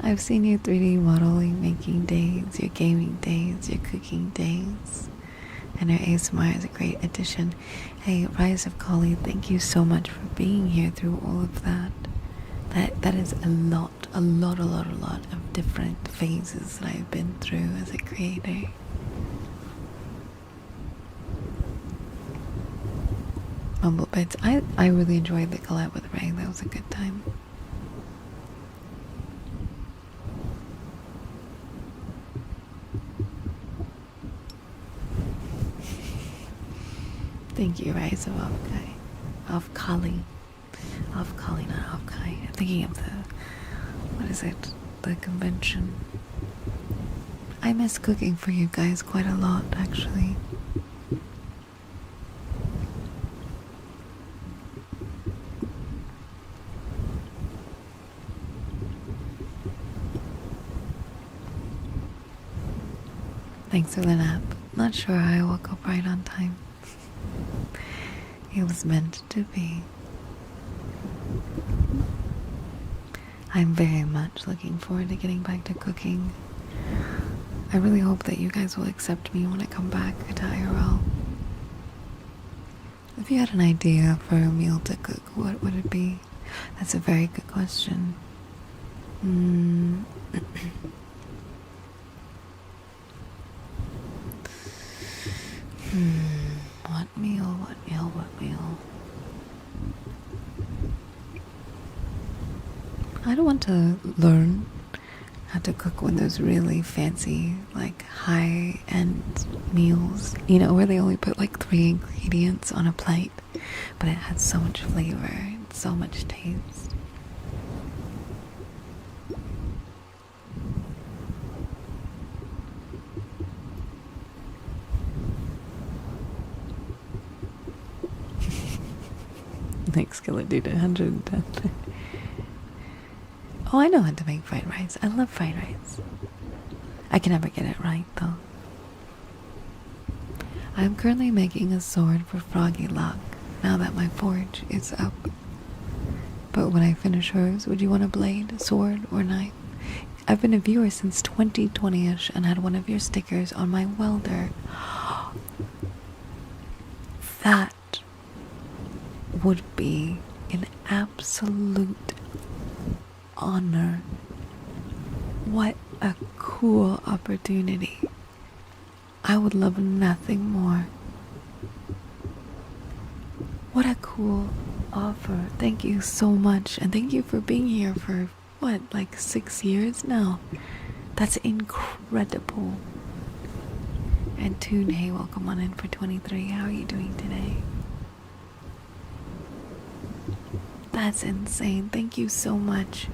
I've seen your 3D modeling making days, your gaming days, your cooking days, and your ASMR is a great addition. Hey, Rise of Kali, thank you so much for being here through all of that. That is a lot of different phases that I've been through as a creator. Humble Bits. I really enjoyed the collab with Ray. That was a good time. Thank you, Rise of Kali. Of Kali, not of Kai. I'm thinking of the, what is it? The convention. I miss cooking for you guys quite a lot, actually. Thanks for the nap. Not sure how I woke up right on time. It was meant to be. I'm very much looking forward to getting back to cooking. I really hope that you guys will accept me when I come back to IRL. If you had an idea for a meal to cook, what would it be? That's a very good question. What meal? I don't want to learn how to cook one of those really fancy, like high-end meals, you know, where they only put like 3 ingredients on a plate, but it has so much flavor and so much taste. Next skillet dude 110. Oh, I know how to make fried rice. I love fried rice. I can never get it right, though. I'm currently making a sword for Froggy Lock, now that my forge is up. But when I finish hers, would you want a blade, sword, or knife? I've been a viewer since 2020-ish and had one of your stickers on my welder. That would be an absolute honor. What a cool opportunity. I would love nothing more. What a cool offer. Thank you so much. And thank you for being here for, what, like 6 years now? That's incredible. And Toon, hey, welcome on in for 23. How are you doing today? That's insane. Thank you so much.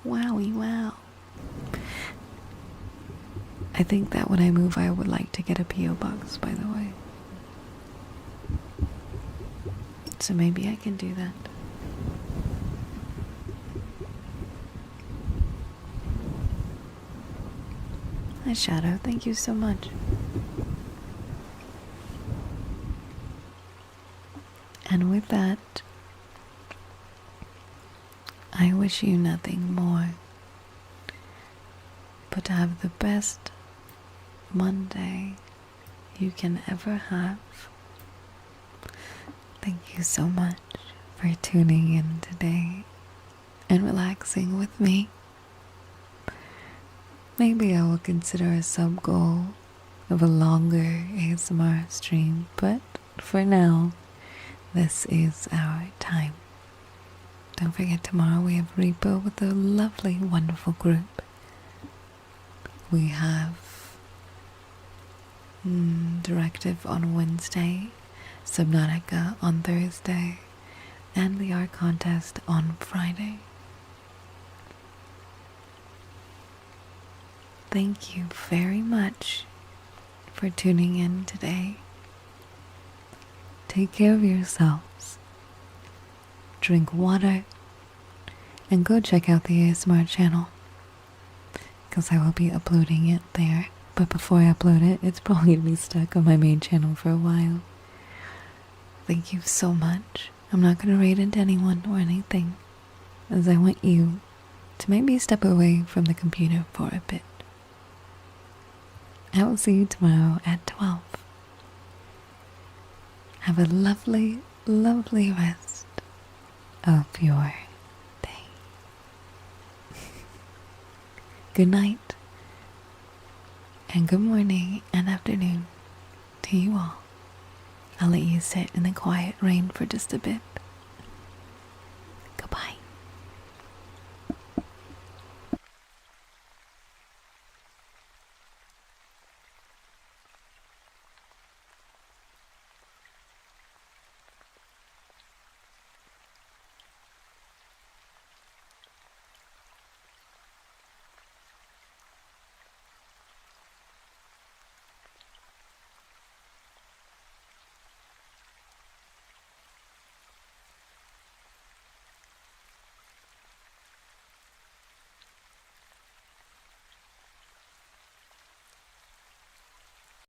Wowie wow. I think that when I move, I would like to get a P.O. box, by the way. So maybe I can do that. Hi, Shadow. Thank you so much. And with that, I wish you nothing more but to have the best Monday you can ever have. Thank you so much for tuning in today and relaxing with me. Maybe I will consider a sub-goal of a longer ASMR stream, but for now, this is our time. Don't forget, tomorrow we have Repo with a lovely, wonderful group. We have Directive on Wednesday, Subnautica on Thursday, and the art contest on Friday. Thank you very much for tuning in today. Take care of yourselves, drink water, and go check out the ASMR channel, because I will be uploading it there. But before I upload it, it's probably going to be stuck on my main channel for a while. Thank you so much. I'm not going to raid into anyone or anything. as I want you to maybe step away from the computer for a bit. I will see you tomorrow at 12. Have a lovely, lovely rest of your day. Good night, and good morning and afternoon to you all. I'll let you sit in the quiet rain for just a bit.